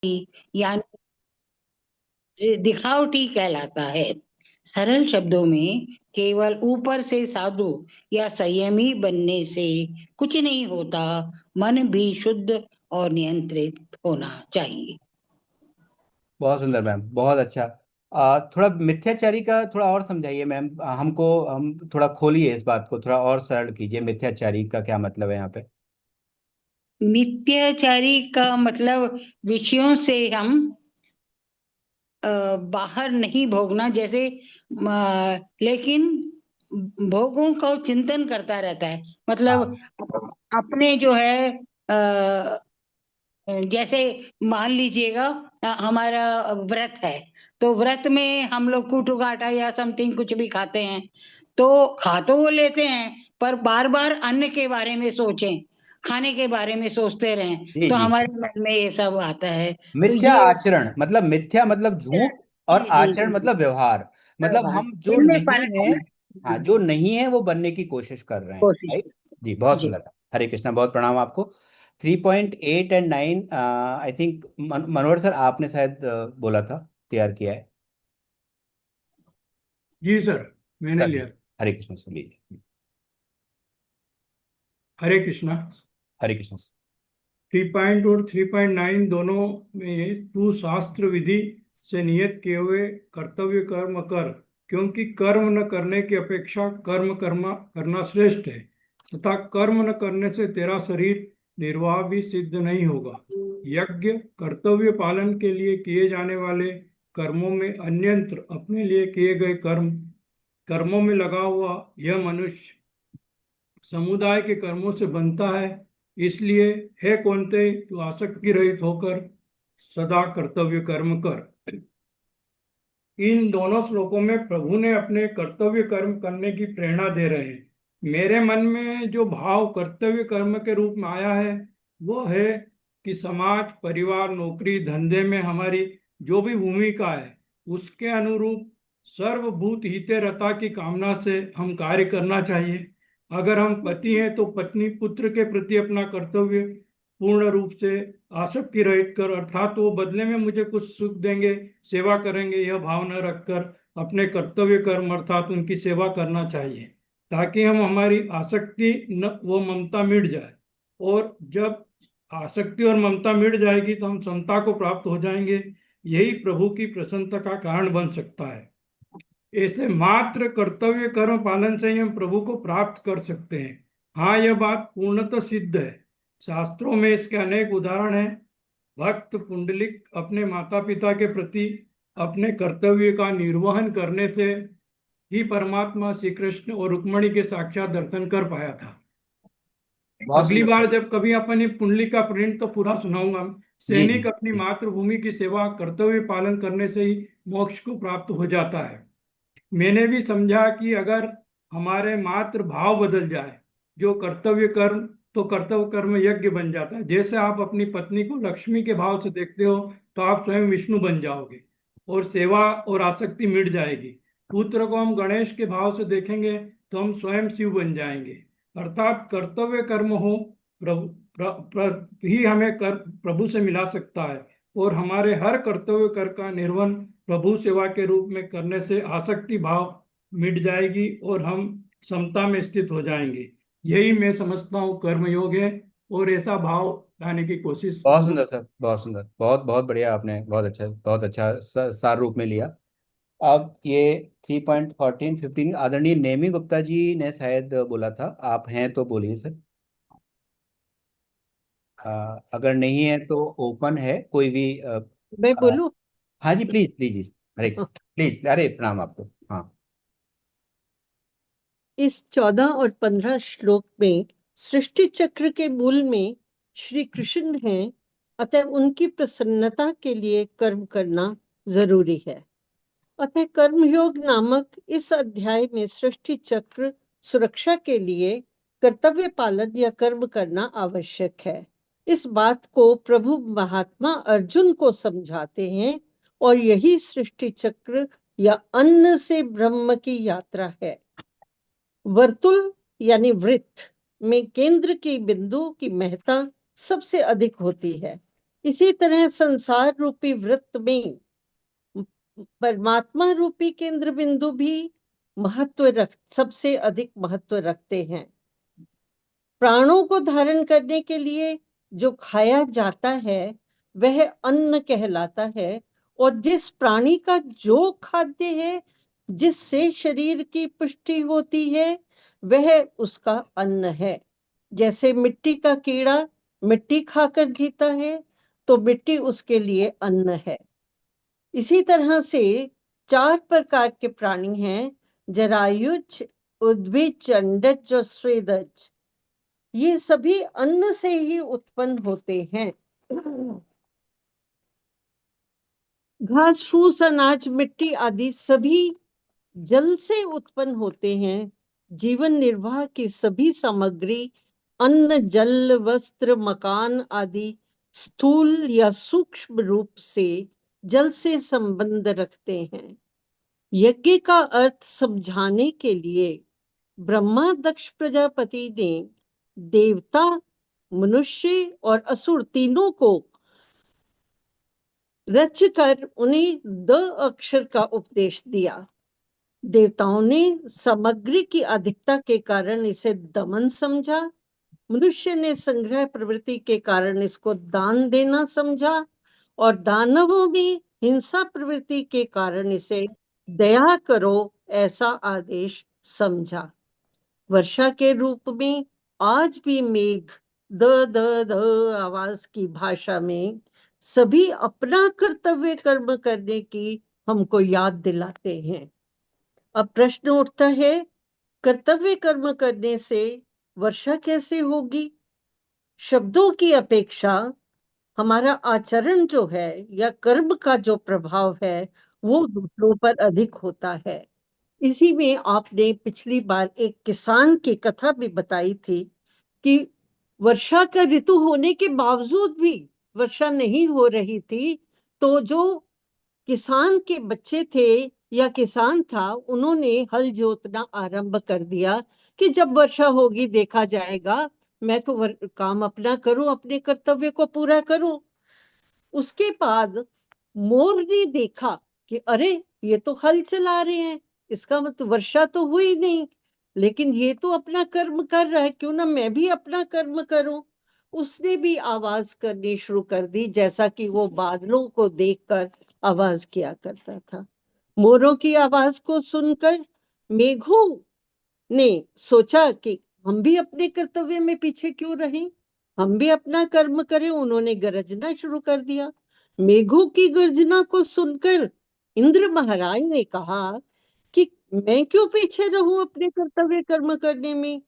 यानी दिखावटी कहलाता है। सरल शब्दों में केवल ऊपर से साधु या संयमी बनने से कुछ नहीं होता, मन भी शुद्ध और नियंत्रित होना चाहिए। बहुत सुंदर मैम, बहुत अच्छा। थोड़ा मिथ्याचारी का थोड़ा और समझाइए मैम, हमको, हम थोड़ा खोलिए इस बात को, थोड़ा और सरल कीजिए, मिथ्याचारी का क्या मतलब है यहाँ पे। मिथ्याचारी का मतलब विषयों से हम बाहर नहीं भोगना, जैसे लेकिन भोगों का चिंतन करता रहता है। मतलब हाँ। अपने जो है जैसे मान लीजिएगा हमारा व्रत है, तो व्रत में हम लोग कुटु काटा या समथिंग कुछ भी खाते हैं, तो खा तो वो लेते हैं, पर बार बार अन्न के बारे में सोचें, खाने के बारे में सोचते रहें, जी तो जी। हमारे मन में ये सब आता है। तो मिथ्या ये आचरण मतलब, मिथ्या मतलब झूठ, और जी जी आचरण जी मतलब व्यवहार। मतलब व्यवहार, हम जो इनमें नहीं फर्क है, होना हाँ, चाहिए। जो नहीं है वो बनने की कोशिश कर रहे हैं, कोशिश। राइट। जी, बहुत जी। सुंदर। हरे कृष्णा, बहुत प्रणाम आपको। 3.8 and 9, I think Manohar sir आपने शायद बोला था, तैयार किया है। जी सर, मैंने सर जी, लिया। हरे कृष्णा सर, लीजिए। हरे कृष्णा। हरे कृष्णा सर। 3 और 3.9 दोनों में तू शास्त्र विधि से नियत किए हुए कर्तव्य कर्म कर, क्योंकि कर्म न करने की अपेक्षा कर्म कर्मा करना श्रेष्ठ है, तथा कर्म न करने से तेरा शरीर निर्वाह भी सिद्ध नहीं होगा। यज्ञ कर्तव्य पालन के लिए किए जाने वाले कर्मों में अन्यंत्र अपने लिए किए गए कर्मों में लगा हुआ यह मनुष्य समुदाय के कर्मों से बनता है। इसलिए हे कौन्तेय, तू आसक्ति रहित होकर सदा कर्तव्य कर्म कर। इन दोनों श्लोकों में प्रभु ने अपने कर्तव्य कर्म करने की प्रेरणा दे रहे हैं। मेरे मन में जो भाव कर्तव्य कर्म के रूप में आया है वो है कि समाज, परिवार, नौकरी, धंधे में हमारी जो भी भूमिका है उसके अनुरूप सर्वभूत हिते रता की कामना से हम कार्य करना चाहिए। अगर हम पति हैं तो पत्नी पुत्र के प्रति अपना कर्तव्य पूर्ण रूप से आसक्ति रहित कर, अर्थात वो बदले में मुझे कुछ सुख देंगे, सेवा करेंगे, यह भावना रखकर अपने कर्तव्य कर्म अर्थात उनकी सेवा करना चाहिए, ताकि हम हमारी आसक्ति न वो ममता मिट जाए। और जब आसक्ति और ममता मिट जाएगी तो हम समता को प्राप्त हो जाएंगे। यही प्रभु की प्रसन्नता का कारण बन सकता है। ऐसे मात्र कर्तव्य कर्म पालन से ही हम प्रभु को प्राप्त कर सकते हैं। हाँ, यह बात पूर्णतः सिद्ध है। शास्त्रों में इसके अनेक उदाहरण हैं। भक्त पुंडलिक अपने माता पिता के प्रति अपने कर्तव्य का निर्वहन करने से ही परमात्मा श्री कृष्ण और रुक्मणी के साक्षात दर्शन कर पाया था। बहुत अगली सुंदर बार सर। जब कभी अपन ये पुंडलिक का प्रिंट तो पूरा सुनाऊंगा। जी सैनिक जी अपनी जी। मातृभूमि की सेवा कर्तव्य पालन करने से ही मोक्ष को प्राप्त हो जाता है। मैंने भी समझा कि अगर हमारे मात्र भाव बदल जाए, जो कर्तव्य कर्म तो कर्तव्य कर्म यज्ञ बन जाता है। जैसे आप अपनी पत्नी को लक्ष्मी के भाव से देखते हो तो आप स्वयं विष्णु बन जाओगे और सेवा और आसक्ति मिट जाएगी। पुत्र को हम गणेश के भाव से देखेंगे तो हम स्वयं शिव बन जाएंगे। अर्थात कर्तव्य कर्म हो प्रभु ही हमें प्रभु से मिला सकता है। और हमारे हर कर्तव्य कर का निर्वहन प्रभु सेवा के रूप में करने से आसक्ति भाव मिट जाएगी और हम समता में स्थित हो जाएंगे। यही मैं समझता हूँ कर्मयोग है, और ऐसा भाव लाने की कोशिश बहुत हम। सुंदर सर, बहुत सुंदर, बहुत बहुत बढ़िया, आपने बहुत अच्छा, बहुत अच्छा सार रूप में लिया। अब ये 3.14 15 आदरणीय नेमी गुप्ता जी ने शायद बोला था, आप हैं तो बोलिए सर। अगर नहीं है तो ओपन है, कोई भी मैं अ, बोलूं? हाँ जी, प्लीज प्लीज, हरे प्लीज, अरे प्रणाम आपको। हाँ। इस 14 और 15 श्लोक में सृष्टि चक्र के मूल में श्री कृष्ण हैं, अतः उनकी प्रसन्नता के लिए कर्म करना जरूरी है। अतः कर्मयोग नामक इस अध्याय में सृष्टि चक्र सुरक्षा के लिए कर्तव्य पालन या कर्म करना आवश्यक है। इस बात को प्रभु महात्मा अर्जुन को समझाते हैं, और यही सृष्टि चक्र या अन्न से ब्रह्म की यात्रा है। वर्तुल यानी वृत्त में केंद्र की बिंदु की महत्ता सबसे अधिक होती है। इसी तरह संसार रूपी वृत्त में परमात्मा रूपी केंद्र बिंदु भी सबसे अधिक महत्व रखते हैं। प्राणों को धारण करने के लिए जो खाया जाता है वह अन्न कहलाता है, और जिस प्राणी का जो खाद्य है, जिससे शरीर की पुष्टि होती है, वह उसका अन्न है। जैसे मिट्टी का कीड़ा मिट्टी खाकर जीता है, तो मिट्टी उसके लिए अन्न है। इसी तरह से 4 प्रकार के प्राणी हैं: जरायुज, उद्भिज, अंडज और स्वेदज। ये सभी अन्न से ही उत्पन्न होते हैं। घास फूस, अनाज, मिट्टी आदि सभी जल से उत्पन्न होते हैं। जीवन निर्वाह की सभी सामग्री अन्न, जल, वस्त्र, मकान आदि स्थूल या सूक्ष्म रूप से जल से संबंध रखते हैं। यज्ञ का अर्थ समझाने के लिए ब्रह्मा दक्ष प्रजापति ने देवता, मनुष्य और असुर तीनों को रचकर उन्हें द अक्षर का उपदेश दिया। देवताओं ने सामग्री की अधिकता के कारण इसे दमन समझा, मनुष्य ने संग्रह प्रवृत्ति के कारण इसको दान देना समझा, और दानवों में हिंसा प्रवृत्ति के कारण इसे दया करो ऐसा आदेश समझा। वर्षा के रूप में आज भी मेघ द द द आवाज की भाषा में सभी अपना कर्तव्य कर्म करने की हमको याद दिलाते हैं। अब प्रश्न उठता है, कर्तव्य कर्म करने से वर्षा कैसे होगी? शब्दों की अपेक्षा हमारा आचरण जो है या कर्म का जो प्रभाव है वो दूसरों पर अधिक होता है। इसी में आपने पिछली बार एक किसान की कथा भी बताई थी कि वर्षा का ऋतु होने के बावजूद भी वर्षा नहीं हो रही थी, तो जो किसान के बच्चे थे या किसान था, उन्होंने हल जोतना आरंभ कर दिया कि जब वर्षा होगी देखा जाएगा, मैं तो काम अपना करूं, अपने कर्तव्य को पूरा करूं। उसके बाद मोर ने देखा कि अरे ये तो हल चला रहे हैं, इसका मतलब वर्षा तो हुई नहीं, लेकिन ये तो अपना कर्म कर रहा है, क्यों ना मैं भी अपना कर्म करूं। उसने भी आवाज करनी शुरू कर दी, जैसा कि वो बादलों को देखकर आवाज किया करता था। मोरों की आवाज को सुनकर मेघों ने सोचा कि हम भी अपने कर्तव्य में पीछे क्यों रहें, हम भी अपना कर्म करें। उन्होंने गरजना शुरू कर दिया। मेघों की गर्जना को सुनकर इंद्र महाराज ने कहा कि मैं क्यों पीछे रहूं अपने कर्तव्य कर्म करने में।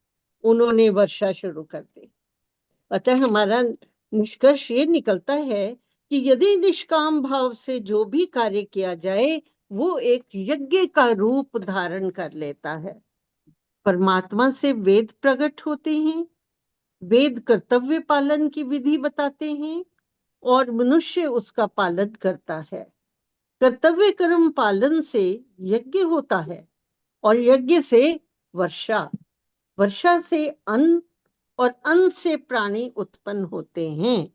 उन्होंने वर्षा शुरू कर दी। अतः हमारा निष्कर्ष ये निकलता है कि यदि निष्काम भाव से जो भी कार्य किया जाए वो एक यज्ञ का रूप धारण कर लेता है। परमात्मा से वेद प्रकट होते हैं, वेद कर्तव्य पालन की विधि बताते हैं और मनुष्य उसका पालन करता है। कर्तव्य कर्म पालन से यज्ञ होता है और यज्ञ से वर्षा, वर्षा से अन्न और अन्न से प्राणी उत्पन्न होते हैं।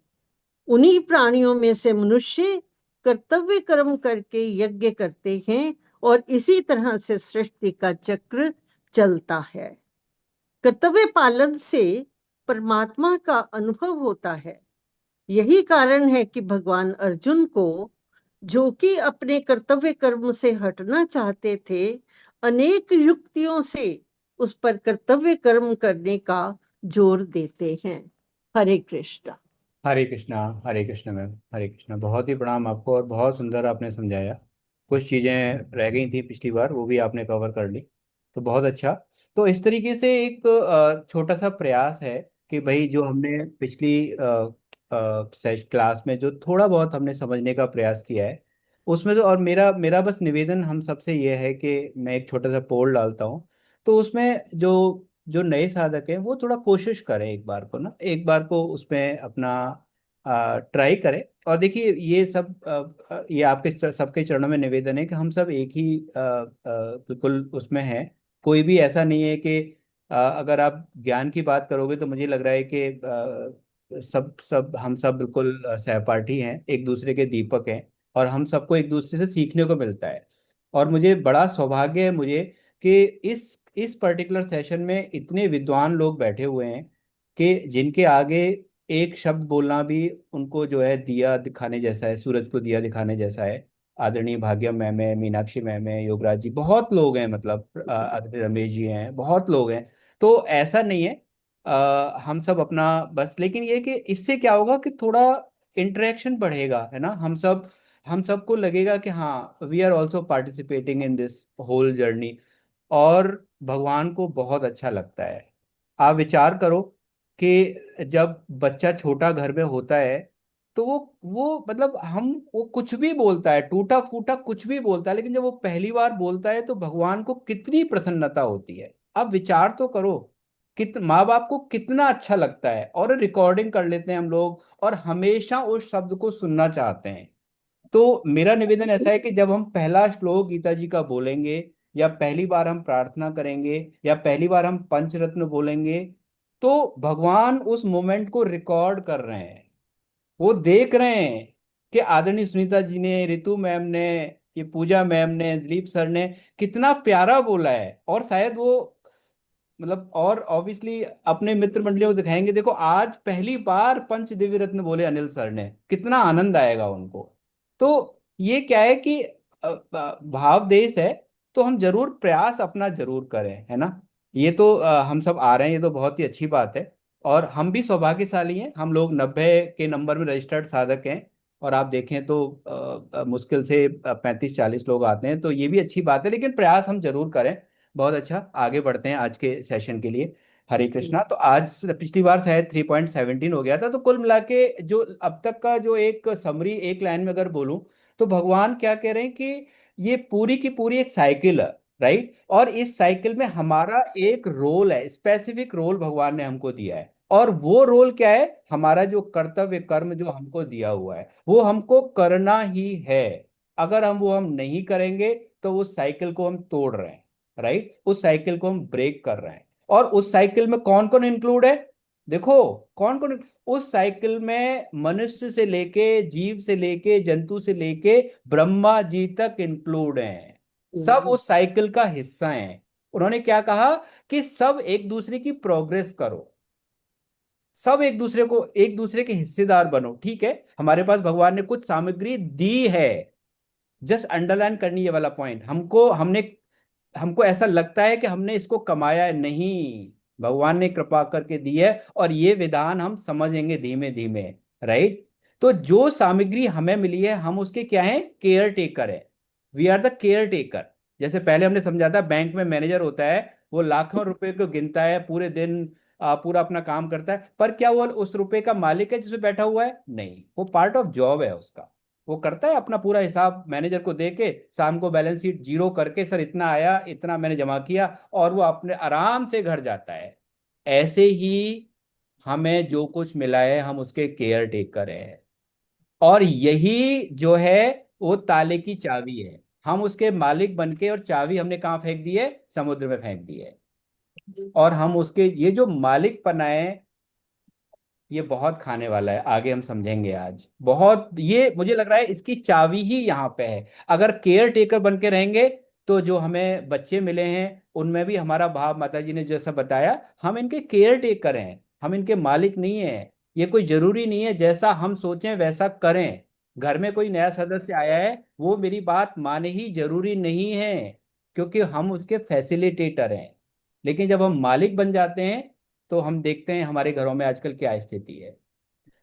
उन्हीं प्राणियों में से मनुष्य कर्तव्य कर्म करके यज्ञ करते हैं और इसी तरह से सृष्टि का चक्र चलता है। कर्तव्य पालन से परमात्मा का अनुभव होता है। यही कारण है कि भगवान अर्जुन को, जो कि अपने कर्तव्य कर्म से हटना चाहते थे, अनेक युक्तियों से उस पर कर्तव्य कर्म करने का जोर देते हैं। हरे कृष्ण। हरे कृष्णा। हरे कृष्णा मैम, हरे कृष्णा। बहुत ही प्रणाम आपको और बहुत सुंदर आपने समझाया। कुछ चीज़ें रह गई थी पिछली बार, वो भी आपने कवर कर ली, तो बहुत अच्छा। तो इस तरीके से एक छोटा सा प्रयास है कि भाई जो हमने पिछली क्लास में जो थोड़ा बहुत हमने समझने का प्रयास किया है उसमें तो, और मेरा मेरा बस निवेदन हम सबसे ये है कि मैं एक छोटा सा पोल डालता हूँ, तो उसमें जो जो नए साधक हैं वो थोड़ा कोशिश करें, एक बार को ना, एक बार को उसमें अपना ट्राई करें। और देखिए ये सब ये आपके सबके चरणों में निवेदन है कि हम सब एक ही बिल्कुल उसमें हैं। कोई भी ऐसा नहीं है कि अगर आप ज्ञान की बात करोगे तो मुझे लग रहा है कि सब सब हम सब बिल्कुल सहपाठी हैं, एक दूसरे के दीपक हैं, और हम सबको एक दूसरे से सीखने को मिलता है। और मुझे बड़ा सौभाग्य है मुझे कि इस पर्टिकुलर सेशन में इतने विद्वान लोग बैठे हुए हैं कि जिनके आगे एक शब्द बोलना भी उनको जो है दिया दिखाने जैसा है, सूरज को दिया दिखाने जैसा है। आदरणीय भाग्यम मैम है, मीनाक्षी मैम है, योगराज जी, बहुत लोग हैं, मतलब आदरणीय रमेश जी हैं, बहुत लोग हैं। तो ऐसा नहीं है, हम सब अपना बस, लेकिन ये कि इससे क्या होगा कि थोड़ा इंटरेक्शन बढ़ेगा, है ना। हम सबको लगेगा कि हाँ, we are also participating in this whole journey, और भगवान को बहुत अच्छा लगता है। आप विचार करो कि जब बच्चा छोटा घर में होता है तो वो मतलब हम वो कुछ भी बोलता है, टूटा फूटा कुछ भी बोलता है, लेकिन जब वो पहली बार बोलता है तो भगवान को कितनी प्रसन्नता होती है। आप विचार तो करो, माँ बाप को कितना अच्छा लगता है, और रिकॉर्डिंग कर लेते हैं हम लोग, और हमेशा उस शब्द को सुनना चाहते हैं। तो मेरा निवेदन ऐसा है कि जब हम पहला श्लोक गीता जी का बोलेंगे, या पहली बार हम प्रार्थना करेंगे, या पहली बार हम पंचरत्न बोलेंगे, तो भगवान उस मोमेंट को रिकॉर्ड कर रहे हैं। वो देख रहे हैं कि आदरणीय सुनीता जी ने, रितु मैम ने, ये पूजा मैम ने, दिलीप सर ने कितना प्यारा बोला है। और शायद वो मतलब, और ऑब्वियसली अपने मित्र मंडलियों को दिखाएंगे, देखो आज पहली बार पंच दिव्य रत्न बोले अनिल सर ने, कितना आनंद आएगा उनको। तो ये क्या है कि भाव देश है, तो हम जरूर प्रयास अपना जरूर करें, है ना। ये तो हम सब आ रहे हैं, ये तो बहुत ही अच्छी बात है। और हम भी सौभाग्यशाली हैं, हम लोग 90 के नंबर में रजिस्टर्ड साधक हैं। और आप देखें तो मुश्किल से 35-40 लोग आते हैं, तो ये भी अच्छी बात है, लेकिन प्रयास हम जरूर करें। बहुत अच्छा, आगे बढ़ते हैं आज के सेशन के लिए। हरे कृष्णा। तो आज पिछली बार शायद 3.17 हो गया था, तो कुल मिला के जो अब तक का जो एक समरी एक लाइन में अगर बोलूं, तो भगवान क्या कह रहे हैं कि ये पूरी की पूरी एक साइकिल है, राइट। और इस साइकिल में हमारा एक रोल है, स्पेसिफिक रोल भगवान ने हमको दिया है। और वो रोल क्या है, हमारा जो कर्तव्य कर्म जो हमको दिया हुआ है वो हमको करना ही है। अगर हम नहीं करेंगे तो उस साइकिल को हम तोड़ रहे हैं, राइट, उस साइकिल को हम ब्रेक कर रहे हैं। और उस साइकिल में कौन कौन इंक्लूड है, देखो, कौन कौन उस साइकिल में, मनुष्य से लेके, जीव से लेके, जंतु से लेके ब्रह्मा जी तक इंक्लूड हैं। सब उस साइकिल का हिस्सा हैं। उन्होंने क्या कहा कि सब एक दूसरे की प्रोग्रेस करो, सब एक दूसरे के हिस्सेदार बनो। ठीक है, हमारे पास भगवान ने कुछ सामग्री दी है, जस्ट अंडरलाइन करनी ये वाला पॉइंट, हमको ऐसा लगता है कि हमने इसको कमाया है, नहीं, भगवान ने कृपा करके दी है। और ये विधान हम समझेंगे धीमे धीमे, राइट। तो जो सामग्री हमें मिली है, हम उसके क्या है, केयर टेकर है। We are the caretaker. जैसे पहले हमने समझा था, बैंक में मैनेजर होता है, वो लाखों रुपए को गिनता है पूरे दिन, पूरा अपना काम करता है, पर क्या वो उस रुपए का मालिक है जिसमें बैठा हुआ है, नहीं, वो पार्ट ऑफ जॉब है उसका। वो करता है अपना पूरा हिसाब मैनेजर को दे के, शाम को बैलेंस शीट जीरो करके, सर इतना आया, इतना मैंने जमा किया, और वो अपने आराम से घर जाता है। ऐसे ही हमें जो कुछ मिला है, हम उसके केयर टेकर हैं। और यही जो है वो ताले की चाबी है। हम उसके मालिक बन के, और चाबी हमने कहाँ फेंक दी है, समुद्र में फेंक दी है। और हम उसके ये जो मालिक है, ये बहुत खाने वाला है, आगे हम समझेंगे आज बहुत। ये मुझे लग रहा है इसकी चाबी ही यहाँ पे है। अगर केयर टेकर बन के रहेंगे, तो जो हमें बच्चे मिले हैं उनमें भी हमारा भाव, माता जी ने जैसा बताया, हम इनके केयर टेकर हैं, हम इनके मालिक नहीं है। ये कोई जरूरी नहीं है जैसा हम सोचें वैसा करें। घर में कोई नया सदस्य आया है, वो मेरी बात माने ही जरूरी नहीं है, क्योंकि हम उसके फैसिलिटेटर हैं। लेकिन जब हम मालिक बन जाते हैं, तो हम देखते हैं हमारे घरों में आजकल क्या स्थिति है।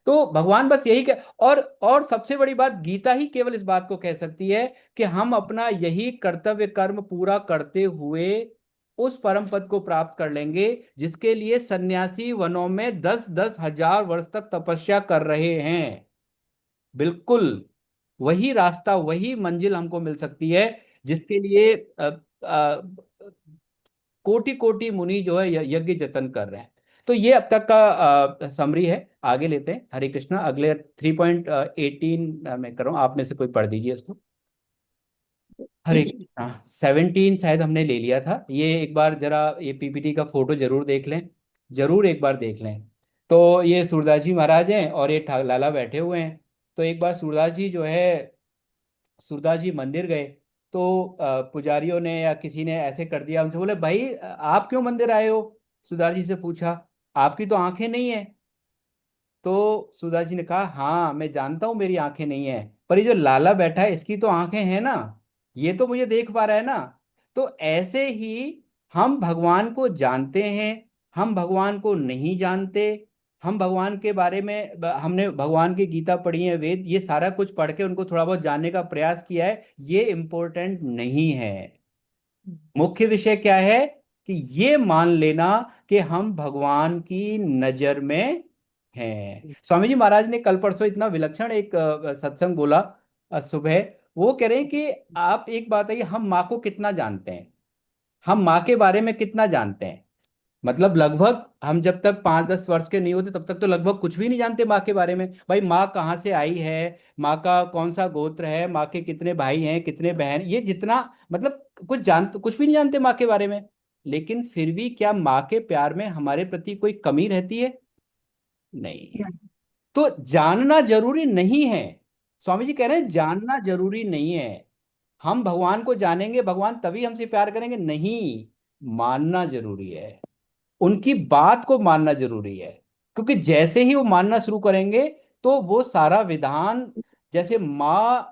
तो भगवान बस यही कह, और सबसे बड़ी बात, गीता ही केवल इस बात को कह सकती है कि हम अपना यही कर्तव्य कर्म पूरा करते हुए उस परम पद को प्राप्त कर लेंगे, जिसके लिए सन्यासी वनों में 10-10 हजार वर्ष तक तपस्या कर रहे हैं। बिल्कुल वही रास्ता, वही मंजिल हमको मिल सकती है, जिसके लिए कोटि कोटि मुनि जो है यज्ञ जतन कर रहे हैं। तो ये अब तक का समरी है। आगे लेते हैं, हरे कृष्णा। अगले 3.18 मैं कर रहा हूँ, आप में से कोई पढ़ दीजिए इसको। हरे कृष्णा। 17 शायद हमने ले लिया था, ये एक बार जरा ये पीपीटी का फोटो जरूर देख लें, जरूर एक बार देख लें। तो ये सूरदास जी महाराज हैं और ये लाला बैठे हुए हैं। तो एक बार सूरदास जी जो है, सूरदास जी मंदिर गए, तो पुजारियों ने या किसी ने ऐसे कर दिया, उनसे बोले भाई आप क्यों मंदिर आए हो? सूरदास जी से पूछा, आपकी तो आंखें नहीं है। तो सूरदास जी ने कहा हाँ मैं जानता हूँ मेरी आंखें नहीं है, पर ये जो लाला बैठा है इसकी तो आंखें हैं ना, ये तो मुझे देख पा रहा है ना। तो ऐसे ही हम भगवान को जानते हैं, हम भगवान को नहीं जानते। हम भगवान के बारे में हमने भगवान की गीता पढ़ी है, वेद, ये सारा कुछ पढ़ के उनको थोड़ा बहुत जानने का प्रयास किया है, ये इम्पोर्टेंट नहीं है। मुख्य विषय क्या है कि ये मान लेना कि हम भगवान की नजर में हैं। स्वामी जी महाराज ने कल परसों इतना विलक्षण एक सत्संग बोला सुबह। वो कह रहे हैं कि आप एक बात है कि हम माँ को कितना जानते हैं, हम माँ के बारे में कितना जानते हैं। मतलब लगभग हम जब तक 5-10 वर्ष के नहीं होते तब तक तो लगभग कुछ भी नहीं जानते माँ के बारे में। भाई माँ कहाँ से आई है, माँ का कौन सा गोत्र है, माँ के कितने भाई हैं, कितने बहन, ये जितना मतलब कुछ भी नहीं जानते माँ के बारे में। लेकिन फिर भी क्या माँ के प्यार में हमारे प्रति कोई कमी रहती है? नहीं। तो जानना जरूरी नहीं है। स्वामी जी कह रहे हैं जानना जरूरी नहीं है। हम भगवान को जानेंगे, भगवान तभी हमसे प्यार करेंगे, नहीं, मानना जरूरी है, उनकी बात को मानना जरूरी है। क्योंकि जैसे ही वो मानना शुरू करेंगे तो वो सारा विधान, जैसे माँ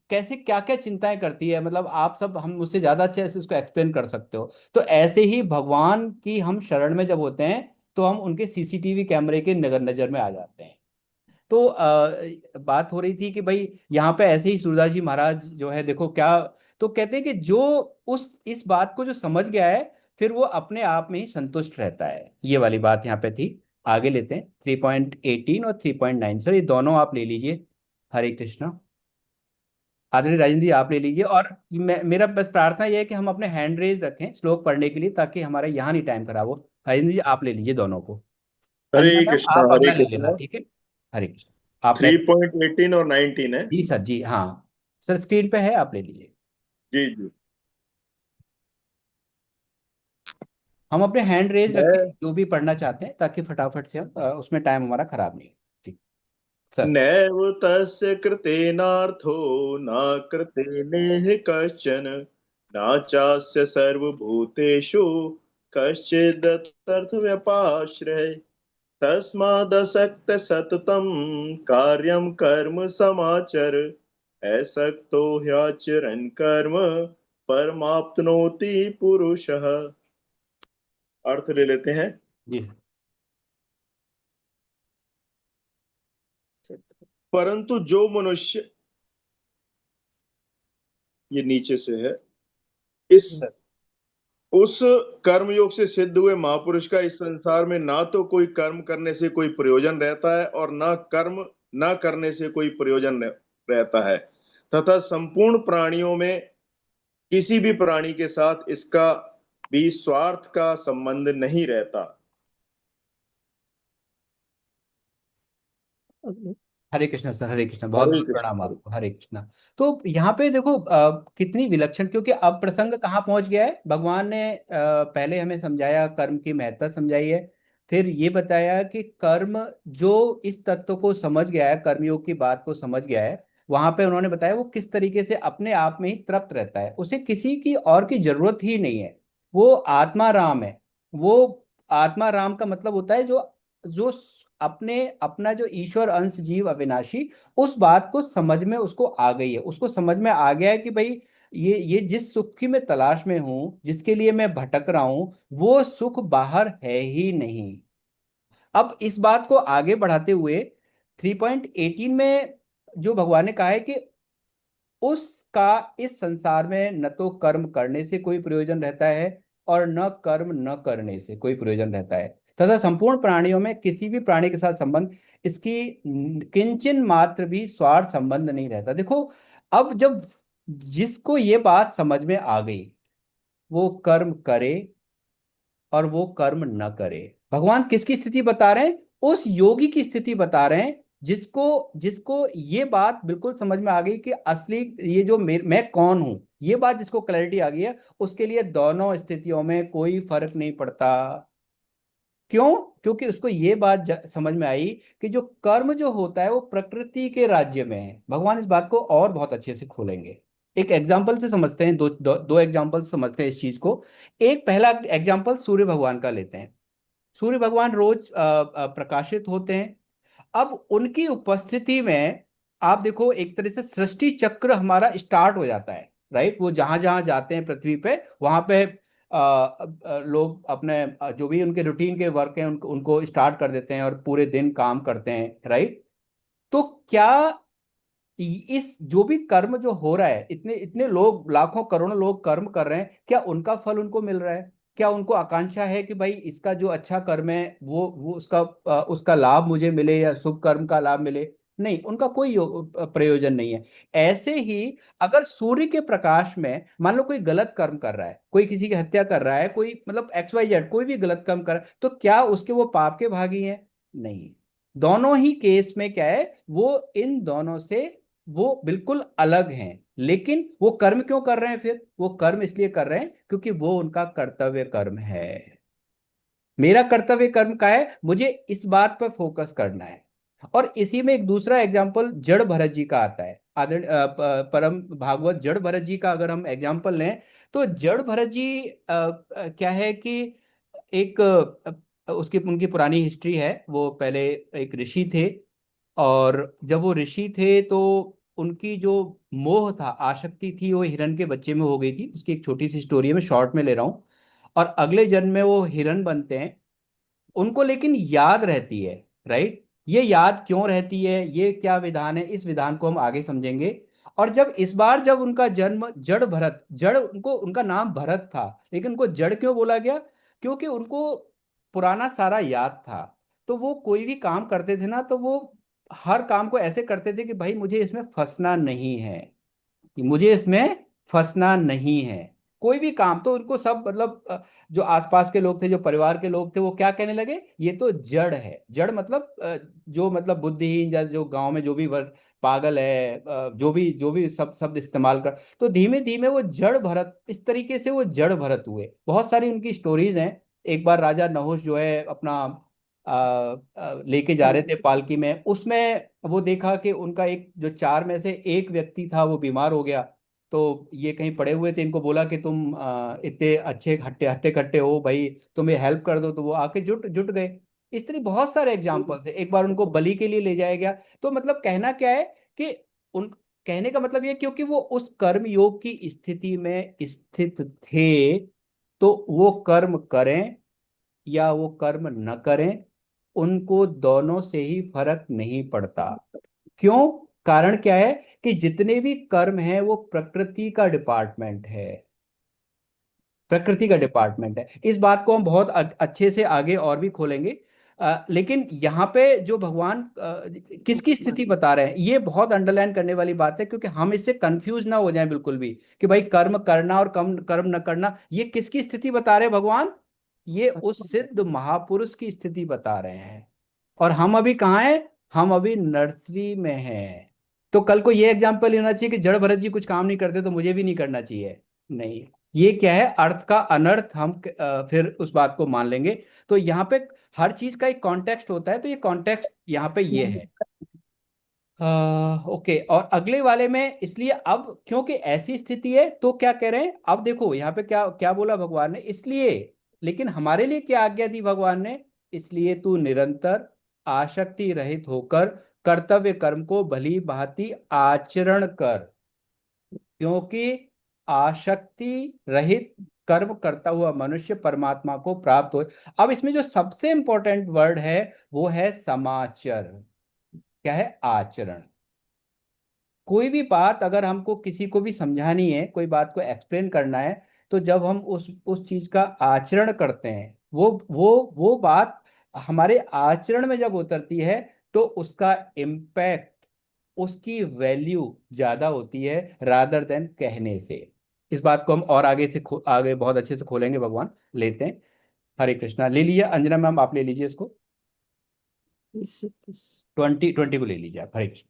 कैसे क्या क्या चिंताएं करती है, मतलब आप सब हम मुझसे ज्यादा अच्छे से उसको एक्सप्लेन कर सकते हो। तो ऐसे ही भगवान की हम शरण में जब होते हैं तो हम उनके सीसीटीवी कैमरे के नजर नजर में आ जाते हैं। तो बात हो रही थी कि भाई यहाँ पे ऐसे ही सूरदास जी महाराज जो है देखो क्या, तो कहते हैं कि जो उस इस बात को जो समझ गया है फिर वो अपने आप में ही संतुष्ट रहता है। ये वाली बात यहाँ पे थी। आगे लेते हैं 3.18 और 3.9, सर ये दोनों आप ले लीजिए। हरे कृष्णा। आदरणीय राजेंद्र जी आप ले लीजिए। और मेरा बस प्रार्थना ये है कि हम अपने हैंड रेज रखें श्लोक पढ़ने के लिए, ताकि हमारा यहाँ नहीं टाइम खराब हो। राजेंद्र जी आप ले लीजिए दोनों को। हरे संजना मैम कृष्णा आप हरे अगला ले लेना, कृष्णा। ठीक है। हरे कृष्ण। आप पहले। 3.18 और 19 है। जी सर, जी हाँ सर, स्क्रीन पे है, आप ले लीजिए। जी जी। हम अपने हैंड रेज रखें न जो भी पढ़ना चाहते हैं, ताकि फटाफट से हम उसमें टाइम हमारा खराब नहीं हो। ठीक सर। नैव तस्य कृतेनार्थो न कृतेनेह कश्चन न चास्य सर्वभूतेषु कश्चिदर्थव्यपाश्रय तस्मादसक्त सततं कार्यं कर्म समाचर असक्तो ह्याचरन् कर्म परमाप्नोति पुरुषः। अर्थ ले लेते हैं। जी परंतु जो मनुष्य, ये नीचे से है, इस सर। उस कर्म योग से सिद्ध हुए महापुरुष का इस संसार में ना तो कोई कर्म करने से कोई प्रयोजन रहता है और ना कर्म ना करने से कोई प्रयोजन रहता है, तथा संपूर्ण प्राणियों में किसी भी प्राणी के साथ इसका भी स्वार्थ का संबंध नहीं रहता। हरे कृष्ण सर, हरे कृष्ण, बहुत हरे बहुत कृष्ण प्रणाम हरे। आपको, हरे कृष्ण। तो यहाँ पे देखो कितनी विलक्षण, क्योंकि अब प्रसंग कहाँ पहुंच गया है। भगवान ने पहले हमें समझाया, कर्म की महत्ता समझाई है। फिर ये बताया कि कर्म जो इस तत्व को समझ गया है, कर्मयोग की बात को समझ गया है, वहां पे उन्होंने बताया वो किस तरीके से अपने आप में ही तृप्त रहता है, उसे किसी की और की जरूरत ही नहीं है। वो आत्मा राम है। वो आत्मा राम का मतलब होता है जो जो अपने अपना जो ईश्वर अंश जीव अविनाशी, उस बात को समझ में उसको आ गई है, उसको समझ में आ गया है कि भाई ये जिस सुख की मैं तलाश में हूं, जिसके लिए मैं भटक रहा हूं, वो सुख बाहर है ही नहीं। अब इस बात को आगे बढ़ाते हुए 3.18 में जो भगवान ने कहा है कि उसका इस संसार में न तो कर्म करने से कोई प्रयोजन रहता है और न कर्म न करने से कोई प्रयोजन रहता है, तथा संपूर्ण प्राणियों में किसी भी प्राणी के साथ संबंध इसकी किंचन मात्र भी स्वार्थ संबंध नहीं रहता। देखो, अब जब जिसको ये बात समझ में आ गई, वो कर्म करे और वो कर्म न करे। भगवान किसकी स्थिति बता रहे हैं? उस योगी की स्थिति बता रहे हैं जिसको जिसको ये बात बिल्कुल समझ में आ गई कि असली ये जो मैं कौन हूं, ये बात जिसको क्लैरिटी आ गई है, उसके लिए दोनों स्थितियों में कोई फर्क नहीं पड़ता। क्यों? क्योंकि उसको ये बात समझ में आई कि जो कर्म जो होता है वो प्रकृति के राज्य में है। भगवान इस बात को और बहुत अच्छे से खोलेंगे। एक एग्जाम्पल से समझते हैं, दो एग्जाम्पल समझते हैं इस चीज को। एक पहला एग्जाम्पल सूर्य भगवान का लेते हैं। सूर्य भगवान रोज प्रकाशित होते हैं। अब उनकी उपस्थिति में आप देखो, एक तरह से सृष्टि चक्र हमारा स्टार्ट हो जाता है, राइट। वो जहां जहां जाते हैं पृथ्वी पे, वहां पे लोग अपने जो भी उनके रूटीन के वर्क हैं उनको स्टार्ट कर देते हैं और पूरे दिन काम करते हैं, राइट। तो क्या इस जो भी कर्म जो हो रहा है, इतने इतने लोग, लाखों करोड़ों लोग कर्म कर रहे हैं, क्या उनका फल उनको मिल रहा है? क्या उनको आकांक्षा है कि भाई इसका जो अच्छा कर्म है वो उसका लाभ मुझे मिले या शुभ कर्म का लाभ मिले? नहीं, उनका कोई प्रयोजन नहीं है। ऐसे ही अगर सूर्य के प्रकाश में मान लो कोई गलत कर्म कर रहा है, कोई किसी की हत्या कर रहा है, कोई मतलब XYZ कोई भी गलत कर्म कर रहा है, तो क्या उसके वो पाप के भागी हैं? नहीं। दोनों ही केस में क्या है, वो इन दोनों से वो बिल्कुल अलग हैं। लेकिन वो कर्म क्यों कर रहे हैं? फिर वो कर्म इसलिए कर रहे हैं क्योंकि वो उनका कर्तव्य कर्म है। मेरा कर्तव्य कर्म का है, मुझे इस बात पर फोकस करना है। और इसी में एक दूसरा एग्जाम्पल जड़ भरत जी का आता है। परम भागवत जड़ भरत जी का अगर हम एग्जाम्पल लें, तो जड़ भरत जी क्या है कि एक उसकी उनकी पुरानी हिस्ट्री है। वो पहले एक ऋषि थे, और जब वो ऋषि थे तो उनकी जो मोह था, आसक्ति थी, वो हिरण के बच्चे में हो गई थी। उसकी एक छोटी सी स्टोरी है, मैं शॉर्ट में ले रहा हूँ। और अगले जन्म में वो हिरण बनते हैं। उनको लेकिन याद रहती है, राइट। ये याद क्यों रहती है, ये क्या विधान है, इस विधान को हम आगे समझेंगे। और जब इस बार जब उनका जन्म जड़ भरत, जड़ उनको, उनका नाम भरत था, लेकिन उनको जड़ क्यों बोला गया? क्योंकि उनको पुराना सारा याद था। तो वो कोई भी काम करते थे ना, तो वो हर काम को ऐसे करते थे कि भाई मुझे इसमें फंसना नहीं है, कि मुझे इसमें फंसना नहीं है। कोई भी काम तो उनको सब मतलब जो आसपास के लोग थे, जो परिवार के लोग थे, वो क्या कहने लगे, ये तो जड़ है। जड़ मतलब जो मतलब बुद्धिहीन, या जो गांव में जो भी पागल है, जो भी सब शब्द इस्तेमाल कर, तो धीमे धीमे वो जड़ भरत, इस तरीके से वो जड़ भरत हुए। बहुत सारी उनकी स्टोरीज हैं। एक बार राजा नहुष जो है अपना लेके जा रहे थे पालकी में, उसमें वो देखा कि उनका एक जो चार में से एक व्यक्ति था वो बीमार हो गया। तो ये कहीं पड़े हुए थे, इनको बोला कि तुम इतने अच्छे हट्टे हट्टे कट्टे हो भाई, तुम्हें हेल्प कर दो, तो वो आके जुट जुट गए। इस तरह बहुत सारे एग्जाम्पल्स है। एक बार उनको बलि के लिए ले जाया गया। तो मतलब कहना क्या है कि उन कहने का मतलब ये, क्योंकि वो उस कर्म योग की स्थिति में स्थित थे, तो वो कर्म करें या वो कर्म न करें, उनको दोनों से ही फर्क नहीं पड़ता। क्यों? कारण क्या है कि जितने भी कर्म हैं वो प्रकृति का डिपार्टमेंट है। प्रकृति का डिपार्टमेंट है। इस बात को हम बहुत अच्छे से आगे और भी खोलेंगे। लेकिन यहाँ पे जो भगवान किसकी स्थिति बता रहे हैं, ये बहुत अंडरलाइन करने वाली बात है, क्योंकि हम इससे कंफ्यूज ना हो जाएं बिल्कुल भी कि भाई कर्म करना और कम कर्म न करना, ये किसकी स्थिति बता रहे हैं भगवान? ये उस सिद्ध महापुरुष की स्थिति बता रहे हैं। और हम अभी कहाँ हैं? हम अभी नर्सरी में हैं। तो कल को ये एग्जाम्पल लेना चाहिए कि जड़ भरत जी कुछ काम नहीं करते तो मुझे भी नहीं करना चाहिए। नहीं, ये क्या है, अर्थ का अनर्थ हम फिर उस बात को मान लेंगे। तो यहाँ पे हर चीज का एक कॉन्टेक्स्ट होता है, तो ये कॉन्टेक्स्ट यहाँ पे ये है। ओके, और अगले वाले में इसलिए अब क्योंकि ऐसी स्थिति है तो क्या कह रहे हैं, अब देखो यहाँ पे क्या क्या बोला भगवान ने, इसलिए। लेकिन हमारे लिए क्या आज्ञा दी भगवान ने? इसलिए तू निरंतर आसक्ति रहित होकर कर्तव्य कर्म को भली भांति आचरण कर, क्योंकि आसक्ति रहित कर्म करता हुआ मनुष्य परमात्मा को प्राप्त हो। अब इसमें जो सबसे इंपॉर्टेंट वर्ड है वो है समाचर। क्या है? आचरण। कोई भी बात अगर हमको किसी को भी समझानी है, कोई बात को एक्सप्लेन करना है, तो जब हम उस चीज का आचरण करते हैं, वो बात हमारे आचरण में जब उतरती है, तो उसका इम्पैक्ट, उसकी वैल्यू ज्यादा होती है रादर देन कहने से। इस बात को हम और आगे से आगे बहुत अच्छे से खोलेंगे। भगवान लेते हैं। हरे कृष्णा। ले लीजिए अंजना मैम, आप ले लीजिए इसको। 20 को ले लीजिए आप। हरे कृष्ण।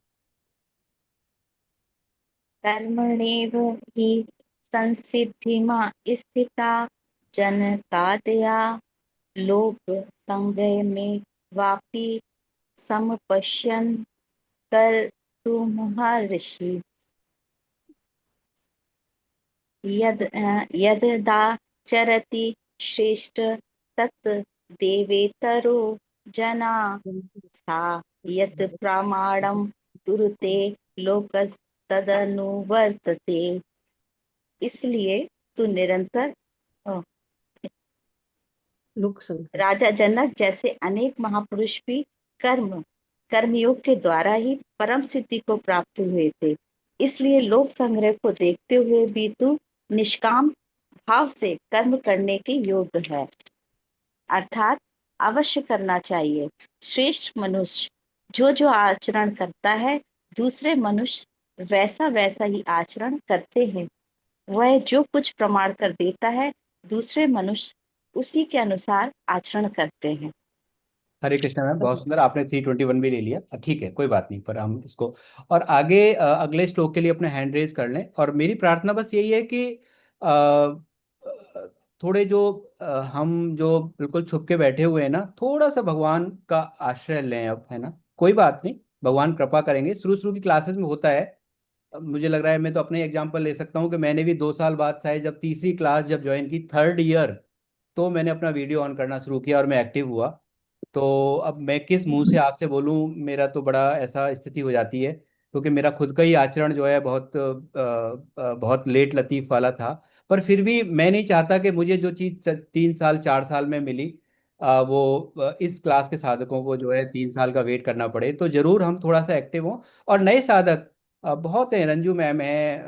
कर्मणेव हि संसिद्धिमा स्थिता जनतादया लोक संग्रह में वापि समपश्यन् कर महर्षि यदाचरति श्रेष्ठ तत् देवेतरो जना सा यत् प्रमाणं कुरुते लोकस्तदनुवर्तते। इसलिए तू निरंतर अ, लोक संग्रह। राजा जनक जैसे अनेक महापुरुष भी कर्मयोग के द्वारा ही परम सिद्धि को प्राप्त हुए थे। इसलिए लोक संग्रह को देखते हुए भी तू निष्काम भाव से कर्म करने के योग्य है, अर्थात अवश्य करना चाहिए। श्रेष्ठ मनुष्य जो जो आचरण करता है दूसरे मनुष्य वैसा वैसा ही आचरण करते हैं। वह जो कुछ प्रमाण कर देता है दूसरे मनुष्य उसी के अनुसार आचरण करते हैं। हरे कृष्णा मैम, बहुत सुंदर। आपने 321 भी ले लिया, ठीक है, कोई बात नहीं, पर हम इसको और आगे अगले श्लोक के लिए अपने हैंड रेज कर लें। और मेरी प्रार्थना बस यही है कि थोड़े जो हम जो बिल्कुल छुप के बैठे हुए हैं ना, थोड़ा सा भगवान का आश्रय लें अब, है ना। कोई बात नहीं, भगवान कृपा करेंगे। शुरू शुरू की क्लासेस में होता है। अब मुझे लग रहा है, मैं तो अपने एग्जांपल ले सकता हूँ कि मैंने भी 2 साल बाद शायद जब तीसरी क्लास जब ज्वाइन की, थर्ड ईयर, तो मैंने अपना वीडियो ऑन करना शुरू किया और मैं एक्टिव हुआ। तो अब मैं किस मुंह से आपसे बोलूं, मेरा तो बड़ा ऐसा स्थिति हो जाती है, क्योंकि मेरा खुद का ही आचरण जो है बहुत बहुत लेट लतीफ वाला था। पर फिर भी मैं नहीं चाहता कि मुझे जो चीज़ 3 साल 4 साल में मिली, वो इस क्लास के साधकों को जो है 3 साल का वेट करना पड़े। तो जरूर हम थोड़ा सा एक्टिव हों। और नए साधक बहुत हैं, रंजू मैम है,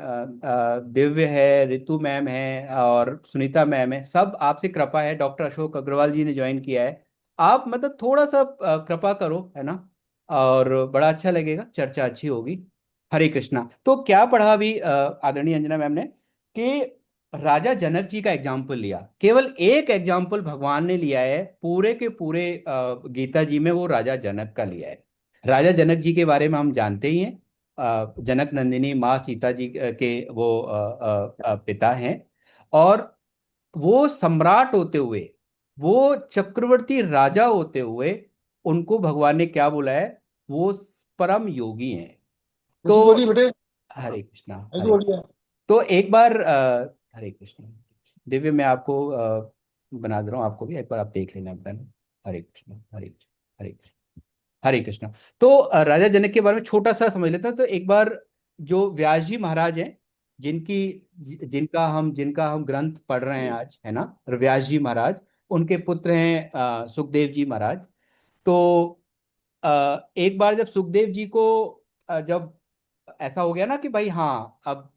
दिव्य है, रितु मैम है और सुनीता मैम है, सब आपसे कृपा है। डॉक्टर अशोक अग्रवाल जी ने ज्वाइन किया है। आप मतलब थोड़ा सा कृपा करो, है ना, और बड़ा अच्छा लगेगा, चर्चा अच्छी होगी। हरे कृष्णा। तो क्या पढ़ा अभी आदरणीय अंजना मैम ने कि राजा जनक जी का एग्जाम्पल लिया। केवल एक एग्जाम्पल भगवान ने लिया है पूरे के पूरे गीता जी में, वो राजा जनक का लिया है। राजा जनक जी के बारे में हम जानते ही हैं। जनक नंदिनी माँ सीता जी के वो पिता हैं। और वो सम्राट होते हुए, वो चक्रवर्ती राजा होते हुए, उनको भगवान ने क्या बोला है, वो परम योगी हैं। जी तो बोलिए बेटे। हरे कृष्णा। जी हरे, बोलिए। तो एक बार हरे कृष्णा। दिव्य, मैं आपको बना दे रहा हूँ, आपको भी एक बार आप देख लेना अपना। हरे कृष्णा, हरे कृष्णा, हरे कृष्णा, हरे कृष्णा। तो राजा जनक के बारे में छोटा सा समझ लेते हैं। तो एक बार जो व्यास जी महाराज हैं, जिनकी जिनका हम ग्रंथ पढ़ रहे हैं आज, है ना, व्यास जी महाराज, उनके पुत्र हैं सुखदेव जी महाराज। तो एक बार जब सुखदेव जी को जब ऐसा हो गया ना कि भाई हाँ, अब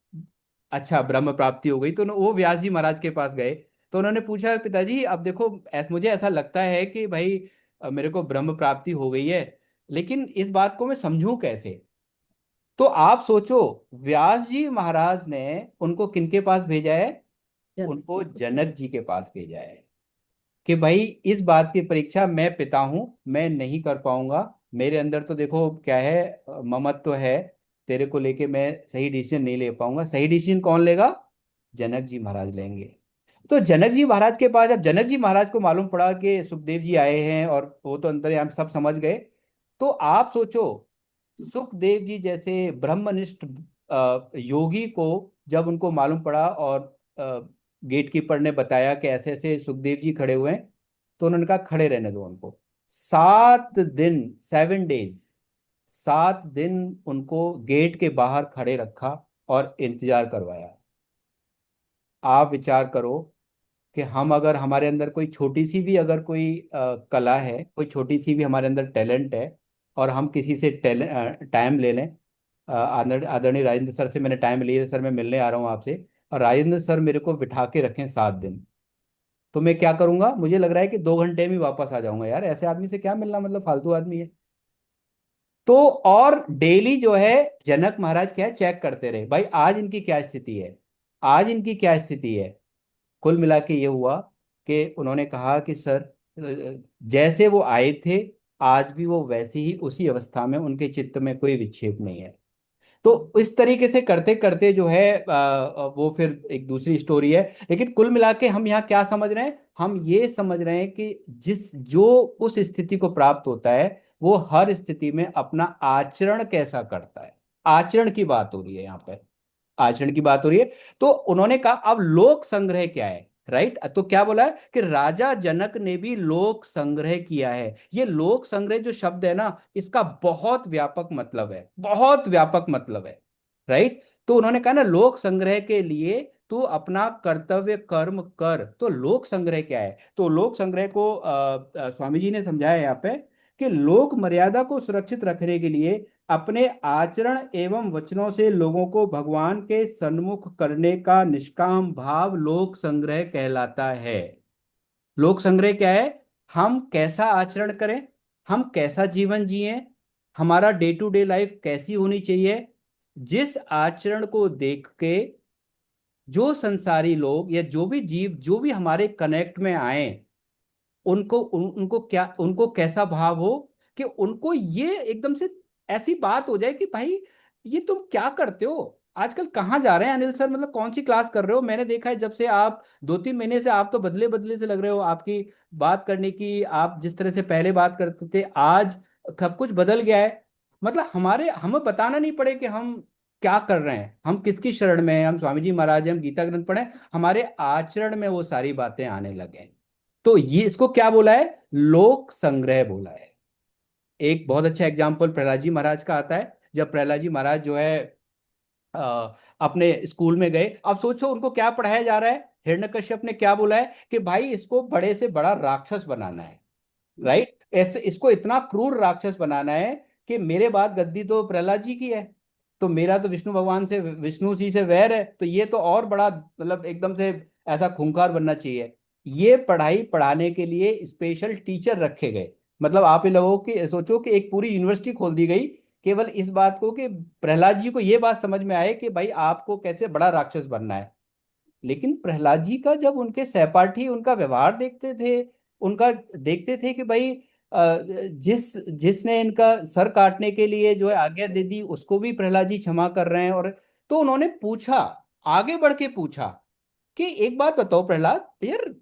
अच्छा ब्रह्म प्राप्ति हो गई, तो वो व्यास जी महाराज के पास गए। तो उन्होंने पूछा, पिताजी अब देखो, मुझे ऐसा लगता है कि भाई मेरे को ब्रह्म प्राप्ति हो गई है, लेकिन इस बात को मैं समझूं कैसे। तो आप सोचो, व्यास जी महाराज ने उनको किनके पास भेजा है, उनको जनक जी के पास भेजा है कि भाई इस बात की परीक्षा, मैं पिता हूं, मैं नहीं कर पाऊंगा। मेरे अंदर तो देखो क्या है, ममत्व तो है, तेरे को लेके मैं सही डिसीजन नहीं ले पाऊंगा। सही डिसीजन कौन लेगा, जनक जी महाराज लेंगे। तो जनक जी महाराज के पास जब जनक जी महाराज को मालूम पड़ा कि सुखदेव जी आए हैं, और वो तो अंतर्यामी सब समझ गए। तो आप सोचो, सुखदेव जी जैसे ब्रह्मनिष्ठ योगी को जब उनको मालूम पड़ा, और गेट कीपर ने बताया कि ऐसे ऐसे सुखदेव जी खड़े हुए हैं, तो उन्होंने कहा खड़े रहने दो उनको। 7 दिन, 7 डेज, 7 दिन उनको गेट के बाहर खड़े रखा और इंतजार करवाया। आप विचार करो कि हम अगर, हमारे अंदर कोई छोटी सी भी अगर कोई कला है, कोई छोटी सी भी हमारे अंदर टैलेंट है, और हम किसी से टाइम ले लें। आदरणीय राजेंद्र सर से मैंने टाइम लिया, सर मैं मिलने आ रहा हूँ आपसे, और राजेंद्र सर मेरे को बिठा के रखें 7 दिन, तो मैं क्या करूंगा, मुझे लग रहा है कि 2 घंटे में वापस आ जाऊंगा। यार ऐसे आदमी से क्या मिलना, मतलब फालतू आदमी है। तो और डेली जो है जनक महाराज क्या है, चेक करते रहे, भाई आज इनकी क्या स्थिति है, आज इनकी क्या स्थिति है। कुल मिला के ये हुआ कि उन्होंने कहा कि सर, जैसे वो आए थे आज भी वो वैसे ही उसी अवस्था में, उनके चित्त में कोई विक्षेप नहीं है। तो इस तरीके से करते करते जो है वो फिर एक दूसरी स्टोरी है। लेकिन कुल मिला के हम यहाँ क्या समझ रहे हैं, हम ये समझ रहे हैं कि जो उस स्थिति को प्राप्त होता है वो हर स्थिति में अपना आचरण कैसा करता है, आचरण की बात हो रही है यहाँ पे, आचरण की बात हो रही है। तो उन्होंने कहा अब लोक संग्रह क्या है, राइट। तो क्या बोला है कि राजा जनक ने भी लोक संग्रह किया है। ये लोक संग्रह जो शब्द है ना, इसका बहुत व्यापक मतलब है, बहुत व्यापक मतलब है, राइट। तो उन्होंने कहा ना लोक संग्रह के लिए तू अपना कर्तव्य कर्म कर। तो लोक संग्रह क्या है, तो लोक संग्रह को स्वामी जी ने समझाया यहाँ पे कि लोक मर्यादा को सुरक्षित रखने के लिए अपने आचरण एवं वचनों से लोगों को भगवान के सन्मुख करने का निष्काम भाव लोक संग्रह कहलाता है। लोक संग्रह क्या है, हम कैसा आचरण करें, हम कैसा जीवन जिए, हमारा डे टू डे लाइफ कैसी होनी चाहिए, जिस आचरण को देख के जो संसारी लोग या जो भी जीव जो भी हमारे कनेक्ट में आए उनको कैसा भाव हो कि उनको ये एकदम से ऐसी बात हो जाए कि भाई ये तुम क्या करते हो, आजकल कहाँ जा रहे हैं अनिल सर, मतलब कौन सी क्लास कर रहे हो। मैंने देखा है जब से आप 2-3 महीने से आप तो बदले बदले से लग रहे हो, आपकी बात करने की, आप जिस तरह से पहले बात करते थे आज सब कुछ बदल गया है। मतलब हमें बताना नहीं पड़े कि हम क्या कर रहे हैं, हम किसकी शरण में हैं, हम स्वामी जी महाराज हैं, हम गीता ग्रंथ पढ़े, हमारे आचरण में वो सारी बातें आने लगे। तो ये इसको क्या बोला है, लोक संग्रह बोला है। एक बहुत अच्छा एग्जाम्पल प्रहलाद जी महाराज का आता है। जब प्रहलाद जी महाराज जो है अपने स्कूल में गए, अब सोचो उनको क्या पढ़ाया जा रहा है, हिरण्यकश्यप ने क्या बोला है कि भाई इसको बड़े से बड़ा राक्षस बनाना है, राइट। ऐसे इसको इतना क्रूर राक्षस बनाना है कि मेरे बाद गद्दी तो प्रहलाद जी की है, तो मेरा तो विष्णु भगवान से, विष्णु जी से वैर है, तो ये तो और बड़ा मतलब एकदम से ऐसा खूंखार बनना चाहिए। ये पढ़ाई पढ़ाने के लिए स्पेशल टीचर रखे गए। मतलब आप ये लोगों की सोचो कि एक पूरी यूनिवर्सिटी खोल दी गई केवल इस बात को कि प्रहलाद जी को ये बात समझ में आए कि भाई आपको कैसे बड़ा राक्षस बनना है। लेकिन प्रहलाद जी का जब उनके सहपाठी उनका व्यवहार देखते थे, उनका देखते थे कि भाई जिसने इनका सर काटने के लिए जो है आज्ञा दे दी उसको भी प्रहलाद जी क्षमा कर रहे हैं। और तो उन्होंने पूछा, आगे बढ़ के पूछा कि एक बात बताओ प्रहलाद यार,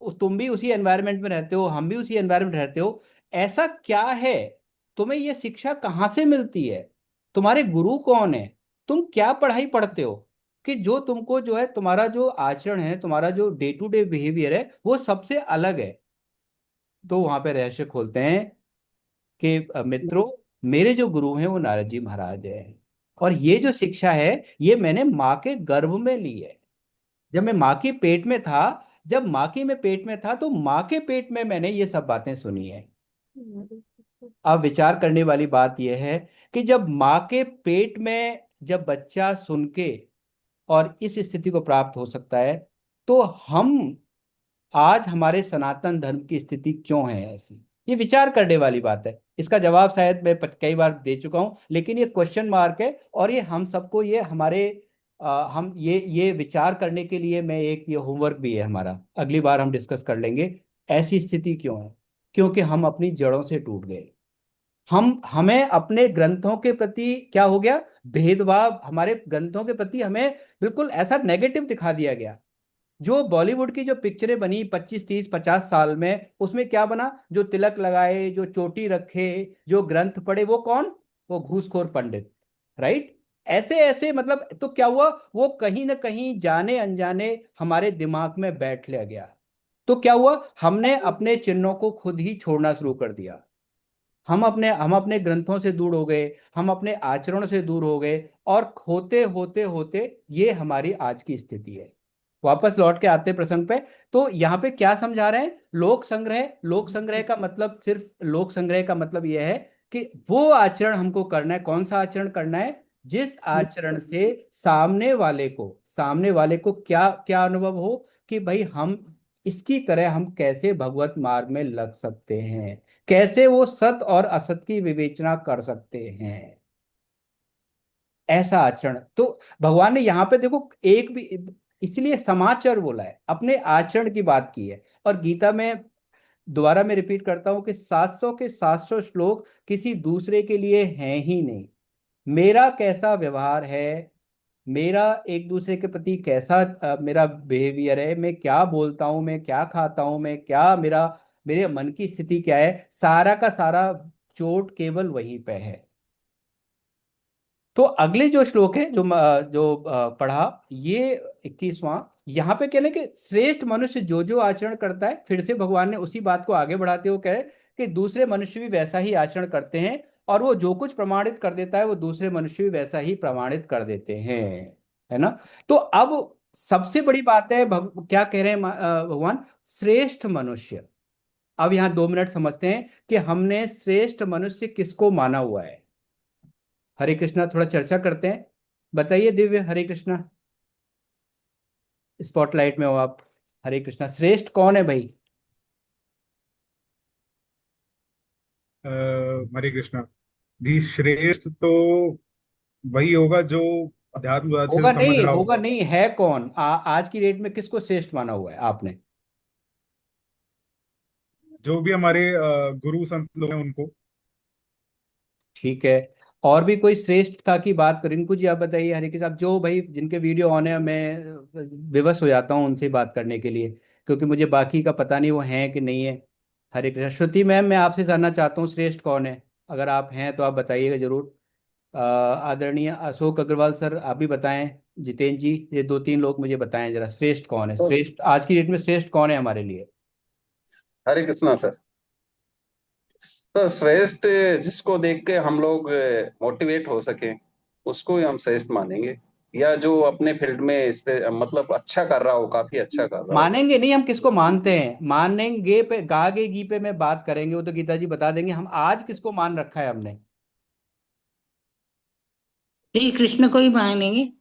तुम भी उसी एनवायरनमेंट में रहते हो, हम भी उसी एनवायरनमेंट में रहते हो, ऐसा क्या है, तुम्हें ये शिक्षा कहाँ से मिलती है, तुम्हारे गुरु कौन है, तुम क्या पढ़ाई पढ़ते हो कि जो तुमको जो है तुम्हारा जो आचरण है, तुम्हारा जो डे टू डे बिहेवियर है वो सबसे अलग है। तो वहां पे रहस्य खोलते हैं कि मित्रों, मेरे जो गुरु हैं वो नारद जी महाराज हैं, और ये जो शिक्षा है ये मैंने माँ के गर्भ में ली है। जब मैं माँ के पेट में था, जब माँ के में पेट में था तो माँ के पेट में मैंने ये सब बातें सुनी है। अब विचार करने वाली बात यह है कि जब माँ के पेट में जब बच्चा सुन के और इस स्थिति को प्राप्त हो सकता है, तो हम आज हमारे सनातन धर्म की स्थिति क्यों है ऐसी, ये विचार करने वाली बात है। इसका जवाब शायद मैं कई बार दे चुका हूं, लेकिन ये क्वेश्चन मार्क है, और ये हम सबको ये हमारे हम ये विचार करने के लिए मैं एक ये होमवर्क भी है हमारा, अगली बार हम डिस्कस कर लेंगे ऐसी स्थिति क्यों है। क्योंकि हम अपनी जड़ों से टूट गए, हम हमें अपने ग्रंथों के प्रति क्या हो गया, भेदभाव, हमारे ग्रंथों के प्रति हमें बिल्कुल ऐसा नेगेटिव दिखा दिया गया। जो बॉलीवुड की जो पिक्चरें बनी 25-30-50 साल में, उसमें क्या बना, जो तिलक लगाए, जो चोटी रखे, जो ग्रंथ पढ़े, वो कौन, वो घूसखोर पंडित, राइट। ऐसे ऐसे मतलब तो क्या हुआ, वो कहीं ना कहीं जाने अनजाने हमारे दिमाग में बैठ लिया गया। तो क्या हुआ, हमने अपने चिन्हों को खुद ही छोड़ना शुरू कर दिया। हम अपने ग्रंथों से दूर हो गए, हम अपने आचरण से दूर हो गए, और होते होते होते ये हमारी आज की स्थिति है। वापस लौट के आते प्रसंग पे, तो यहाँ पे क्या समझा रहे हैं, लोक संग्रह, लोक संग्रह का मतलब, सिर्फ लोक संग्रह का मतलब यह है कि वो आचरण हमको करना है, कौन सा आचरण करना है, जिस आचरण से सामने वाले को क्या क्या अनुभव हो कि भाई हम इसकी तरह हम कैसे भगवत मार्ग में लग सकते हैं, कैसे वो सत और असत की विवेचना कर सकते हैं, ऐसा आचरण। तो भगवान ने यहाँ पे देखो एक भी, इसलिए समाचार बोला है, अपने आचरण की बात की है। और गीता में दोबारा मैं रिपीट करता हूं कि 700 के 700 श्लोक किसी दूसरे के लिए हैं ही नहीं, मेरा कैसा व्यवहार है, मेरा एक दूसरे के प्रति कैसा मेरा बिहेवियर है, मैं क्या बोलता हूँ, मैं क्या खाता हूँ, मैं क्या मेरा मेरे मन की स्थिति क्या है, सारा का सारा चोट केवल वहीं पे है। तो अगले जो श्लोक है जो पढ़ा, ये 21वां, यहाँ पे कहने कि श्रेष्ठ मनुष्य जो जो आचरण करता है, फिर से भगवान ने उसी बात को आगे बढ़ाते हुए कहे कि दूसरे मनुष्य भी वैसा ही आचरण करते हैं, और वो जो कुछ प्रमाणित कर देता है वो दूसरे मनुष्य भी वैसा ही प्रमाणित कर देते हैं, है ना। तो अब सबसे बड़ी बात है, क्या कह रहे हैं भगवान, श्रेष्ठ मनुष्य। अब यहाँ 2 मिनट समझते हैं कि हमने श्रेष्ठ मनुष्य किसको माना हुआ है। हरे कृष्णा, थोड़ा चर्चा करते हैं। बताइए दिव्य, हरे कृष्णा, स्पॉटलाइट में हो आप। हरे कृष्णा, श्रेष्ठ कौन है भाई? अ, हरे कृष्णा जी। श्रेष्ठ तो वही होगा जो अध्यात्म को अच्छे से समझ रहा होगा होगा। नहीं, है कौन? आज की डेट में किसको श्रेष्ठ माना हुआ है आपने? जो भी हमारे गुरु संत लोग हैं उनको। ठीक है। और भी कोई श्रेष्ठता की बात करें? रिंकू जी आप बताइए। हरे कृष्ण, आप जो भाई जिनके वीडियो ऑन है, मैं विवश हो जाता हूँ उनसे बात करने के लिए, क्योंकि मुझे बाकी का पता नहीं वो हैं कि नहीं है। हरे कृष्ण। श्रुति मैम, मैं आपसे जानना चाहता हूँ श्रेष्ठ कौन है, अगर आप हैं तो आप बताइएगा जरूर। आदरणीय अशोक अग्रवाल सर, आप भी बताएं। जितेंद्र जी, ये 2-3 लोग मुझे बताएं जरा, श्रेष्ठ कौन है, तो श्रेष्ठ आज की डेट में श्रेष्ठ कौन है हमारे लिए? हरे कृष्णा सर। सर श्रेष्ठ जिसको देख के हम लोग मोटिवेट हो सके उसको ही हम श्रेष्ठ मानेंगे, या जो अपने फील्ड में इस पे मतलब अच्छा कर रहा हो, काफी अच्छा कर रहा हो। मानेंगे नहीं, हम किसको मानते हैं, मानेंगे पे गागे गी पे में बात करेंगे, वो तो गीता जी बता देंगे। हम आज किसको मान रखा है हमने? श्री कृष्ण को ही मानेंगे।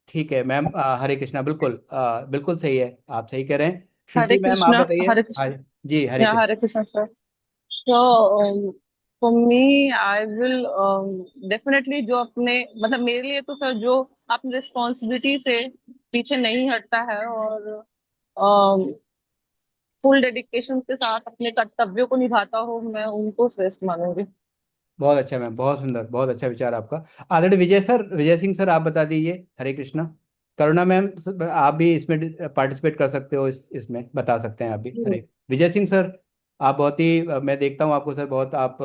ठीक है मैम, हरे कृष्णा, बिल्कुल बिल्कुल सही है, आप सही कह रहे हैं। हरे श्रुति मैम आप कृष्णा। बताइए। हरे हाँ कृष्णा। जी, हरे Yeah, Krishna. Hare Krishna, sir. So, for me, I will definitely जो अपने मतलब मेरे लिए तो सर जो अपनी रिस्पॉन्सिबिलिटी से पीछे नहीं हटता है और फुल डेडिकेशन के साथ अपने कर्तव्यों को निभाता हो, मैं उनको श्रेष्ठ मानूंगी। बहुत अच्छा मैम, बहुत सुंदर, बहुत अच्छा विचार आपका। आदरणीय विजय सर, विजय सिंह सर, आप बता दीजिए। हरे कृष्णा। करुणा मैम, आप भी इसमें पार्टिसिपेट कर सकते हो, इसमें बता सकते हैं आप भी। हरे विजय सिंह सर, आप बहुत ही मैं देखता हूँ आपको सर, बहुत आप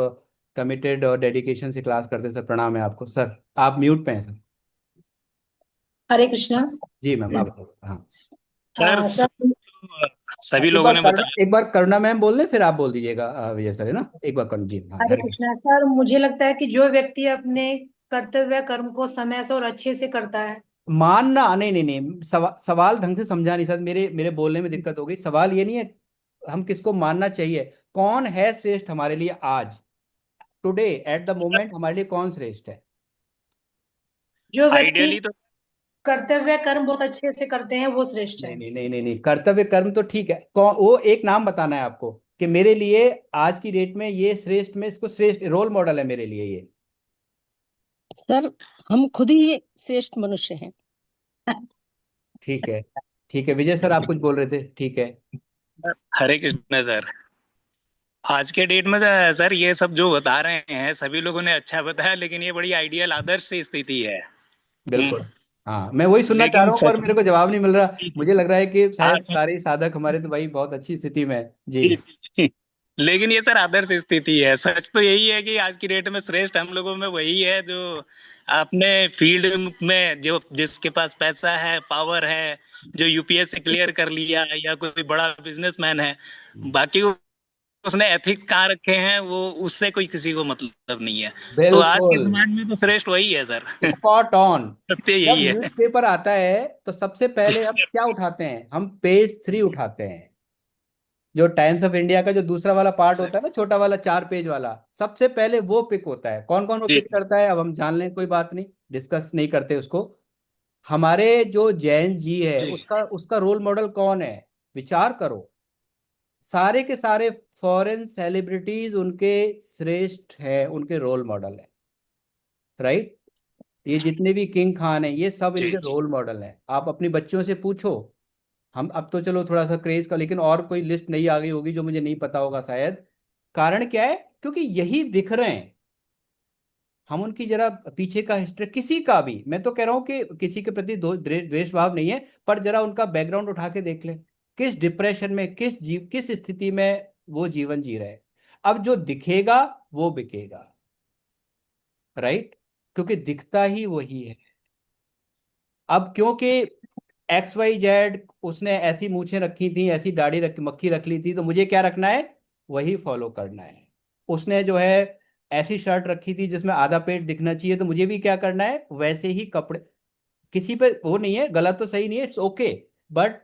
कमिटेड और डेडिकेशन से क्लास करते हैं सर, प्रणाम है आपको सर। आप म्यूट पे हैं सर। हरे कृष्णा। जी मैम, आप बताओ। हाँ सर सभी लोगों ने बताया। एक बार करुणा मैम बोल लें, फिर आप बोल दीजिएगा विजय सर, है ना। एक बार करुण जी। हाँ, हरे हरे कृष्ण। कृष्णा सर, मुझे लगता है कि जो व्यक्ति अपने कर्तव्य कर्म को समय से और अच्छे से करता है। मानना नहीं नहीं नहीं, सवाल ढंग से समझा नहीं सर, मेरे मेरे बोलने में दिक्कत हो गई। सवाल ये नहीं है हम किसको मानना चाहिए, कौन है श्रेष्ठ हमारे लिए आज, टुडे एट द मोमेंट हमारे लिए कौन श्रेष्ठ है? जो व्यक्ति आइडियली तो कर्तव्य कर्म बहुत अच्छे से करते हैं वो श्रेष्ठ नहीं है। नहीं नहीं नहीं नहीं, कर्तव्य कर्म तो ठीक है, कौन वो, एक नाम बताना है आपको कि मेरे लिए आज की डेट में ये श्रेष्ठ, में इसको श्रेष्ठ रोल मॉडल है मेरे लिए ये। सर हम खुद ही श्रेष्ठ मनुष्य हैं। ठीक है, ठीक है विजय सर, आप कुछ बोल रहे थे, ठीक है। हरे कृष्ण सर। आज के डेट में सर ये सब जो बता रहे हैं सभी लोगों ने अच्छा बताया, लेकिन ये बड़ी आइडियल आदर्श सी स्थिति है। बिल्कुल। हाँ, मैं वही सुनना चाह लेकिन रहा हूँ, पर सच मेरे को जवाब नहीं मिल रहा। मुझे लग रहा है कि हाँ शायद सारे साधक हमारे तो भाई बहुत अच्छी स्थिति में है जी। लेकिन ये सर आदर्श स्थिति है। सच तो यही है कि आज की डेट में श्रेष्ठ हम लोगों में वही है जो अपने फील्ड में जो जिसके पास पैसा है, पावर है, जो यूपीएससी क्लियर कर लिया या कोई बड़ा बिजनेसमैन है। बाकी उसने एथिक्स कहाँ रखे हैं वो उससे कोई किसी को मतलब नहीं है। तो आज के बिल्कुल, समाज में तो श्रेष्ठ वही है सर। Spot on. सत्य जब यही है। न्यूज़पेपर आता है तो सबसे पहले हम क्या उठाते हैं? हम पेज 3 उठाते हैं। जो टाइम्स ऑफ इंडिया का जो दूसरा वाला पार्ट होता है ना, छोटा वाला 4 पेज वाला, सबसे पहले वो पिक होता है। कौन कौन वो जी पिक करता है अब हम जान लें, कोई बात नहीं, डिस्कस नहीं करते उसको। हमारे जो जैन जी है, जी उसका उसका रोल मॉडल कौन है? विचार करो, सारे के सारे फॉरेन सेलिब्रिटीज उनके श्रेष्ठ है, उनके रोल मॉडल है, राइट। ये जितने भी किंग खान हैं, ये सब जी इनके रोल मॉडल हैं। आप अपनी बच्चियों से पूछो। हम अब तो चलो थोड़ा सा क्रेज का, लेकिन और कोई लिस्ट नहीं आ गई होगी जो मुझे नहीं पता होगा शायद। कारण क्या है? क्योंकि यही दिख रहे हैं हम उनकी जरा पीछे का हिस्ट्री, किसी का भी, मैं तो कह रहा हूँ कि किसी के प्रति द्वेष भाव नहीं है, पर जरा उनका बैकग्राउंड उठा के देख ले, किस डिप्रेशन में, किस स्थिति में वो जीवन जी रहे। अब जो दिखेगा वो बिकेगा, राइट, क्योंकि दिखता ही वही है। अब क्योंकि XYZ उसने ऐसी मूछें रखी थी, ऐसी दाढ़ी मक्खी रख ली थी, तो मुझे क्या रखना है, वही फॉलो करना है। उसने जो है ऐसी शर्ट रखी थी जिसमें आधा पेट दिखना चाहिए, तो मुझे भी क्या करना है, वैसे ही कपड़े। किसी पे वो नहीं है, गलत तो सही नहीं है, इट्स ओके, बट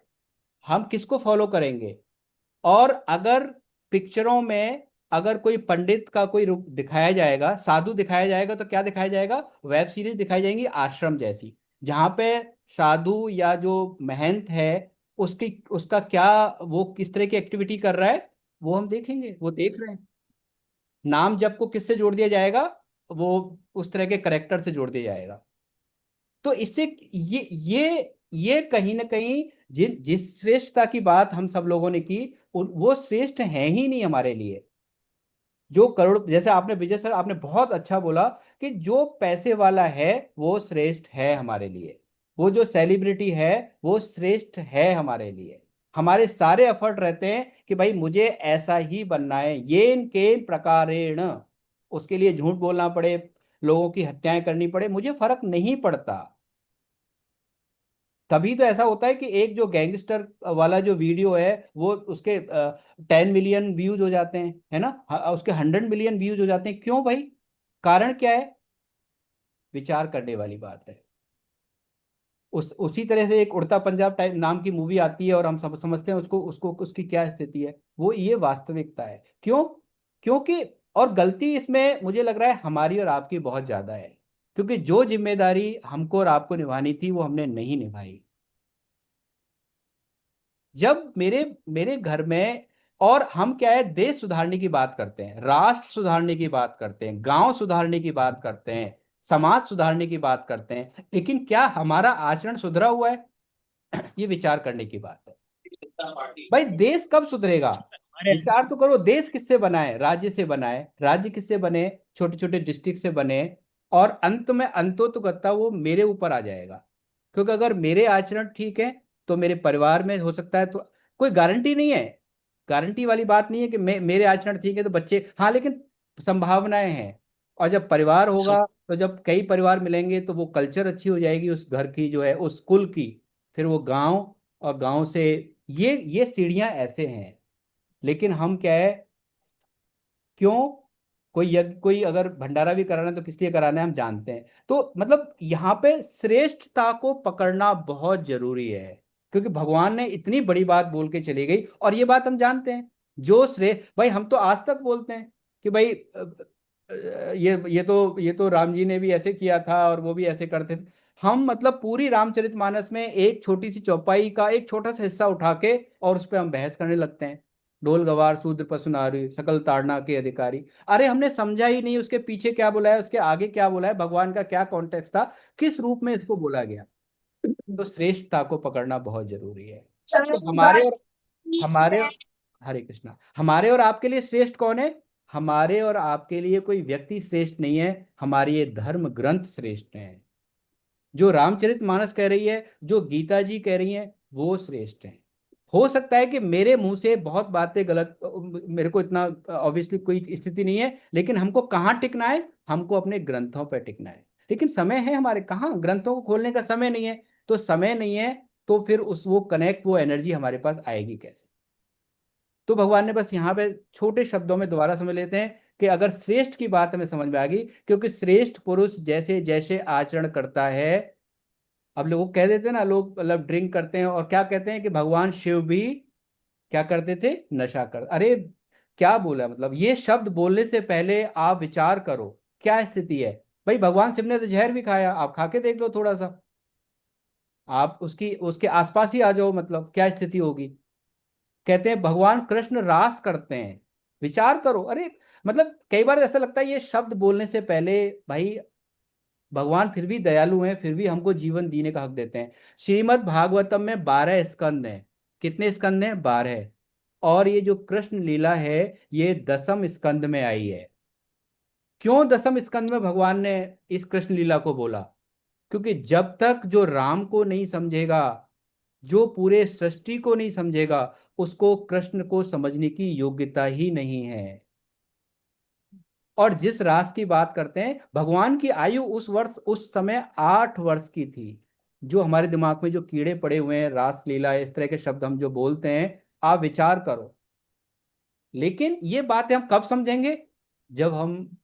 हम किसको फॉलो करेंगे। और अगर पिक्चरों में अगर कोई पंडित का कोई रूप दिखाया जाएगा, साधु दिखाया जाएगा, तो क्या दिखाया जाएगा, वेब सीरीज दिखाई जाएंगी आश्रम जैसी, जहां पे साधु या जो महंत है उसकी उसका क्या, वो किस तरह की एक्टिविटी कर रहा है, वो हम देखेंगे, वो देख रहे हैं। नाम जप को किससे जोड़ दिया जाएगा, वो उस तरह के करेक्टर से जोड़ दिया जाएगा। तो इससे ये कहीं ना कहीं जिस श्रेष्ठता की बात हम सब लोगों ने की, वो श्रेष्ठ है ही नहीं हमारे लिए। जो करोड़, जैसे आपने विजय सर, आपने बहुत अच्छा बोला कि जो पैसे वाला है वो श्रेष्ठ है हमारे लिए, वो जो सेलिब्रिटी है वो श्रेष्ठ है हमारे लिए। हमारे सारे एफर्ट रहते हैं कि भाई मुझे ऐसा ही बनना है, येन केन प्रकारेण, उसके लिए झूठ बोलना पड़े, लोगों की हत्याएं करनी पड़े, मुझे फर्क नहीं पड़ता। तभी तो ऐसा होता है कि एक जो गैंगस्टर वाला जो वीडियो है वो उसके 10 मिलियन व्यूज हो जाते हैं, है ना, उसके 100 मिलियन व्यूज हो जाते हैं। क्यों भाई, कारण क्या है, विचार करने वाली बात है। उसी तरह से एक उड़ता पंजाब टाइप नाम की मूवी आती है और हम सब समझते हैं उसको उसको उसकी क्या स्थिति है, वो ये वास्तविकता है। क्यों, क्योंकि, और गलती इसमें मुझे लग रहा है हमारी और आपकी बहुत ज्यादा है, क्योंकि जो जिम्मेदारी हमको और आपको निभानी थी वो हमने नहीं निभाई। जब मेरे मेरे घर में, और हम क्या है, देश सुधारने की बात करते हैं, राष्ट्र सुधारने की बात करते हैं, गांव सुधारने की बात करते हैं, समाज सुधारने की बात करते हैं, लेकिन क्या हमारा आचरण सुधरा हुआ है, ये विचार करने की बात है। भाई देश कब सुधरेगा, विचार तो करो, देश किससे बना है, राज्य से बना है, राज्य किससे बने, छोटे छोटे डिस्ट्रिक्ट से बने, और अंत में अंतोतगत्ता वो मेरे ऊपर आ जाएगा। क्योंकि अगर मेरे आचरण ठीक है तो मेरे परिवार में हो सकता है, तो कोई गारंटी नहीं है, गारंटी वाली बात नहीं है कि मेरे आचरण ठीक है तो बच्चे, हाँ लेकिन संभावनाएं हैं। और जब परिवार होगा, तो जब कई परिवार मिलेंगे तो वो कल्चर अच्छी हो जाएगी उस घर की, जो है उस कुल की, फिर वो गांव, और गांव से ये सीढ़ियां ऐसे हैं। लेकिन हम क्या है, क्यों, कोई यज्ञ, कोई अगर भंडारा भी कराना है तो किस लिए कराना है हम जानते हैं। तो मतलब यहाँ पे श्रेष्ठता को पकड़ना बहुत जरूरी है, क्योंकि भगवान ने इतनी बड़ी बात बोल के चली गई, और ये बात हम जानते हैं, जो श्रेष्ठ, भाई हम तो आज तक बोलते हैं कि भाई ये तो राम जी ने भी ऐसे किया था और वो भी ऐसे करते थे। हम मतलब पूरी रामचरितमानस में एक छोटी सी चौपाई का एक छोटा सा हिस्सा उठा के और उस पर हम बहस करने लगते हैं, ढोल गवार शूद्र पशु नारी सकल ताड़ना के अधिकारी। अरे हमने समझा ही नहीं उसके पीछे क्या बोला है, उसके आगे क्या बोला है, भगवान का क्या कॉन्टेक्स्ट था, किस रूप में इसको बोला गया। तो श्रेष्ठता को पकड़ना बहुत जरूरी है। तो हमारे हरे कृष्णा, हमारे और आपके लिए श्रेष्ठ कौन है, हमारे और आपके लिए कोई व्यक्ति श्रेष्ठ नहीं है, हमारे ये धर्म ग्रंथ श्रेष्ठ हैं। जो रामचरितमानस कह रही है, जो गीता जी कह रही हैं, वो श्रेष्ठ हैं। हो सकता है कि मेरे मुंह से बहुत बातें गलत, मेरे को इतना ऑब्वियसली कोई स्थिति नहीं है, लेकिन हमको कहाँ टिकना है, हमको अपने ग्रंथों पर टिकना है। लेकिन समय है हमारे, कहाँ ग्रंथों को खोलने का समय नहीं है, तो समय नहीं है, तो फिर उस वो कनेक्ट, वो एनर्जी हमारे पास आएगी कैसे। तो भगवान ने बस यहाँ पे छोटे शब्दों में दोबारा समझ लेते हैं कि अगर श्रेष्ठ की बात हमें समझ में आ गई, क्योंकि श्रेष्ठ पुरुष जैसे जैसे आचरण करता है, अब लोग कह देते हैं ना, लोग मतलब ड्रिंक करते हैं और क्या कहते हैं कि भगवान शिव भी क्या करते थे, नशा कर, अरे क्या बोला, मतलब ये शब्द बोलने से पहले आप विचार करो क्या स्थिति है। भाई भगवान शिव ने तो जहर भी खाया, आप खा के देख लो थोड़ा सा, आप उसकी उसके आसपास ही आ जाओ, मतलब क्या स्थिति होगी। कहते हैं भगवान कृष्ण रास करते हैं, विचार करो। अरे मतलब कई बार ऐसा लगता है ये शब्द बोलने से पहले, भाई भगवान फिर भी दयालु हैं, फिर भी हमको जीवन जीने का हक देते हैं। श्रीमद् भागवतम में 12 स्कंद हैं, कितने स्कंद हैं, 12। और ये जो कृष्ण लीला है ये 10वें स्कंद में आई है। क्यों दसम स्कंद में भगवान ने इस कृष्ण लीला को बोला? क्योंकि जब तक जो राम को नहीं समझेगा, जो पूरे सृष्टि को नहीं समझेगा, उसको कृष्ण को समझने की योग्यता ही नहीं है। और जिस रास की बात करते हैं, भगवान की आयु उस समय 8 वर्ष की थी। जो हमारे दिमाग में जो कीड़े पड़े हुए हैं, रास लीला, इस तरह के शब्द हम जो बोलते हैं, आप विचार करो। लेकिन ये बातें हम कब समझेंगे? जब हम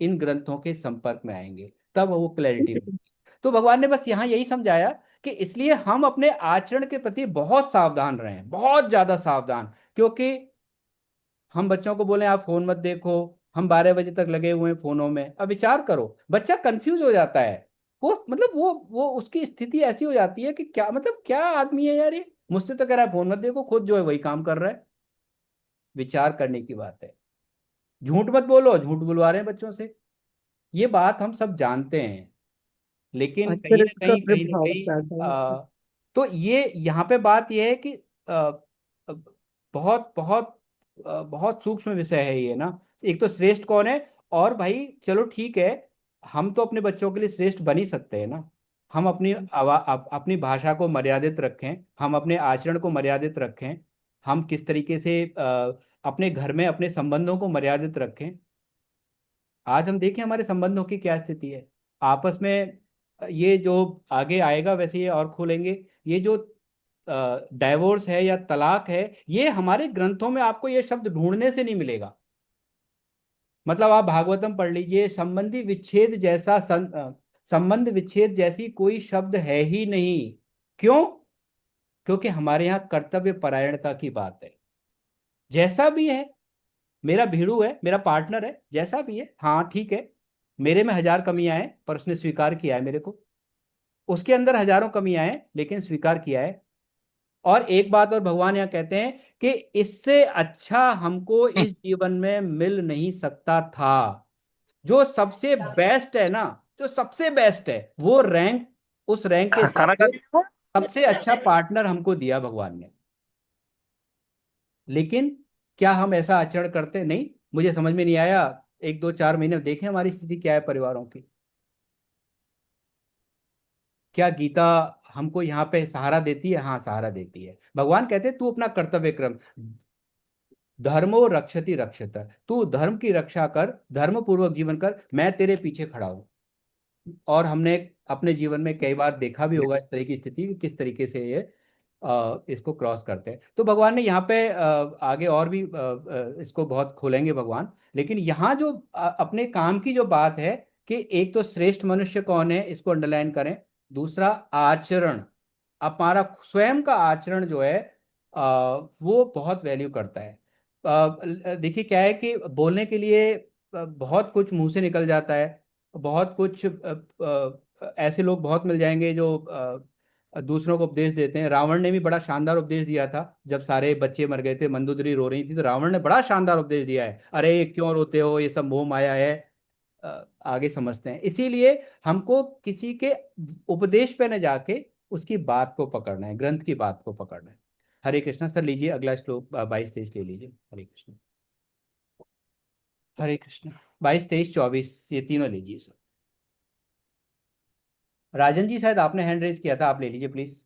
इन ग्रंथों के संपर्क में आएंगे, तब वो क्लैरिटी मिलेगी। तो भगवान ने बस यहाँ यही समझाया कि इसलिए हम अपने आचरण के प्रति बहुत सावधान रहें, बहुत ज्यादा सावधान। क्योंकि हम बच्चों को बोले आप फोन मत देखो, हम 12 बजे तक लगे हुए हैं फोनों में। अब विचार करो, बच्चा कंफ्यूज हो जाता है। वो मतलब वो उसकी स्थिति ऐसी हो जाती है कि क्या मतलब क्या आदमी है यार ये, मुझसे तो कह रहा है फोन मत देखो, खुद जो है वही काम कर रहा है। विचार करने की बात है। झूठ मत बोलो, झूठ बुलवा रहे हैं बच्चों से। ये बात हम सब जानते हैं, लेकिन कहीं आचरण ना का कहीं कहीं ना प्रभाव कहीं ज्यादा होता है। तो ये यहाँ पे बात ये है कि अ, बहुत बहुत बहुत सूक्ष्म विषय है ये ना। एक तो श्रेष्ठ कौन है, और भाई चलो ठीक है, हम तो अपने बच्चों के लिए श्रेष्ठ बन ही सकते हैं ना। हम अपनी भाषा को मर्यादित रखें, हम अपने आचरण को मर्यादित रखें, हम किस तरीके से अपने घर में अपने संबंधों को मर्यादित रखें। आज हम देखें हमारे संबंधों की क्या स्थिति है आपस में। ये जो आगे आएगा वैसे ये और खोलेंगे। ये जो डाइवोर्स है या तलाक है, ये हमारे ग्रंथों में आपको ये शब्द ढूंढने से नहीं मिलेगा। मतलब आप भागवतम पढ़ लीजिए, संबंध विच्छेद जैसी कोई शब्द है ही नहीं। क्यों? क्योंकि हमारे यहाँ कर्तव्य परायणता की बात है। जैसा भी है, मेरा भीड़ू है, मेरा पार्टनर है, जैसा भी है, हाँ ठीक है, मेरे में 1000 कमियां हैं पर उसने स्वीकार किया है मेरे को। उसके अंदर हजारों कमियां हैं लेकिन स्वीकार किया है। और एक बात और भगवान यहाँ कहते हैं कि इससे अच्छा हमको इस जीवन में मिल नहीं सकता था। जो सबसे बेस्ट है ना, जो सबसे बेस्ट है वो रैंक, उस रैंक के हिसाब खाना खा से सबसे अच्छा पार्टनर हमको दिया भगवान ने। लेकिन क्या हम ऐसा आचरण करते? नहीं। मुझे समझ में नहीं आया। 1 2 4 महीने देखें हमारी स्थिति क्या है परिवारों की। क्या गीता हमको यहाँ पे सहारा देती है? हाँ सहारा देती है। भगवान कहते हैं तू अपना कर्तव्य क्रम, धर्मो रक्षति रक्षत, तू धर्म की रक्षा कर, धर्म पूर्वक जीवन कर, मैं तेरे पीछे खड़ा हूं। और हमने अपने जीवन में कई बार देखा भी होगा इस तरह की स्थिति कि किस तरीके से ये इसको क्रॉस करते हैं। तो भगवान ने यहाँ पे आगे और भी इसको बहुत खोलेंगे भगवान। लेकिन यहाँ जो अपने काम की जो बात है कि एक तो श्रेष्ठ मनुष्य कौन है, इसको अंडरलाइन करें। दूसरा आचरण, हमारा स्वयं का आचरण जो है वो बहुत वैल्यू करता है। देखिए क्या है कि बोलने के लिए बहुत कुछ मुंह से निकल जाता है। बहुत कुछ ऐसे लोग बहुत मिल जाएंगे जो दूसरों को उपदेश देते हैं। रावण ने भी बड़ा शानदार उपदेश दिया था। जब सारे बच्चे मर गए थे, मंदोदरी रो रही थी, तो रावण ने बड़ा शानदार उपदेश दिया है, अरे क्यों रोते हो, ये सब मोह माया है। आगे समझते हैं। इसीलिए हमको किसी के उपदेश पे न जाके उसकी बात को पकड़ना है, ग्रंथ की बात को पकड़ना है। हरे कृष्णा। सर लीजिए अगला श्लोक 22 23 ले लीजिए। हरे कृष्ण। हरे कृष्ण। 22 23 24 ये तीनों लीजिए सर। राजन जी शायद आपने हैंड रेज किया था, आप ले लीजिए please.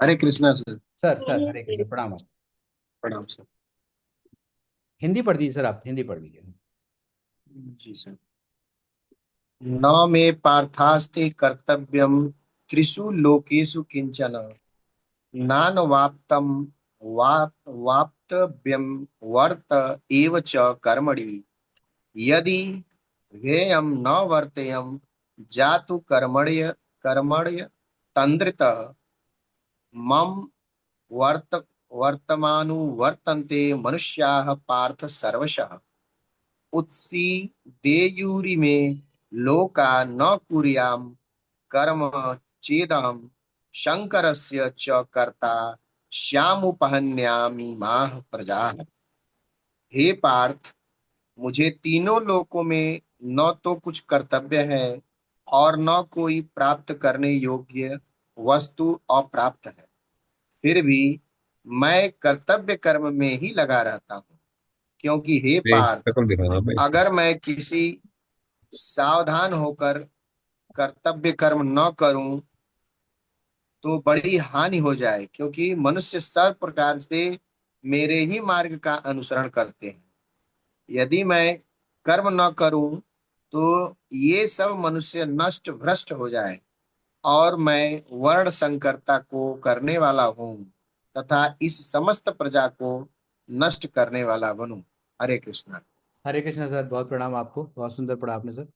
Hare Krishna sir. Sir Hare हरे कृष्ण, प्रणाम आप। प्रणाम सर। हिंदी पढ़ दीजिए सर, आप हिंदी पढ़ दीजिए। जी सर। न मे पार्थास्ते कर्तव्यम त्रिषु लोकेषु किंचन नानवाप्तम वाप्तव्यम वर्त एव च कर्मणि यदि हेयम न वर्तेयम जातु कर्मण्य तंद्रित मम वर्तमानुवर्तन्ते मनुष्याः पार्थ सर्वशः उत्सीदेयुरिमे लोका न कुर्याम कर्म चेदहम शंकरस्य च कर्ता श्यामुपहन्यामि माह प्रजाः। हे पार्थ, मुझे तीनों लोकों में न तो कुछ कर्तव्य है और न कोई प्राप्त करने योग्य वस्तु अप्राप्त है। फिर भी मैं कर्तव्य कर्म में ही लगा रहता हूँ, क्योंकि हे पार्थ, अगर मैं किसी सावधान होकर कर्तव्य कर्म न करूं तो बड़ी हानि हो जाए, क्योंकि मनुष्य सब प्रकार से मेरे ही मार्ग का अनुसरण करते हैं। यदि मैं कर्म न करूं तो ये सब मनुष्य नष्ट भ्रष्ट हो जाए और मैं वर्ण संकरता को करने वाला हूं तथा इस समस्त प्रजा को नष्ट करने वाला बनूं। हरे कृष्णा। हरे कृष्णा सर, बहुत प्रणाम आपको, बहुत सुंदर पढ़ा आपने सर।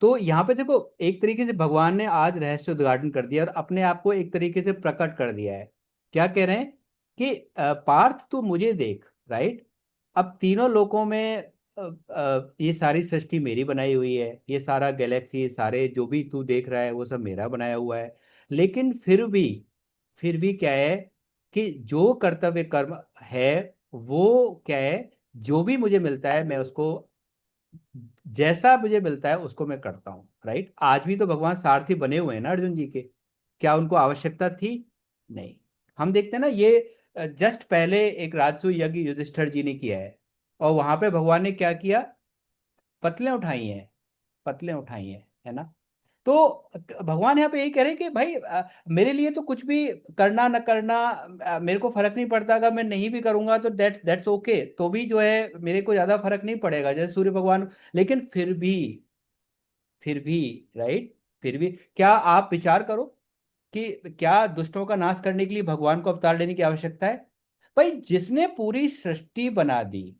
तो यहाँ पे देखो, एक तरीके से भगवान ने आज रहस्य उद्घाटन कर दिया और अपने आप को एक तरीके से प्रकट कर दिया है। क्या कह रहे हैं कि पार्थ तू मुझे देख, राइट। अब तीनों लोकों में ये सारी सृष्टि मेरी बनाई हुई है, ये सारा गैलेक्सी, सारे जो भी तू देख रहा है वो सब मेरा बनाया हुआ है। लेकिन फिर भी क्या है कि जो कर्तव्य कर्म है वो क्या है, जो भी मुझे मिलता है मैं उसको, जैसा मुझे मिलता है उसको मैं करता हूँ, राइट। आज भी तो भगवान सारथी बने हुए हैं ना अर्जुन जी के। क्या उनको आवश्यकता थी? नहीं। हम देखते हैं ना, ये जस्ट पहले एक राजसूय यज्ञ युधिष्ठिर जी ने किया है, और वहां पे भगवान ने क्या किया? पतले उठाई हैं, पतले उठाई हैं, है ना। तो भगवान यहाँ पे यही कह रहे हैं कि भाई मेरे लिए तो कुछ भी करना न करना, मेरे को फर्क नहीं पड़ता। अगर मैं नहीं भी करूंगा तो दैट्स ओके, तो भी जो है मेरे को ज्यादा फर्क नहीं पड़ेगा, जैसे सूर्य भगवान। लेकिन फिर भी राइट, फिर भी क्या आप विचार करो कि क्या दुष्टों का नाश करने के लिए भगवान को अवतार लेने की आवश्यकता है? भाई जिसने पूरी सृष्टि बना दी,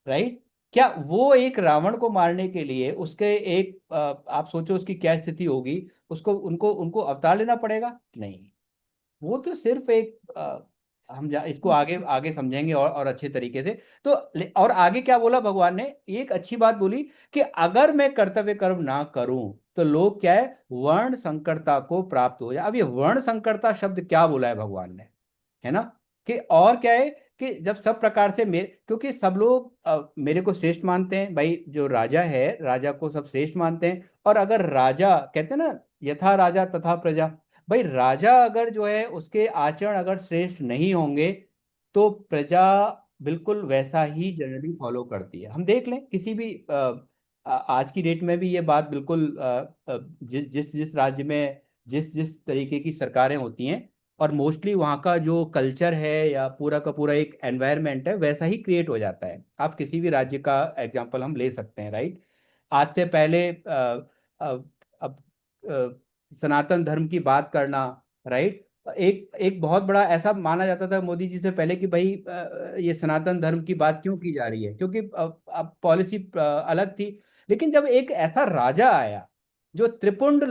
राइट, क्या वो एक रावण को मारने के लिए उसके एक आप सोचो उसकी क्या स्थिति होगी। उसको उनको उनको अवतार लेना पड़ेगा? नहीं। वो तो सिर्फ एक इसको आगे आगे समझेंगे और अच्छे तरीके से। तो और आगे क्या बोला भगवान ने, एक अच्छी बात बोली कि अगर मैं कर्तव्य कर्म ना करूं तो लोग क्या है, वर्ण संकरता को प्राप्त हो जाए। अब ये वर्ण संकरता शब्द क्या बोला है भगवान ने, है ना, कि और क्या है कि जब सब प्रकार से मेरे, क्योंकि सब लोग मेरे को श्रेष्ठ मानते हैं, भाई जो राजा है राजा को सब श्रेष्ठ मानते हैं। और अगर राजा कहते हैं ना, यथा राजा तथा प्रजा, भाई राजा अगर जो है उसके आचरण अगर श्रेष्ठ नहीं होंगे तो प्रजा बिल्कुल वैसा ही जनरली फॉलो करती है। हम देख लें किसी भी आज की डेट में भी ये बात बिल्कुल जिस जिस राज्य में जिस जिस तरीके की सरकारें होती हैं, और मोस्टली वहाँ का जो कल्चर है या पूरा का पूरा एक एनवायरनमेंट है वैसा ही क्रिएट हो जाता है। आप किसी भी राज्य का एग्जांपल हम ले सकते हैं, राइट। आज से पहले अब सनातन धर्म की बात करना, राइट, एक एक बहुत बड़ा ऐसा माना जाता था मोदी जी से पहले कि भाई ये सनातन धर्म की बात क्यों की जा रही है, क्योंकि अब पॉलिसी अलग थी। लेकिन जब एक ऐसा राजा आया जो त्रिपुंड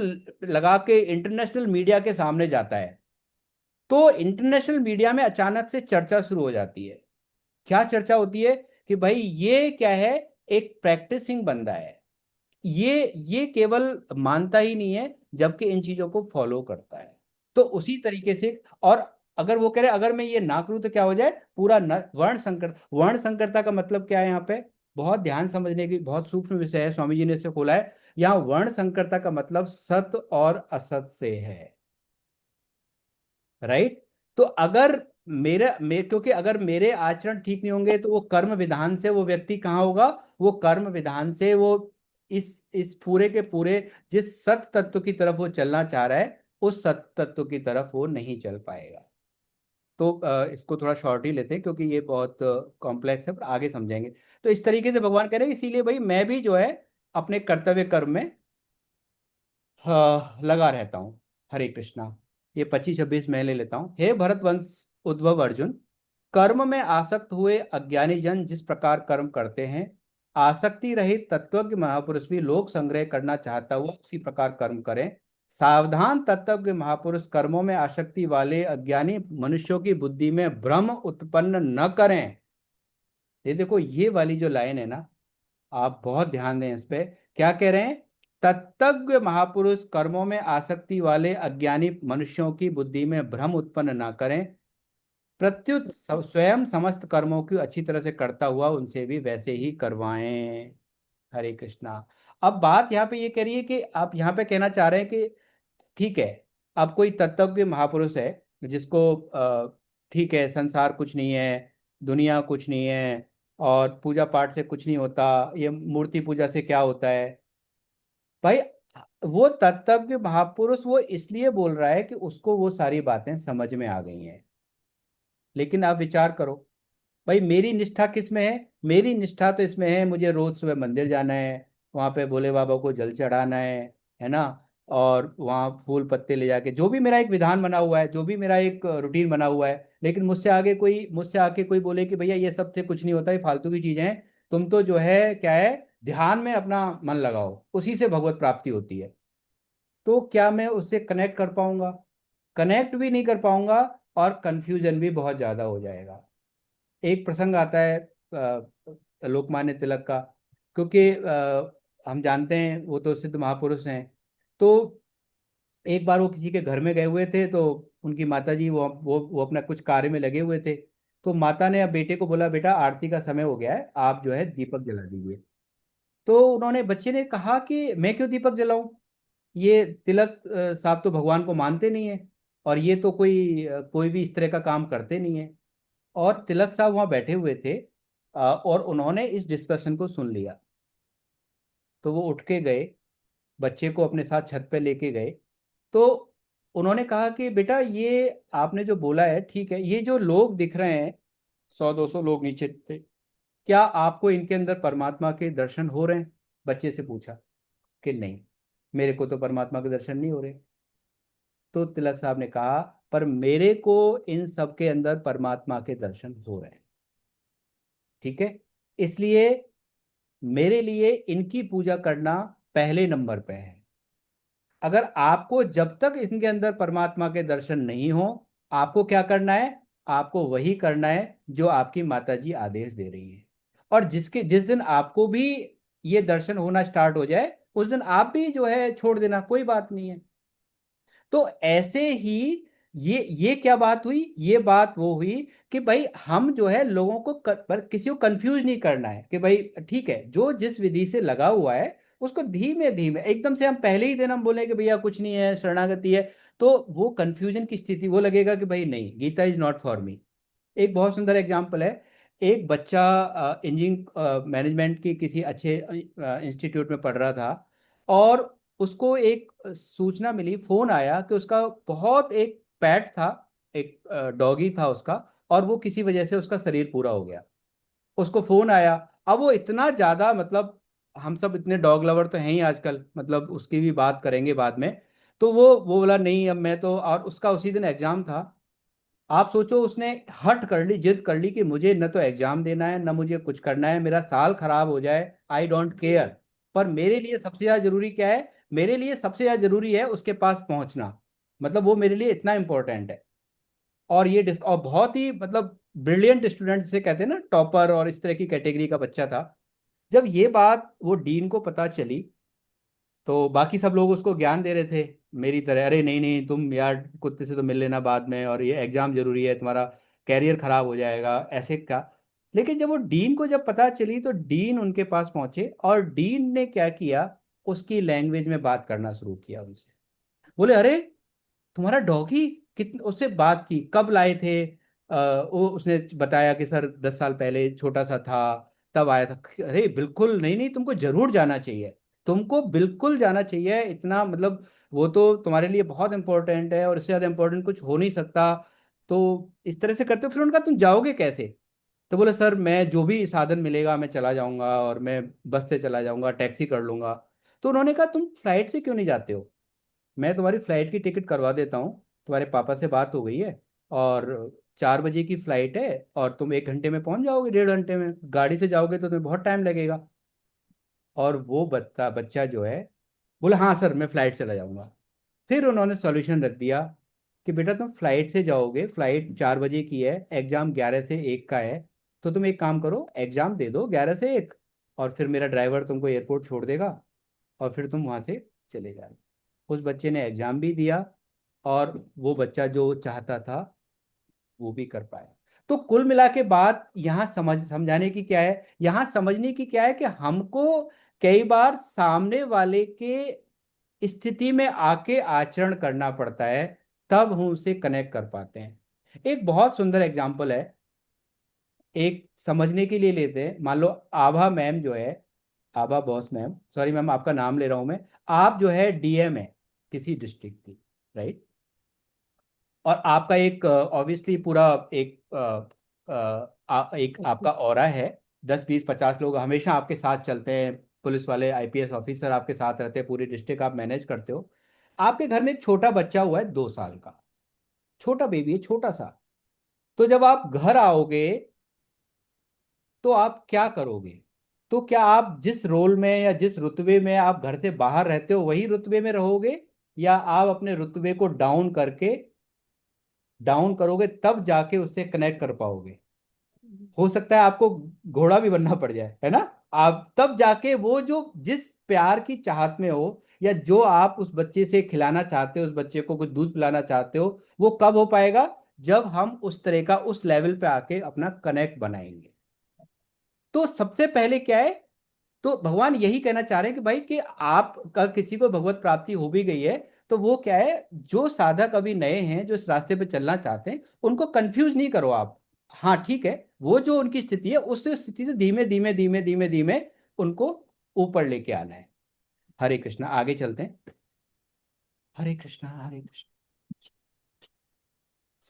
लगा के इंटरनेशनल मीडिया के सामने जाता है, तो इंटरनेशनल मीडिया में अचानक से चर्चा शुरू हो जाती है। क्या चर्चा होती है कि भाई ये क्या है, एक प्रैक्टिसिंग बंदा है, ये केवल मानता ही नहीं है जबकि इन चीजों को फॉलो करता है। तो उसी तरीके से, और अगर वो कह रहे अगर मैं ये ना करूं तो क्या हो जाए, पूरा वर्ण संकर, वर्ण संकरता का मतलब क्या है यहाँ पे, बहुत ध्यान समझने की बहुत सूक्ष्म विषय है, स्वामी जी ने इसे खोला है। यहाँ वर्ण संकरता का मतलब सत और असत से है, राइट। तो अगर क्योंकि अगर मेरे आचरण ठीक नहीं होंगे तो वो कर्म विधान से वो व्यक्ति कहाँ होगा, वो कर्म विधान से वो इस पूरे के पूरे जिस सत तत्व की तरफ वो चलना चाह रहा है उस सत तत्व की तरफ वो नहीं चल पाएगा। तो इसको थोड़ा शॉर्ट ही लेते हैं क्योंकि ये बहुत कॉम्प्लेक्स है, पर आगे समझेंगे। तो इस तरीके से भगवान कह रहे हैं, इसीलिए भाई मैं भी जो है अपने कर्तव्य कर्म में लगा रहता हूँ। हरे कृष्णा। ये 25-26 मैं ले लेता हूँ। हे भरतवंश उद्भव अर्जुन, कर्म में आसक्त हुए अज्ञानी जन जिस प्रकार कर्म करते हैं, आसक्ति रहित तत्वज्ञ महापुरुष भी लोक संग्रह करना चाहता हुआ उसी प्रकार कर्म करें। सावधान तत्वज्ञ महापुरुष कर्मों में आसक्ति वाले अज्ञानी मनुष्यों की बुद्धि में भ्रम उत्पन्न न करें। ये देखो, ये वाली जो लाइन है ना, आप बहुत ध्यान दें इस पे। क्या कह रहे हैं? तत्तज्ञ महापुरुष कर्मों में आसक्ति वाले अज्ञानी मनुष्यों की बुद्धि में भ्रम उत्पन्न ना करें, प्रत्युत स्वयं समस्त कर्मों की अच्छी तरह से करता हुआ उनसे भी वैसे ही करवाएं। हरे कृष्णा। अब बात यहाँ पे ये कह रही है कि आप यहाँ पे कहना चाह रहे हैं कि ठीक है, अब कोई तत्वज्ञ महापुरुष है जिसको ठीक है संसार कुछ नहीं है, दुनिया कुछ नहीं है, और पूजा पाठ से कुछ नहीं होता, ये मूर्ति पूजा से क्या होता है। भाई वो तत्वज्ञ महापुरुष वो इसलिए बोल रहा है कि उसको वो सारी बातें समझ में आ गई हैं। लेकिन आप विचार करो, भाई मेरी निष्ठा किस में है? मेरी निष्ठा तो इसमें है मुझे रोज सुबह मंदिर जाना है, वहां पे भोले बाबा को जल चढ़ाना है ना, और वहाँ फूल पत्ते ले जाके, जो भी मेरा एक विधान बना हुआ है, जो भी मेरा एक रूटीन बना हुआ है। लेकिन मुझसे आके कोई बोले कि भैया ये सब से कुछ नहीं होता, ये फालतू की चीजें हैं, तुम तो जो है क्या है, ध्यान में अपना मन लगाओ, उसी से भगवत प्राप्ति होती है। तो क्या मैं उससे कनेक्ट कर पाऊंगा? कनेक्ट भी नहीं कर पाऊंगा, और कंफ्यूजन भी बहुत ज्यादा हो जाएगा। एक प्रसंग आता है लोकमान्य तिलक का, क्योंकि हम जानते हैं वो तो सिद्ध महापुरुष हैं। तो एक बार वो किसी के घर में गए हुए थे, तो उनकी माता जी वो अपना कुछ कार्य में लगे हुए थे। तो माता ने अब बेटे को बोला, बेटा आरती का समय हो गया है, आप जो है दीपक जला दीजिए। तो उन्होंने, बच्चे ने कहा कि मैं क्यों दीपक जलाऊं, ये तिलक साहब तो भगवान को मानते नहीं है, और ये तो कोई भी इस तरह का काम करते नहीं है। और तिलक साहब वहां बैठे हुए थे, और उन्होंने इस डिस्कशन को सुन लिया। तो वो उठ के गए, बच्चे को अपने साथ छत पे लेके गए। तो उन्होंने कहा कि बेटा ये आपने जो बोला है ठीक है, ये जो लोग दिख रहे हैं 100-200 लोग नीचे थे, क्या आपको इनके अंदर परमात्मा के दर्शन हो रहे हैं? बच्चे से पूछा कि नहीं, मेरे को तो परमात्मा के दर्शन नहीं हो रहे। तो तिलक साहब ने कहा, पर मेरे को इन सब के अंदर परमात्मा के दर्शन हो रहे हैं, ठीक है, इसलिए मेरे लिए इनकी पूजा करना पहले नंबर पे है। अगर आपको जब तक इनके अंदर परमात्मा के दर्शन नहीं हो, आपको क्या करना है? आपको वही करना है जो आपकी माता जी आदेश दे रही है। और जिस दिन आपको भी ये दर्शन होना स्टार्ट हो जाए, उस दिन आप भी जो है छोड़ देना, कोई बात नहीं है। तो ऐसे ही ये क्या बात हुई? ये बात वो हुई कि भाई हम जो है लोगों को पर किसी को कंफ्यूज नहीं करना है कि भाई ठीक है, जो जिस विधि से लगा हुआ है उसको धीमे धीमे, एकदम से हम पहले ही दिन हम बोले कि भैया कुछ नहीं है, शरणागति है, तो वो कंफ्यूजन की स्थिति, वो लगेगा कि भाई नहीं, Gita is not for me. एक बहुत सुंदर एग्जाम्पल है, एक बच्चा इंजीनियरिंग मैनेजमेंट की किसी अच्छे इंस्टीट्यूट में पढ़ रहा था, और उसको एक सूचना मिली, फोन आया कि उसका बहुत एक पेट था, एक डॉगी था उसका, और वो किसी वजह से उसका शरीर पूरा हो गया। उसको फोन आया। अब वो इतना ज्यादा, मतलब हम सब इतने डॉग लवर तो हैं ही आजकल, मतलब उसकी भी बात करेंगे बाद में। तो वो बोला नहीं अब मैं तो, और उसका उसी दिन एग्जाम था। आप सोचो, उसने हट कर ली, जिद कर ली कि मुझे न तो एग्जाम देना है, न मुझे कुछ करना है, मेरा साल खराब हो जाए, आई डोंट केयर, पर मेरे लिए सबसे ज्यादा जरूरी क्या है? मेरे लिए सबसे ज्यादा जरूरी है उसके पास पहुंचना, मतलब वो मेरे लिए इतना इंपॉर्टेंट है। और और बहुत ही मतलब ब्रिलियंट स्टूडेंट जिसे कहते हैं ना, टॉपर और इस तरह की कैटेगरी का बच्चा था। जब ये बात वो डीन को पता चली, तो बाकी सब लोग उसको ज्ञान दे रहे थे मेरी तरह, अरे नहीं नहीं तुम यार कुत्ते से तो मिल लेना बाद में, और ये एग्जाम जरूरी है, तुम्हारा कैरियर खराब हो जाएगा, ऐसे का। लेकिन जब वो डीन को जब पता चली, तो डीन उनके पास पहुंचे, और डीन ने क्या किया, उसकी लैंग्वेज में बात करना शुरू किया उनसे। बोले अरे तुम्हारा डॉगी, कितने उससे बात की, कब लाए थे? वो उसने बताया कि सर 10 साल पहले छोटा सा था, तब आया था। अरे बिल्कुल नहीं नहीं, तुमको जरूर जाना चाहिए, तुमको बिल्कुल जाना चाहिए, इतना मतलब वो तो तुम्हारे लिए बहुत इंपॉर्टेंट है, और इससे ज्यादा इंपॉर्टेंट कुछ हो नहीं सकता। तो इस तरह से करते हो, फिर उनका तुम जाओगे कैसे? तो बोले सर मैं जो भी साधन मिलेगा मैं चला जाऊंगा, और मैं बस से चला जाऊंगा, टैक्सी कर लूंगा। तो उन्होंने कहा तुम फ्लाइट से क्यों नहीं जाते हो? मैं तुम्हारी फ्लाइट की टिकट करवा देता हूँ, तुम्हारे पापा से बात हो गई है, और 4 बजे की फ्लाइट है, और तुम 1 घंटे में पहुंच जाओगे, 1.5 घंटे में। गाड़ी से जाओगे तो तुम्हें बहुत टाइम लगेगा। और वो बच्चा बच्चा जो है बोला हाँ सर मैं फ्लाइट चला जाऊंगा। फिर उन्होंने सॉल्यूशन रख दिया कि बेटा तुम फ्लाइट से जाओगे, फ्लाइट 4 बजे की है, एग्जाम 11 से 1 का है, तो तुम एक काम करो, एग्जाम दे दो 11 से 1, और फिर मेरा ड्राइवर तुमको एयरपोर्ट छोड़ देगा, और फिर तुम वहाँ से चले जाना। उस बच्चे ने एग्जाम भी दिया, और वो बच्चा जो चाहता था वो भी कर पाया। तो कुल मिला के बात यहाँ समझाने की क्या है, यहाँ समझने की क्या है कि हमको कई बार सामने वाले के स्थिति में आके आचरण करना पड़ता है, तब हम उसे कनेक्ट कर पाते हैं। एक बहुत सुंदर एग्जाम्पल है, एक समझने के लिए लेते हैं। मान लो आभा मैम जो है, आभा बॉस मैम, सॉरी मैम आपका नाम ले रहा हूं मैं, आप जो है डीएम है किसी डिस्ट्रिक्ट की, राइट? और आपका एक ऑब्वियसली पूरा एक एक आपका ऑरा है, 10 20 50 लोग हमेशा आपके साथ चलते हैं, पुलिस वाले आईपीएस ऑफिसर आपके साथ रहते हैं, पूरी डिस्ट्रिक्ट आप मैनेज करते हो। आपके घर में एक छोटा बच्चा हुआ है 2 साल का, छोटा बेबी है, छोटा सा। तो जब आप घर आओगे तो आप क्या करोगे? तो क्या आप जिस रोल में या जिस रुतबे में आप घर से बाहर रहते हो वही रुतबे में रहोगे, या आप अपने रुतबे को डाउन करोगे तब जाके उससे कनेक्ट कर पाओगे? हो सकता है आपको घोड़ा भी बनना पड़ जाए, है ना? आप तब जाके वो जो जिस प्यार की चाहत में हो, या जो आप उस बच्चे से खिलाना चाहते हो, उस बच्चे को कुछ दूध पिलाना चाहते हो, वो कब हो पाएगा? जब हम उस तरह का उस लेवल पे आके अपना कनेक्ट बनाएंगे। तो सबसे पहले क्या है, तो भगवान यही कहना चाह रहे हैं कि भाई कि आपका किसी को भगवत प्राप्ति हो भी गई है, तो वो क्या है, जो साधक अभी नए हैं, जो इस रास्ते पे चलना चाहते हैं, उनको कंफ्यूज नहीं करो आप। हाँ ठीक है, वो जो उनकी स्थिति है उस स्थिति से धीमे धीमे धीमे धीमे धीमे उनको ऊपर लेके आना है। हरे कृष्णा, आगे चलते हैं। हरे कृष्णा हरे कृष्णा।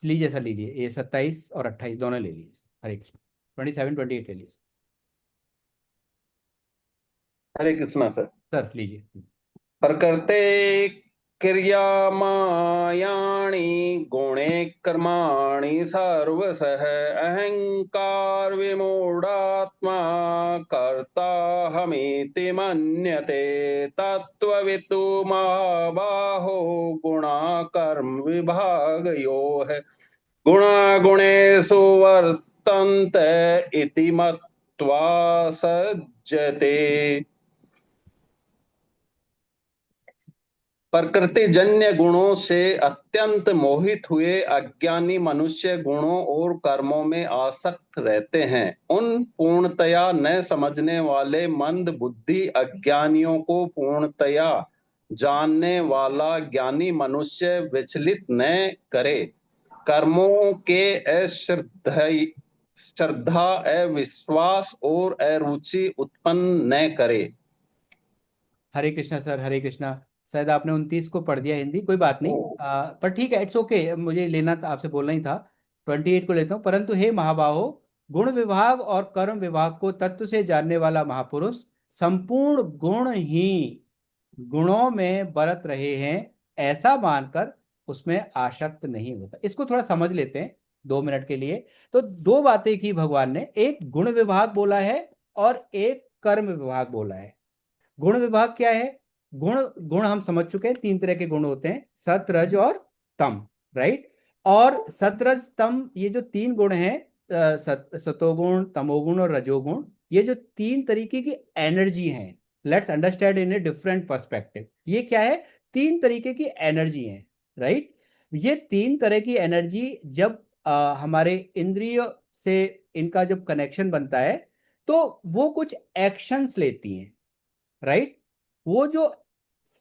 लीजिए सर, लीजिए ये 27 और 28 दोनों ले लीजिए। हरे कृष्णा, 27 28 ले लीजिए हरे कृष्णा सर। सर लीजिए। प्रकृते क्रियामायाणि गुणे कर्माणि सर्वशः अहंकार विमूढ़ात्मा कर्ताहमिति मन्यते तत्त्ववितु महाबाहो गुणा कर्म विभागयोः गुणा गुणेषु वर्तन्ते इति मत्वा सज्जते। प्रकृति जन्य गुणों से अत्यंत मोहित हुए अज्ञानी मनुष्य गुणों और कर्मों में आसक्त रहते हैं। उन पूर्णतया न समझने वाले मंद बुद्धि अज्ञानियों को पूर्णतया जानने वाला ज्ञानी मनुष्य विचलित न करे। कर्मों के श्रद्धा अविश्वास और अरुचि उत्पन्न न करे। हरे कृष्णा सर, हरे कृष्णा। शायद आपने 29 को पढ़ दिया हिंदी, कोई बात नहीं, पर ठीक है, इट्स ओके, मुझे लेना था, आपसे बोलना ही था। 28 को लेता हूँ। परंतु हे महाबाहो, गुण विभाग और कर्म विभाग को तत्व से जानने वाला महापुरुष संपूर्ण गुण ही गुणों में बरत रहे हैं ऐसा मानकर उसमें आसक्त नहीं होता। इसको थोड़ा समझ लेते हैं 2 मिनट के लिए। तो 2 बातें की भगवान ने, एक गुण विभाग बोला है और एक कर्म विभाग बोला है। गुण विभाग क्या है? गुण गुण हम समझ चुके हैं, 3 तरह के गुण होते हैं, सत रज और तम, राइट? और सतरज तम, ये जो 3 गुण हैं, सतोगुण तमोगुण और रजोगुण, ये जो 3 तरीके की एनर्जी हैं, let's understand in a different perspective. ये क्या है? 3 तरीके की एनर्जी हैं, राइट? ये 3 तरह की एनर्जी जब हमारे इंद्रिय से इनका जब कनेक्शन बनता है तो वो कुछ एक्शंस लेती हैं, राइट? वो जो,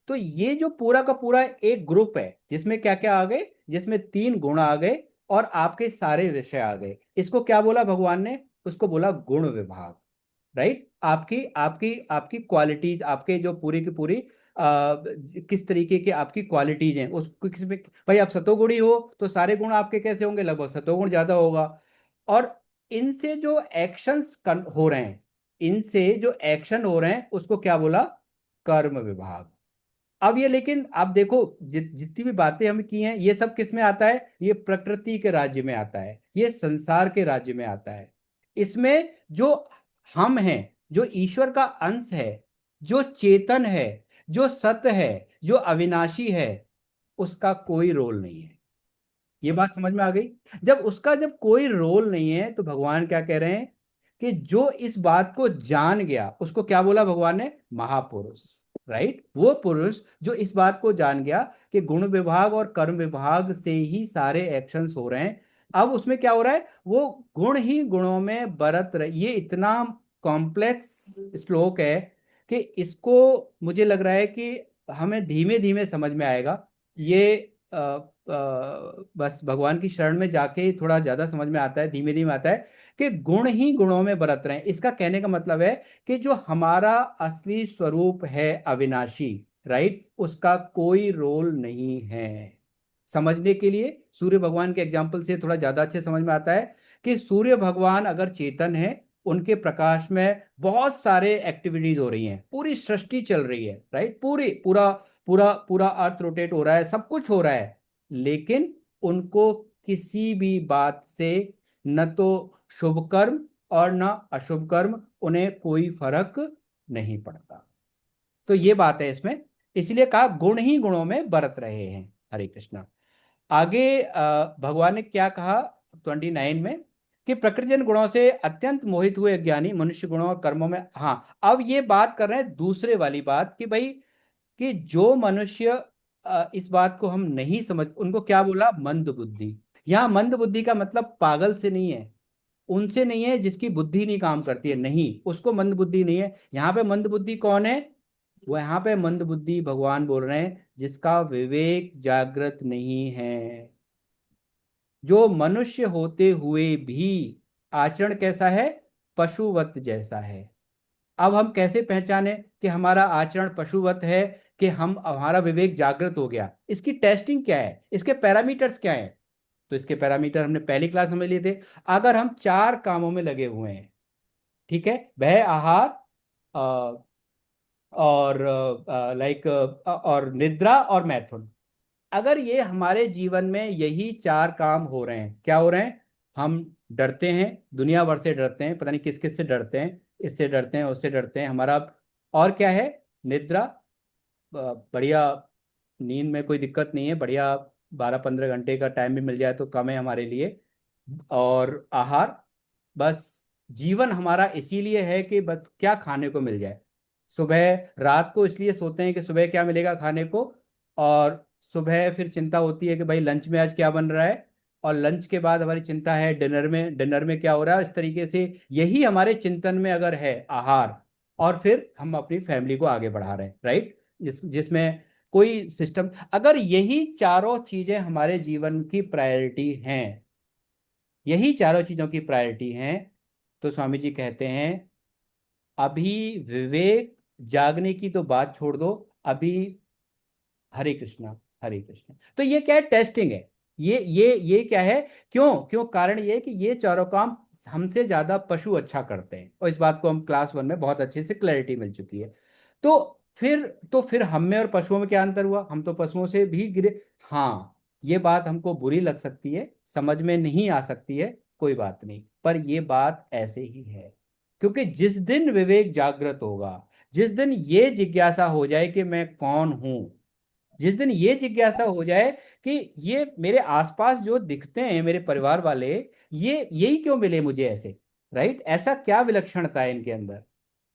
तो ये जो पूरा का पूरा एक ग्रुप है जिसमें क्या क्या आ गए, जिसमें 3 गुण आ गए और आपके सारे विषय आ गए। इसको क्या बोला भगवान ने? उसको बोला गुण विभाग, राइट? आपकी आपकी आपकी क्वालिटीज, आपके जो पूरी की पूरी किस तरीके की आपकी क्वालिटीज हैं, उसको किसमें, भाई आप सतोगुणी हो तो सारे गुण आपके कैसे होंगे? लगभग सतोगुण ज्यादा होगा। और इनसे जो एक्शंस हो रहे हैं, इनसे जो एक्शन हो रहे हैं उसको क्या बोला? कर्म विभाग। अब ये, लेकिन आप देखो जितनी भी बातें हम की हैं, ये सब किस में आता है? ये प्रकृति के राज्य में आता है, ये संसार के राज्य में आता है। इसमें जो हम हैं, जो ईश्वर का अंश है, जो चेतन है, जो सत्य है, जो अविनाशी है, उसका कोई रोल नहीं है। ये बात समझ में आ गई? जब कोई रोल नहीं है तो भगवान क्या कह रहे हैं कि जो इस बात को जान गया उसको क्या बोला भगवान ने? महापुरुष, राइट? वो पुरुष जो इस बात को जान गया कि गुण विभाग और कर्म विभाग से ही सारे एक्शंस हो रहे हैं। अब उसमें क्या हो रहा है? वो गुण ही गुणों में बरत रहे। ये इतना कॉम्प्लेक्स श्लोक है कि इसको मुझे लग रहा है कि हमें धीमे धीमे समझ में आएगा। ये बस भगवान की शरण में जाके ही थोड़ा ज्यादा समझ में आता है, धीमे धीमे आता है कि गुण ही गुणों में बरत रहे हैं। इसका कहने का मतलब है कि जो हमारा असली स्वरूप है अविनाशी, राइट, उसका कोई रोल नहीं है। समझने के लिए सूर्य भगवान के एग्जाम्पल से थोड़ा ज्यादा अच्छे समझ में आता है कि सूर्य भगवान अगर चेतन है, उनके प्रकाश में बहुत सारे एक्टिविटीज हो रही हैं, पूरी सृष्टि चल रही है, राइट, पूरी पूरा पूरा पूरा अर्थ रोटेट हो रहा है, सब कुछ हो रहा है, लेकिन उनको किसी भी बात से न तो शुभ कर्म और न अशुभ कर्म, उन्हें कोई फर्क नहीं पड़ता। तो ये बात है इसमें, इसलिए कहा गुण ही गुणों में बरत रहे हैं। हरे कृष्णा। आगे भगवान ने क्या कहा 29 में कि प्रकृतिजन गुणों से अत्यंत मोहित हुए ज्ञानी मनुष्य गुणों और कर्मों में, हाँ अब ये बात कर रहे हैं दूसरे वाली बात कि भाई कि जो मनुष्य इस बात को हम नहीं समझ, उनको क्या बोला, मंद बुद्धि। यहाँ मंद बुद्धि का मतलब पागल से नहीं है, उनसे नहीं है जिसकी बुद्धि नहीं काम करती है, नहीं, उसको मंद बुद्धि नहीं है। यहाँ पे मंद बुद्धि कौन है? वो यहाँ पे मंद बुद्धि भगवान बोल रहे हैं जिसका विवेक जागृत नहीं है, जो मनुष्य होते हुए भी आचरण कैसा है, पशुवत जैसा है। अब हम कैसे पहचाने कि हमारा आचरण पशुवत है, कि हम हमारा विवेक जागृत हो गया? इसकी टेस्टिंग क्या है, इसके पैरामीटर्स क्या है? तो इसके पैरामीटर हमने पहली क्लास में लिए थे। अगर हम 4 कामों में लगे हुए हैं, ठीक है, भय, आहार और और निद्रा और मैथुन, अगर ये हमारे जीवन में यही 4 काम हो रहे हैं, क्या हो रहे हैं? हम डरते हैं, दुनिया भर से डरते हैं, पता नहीं किस किस से डरते हैं, इससे डरते हैं, उससे डरते हैं, हमारा, और क्या है, निद्रा, बढ़िया नींद में कोई दिक्कत नहीं है, बढ़िया 12-15 घंटे का टाइम भी मिल जाए तो कम है हमारे लिए, और आहार, बस जीवन हमारा इसीलिए है कि बस क्या खाने को मिल जाए। सुबह रात को इसलिए सोते हैं कि सुबह क्या मिलेगा खाने को, और सुबह फिर चिंता होती है कि भाई लंच में आज क्या बन रहा है, और लंच के बाद हमारी चिंता है डिनर में क्या हो रहा है। इस तरीके से यही हमारे चिंतन में अगर है आहार, और फिर हम अपनी फैमिली को आगे बढ़ा रहे हैं, राइट, जिसमें कोई सिस्टम, अगर यही चारों चीजें हमारे जीवन की प्रायोरिटी हैं, यही चारों चीजों की प्रायोरिटी हैं, तो स्वामी जी कहते हैं अभी विवेक जागने की तो बात छोड़ दो, अभी, हरे कृष्णा, हरे कृष्णा। तो ये क्या है, टेस्टिंग है, ये क्या है, क्यों क्यों, कारण ये है कि ये चारों काम हमसे ज्यादा पशु अच्छा करते हैं, और इस बात को हम क्लास 1 में बहुत अच्छे से क्लैरिटी मिल चुकी है। तो फिर हम में और पशुओं में क्या अंतर हुआ? हम तो पशुओं से भी गिरे। हाँ, ये बात हमको बुरी लग सकती है, समझ में नहीं आ सकती है, कोई बात नहीं, पर ये बात ऐसे ही है, क्योंकि जिस दिन विवेक जागृत होगा, जिस दिन ये जिज्ञासा हो जाए कि मैं कौन हूं, जिस दिन ये जिज्ञासा हो जाए कि ये मेरे आसपास जो दिखते हैं मेरे परिवार वाले, ये यही क्यों मिले मुझे ऐसे, राइट, ऐसा क्या विलक्षणता है इनके अंदर,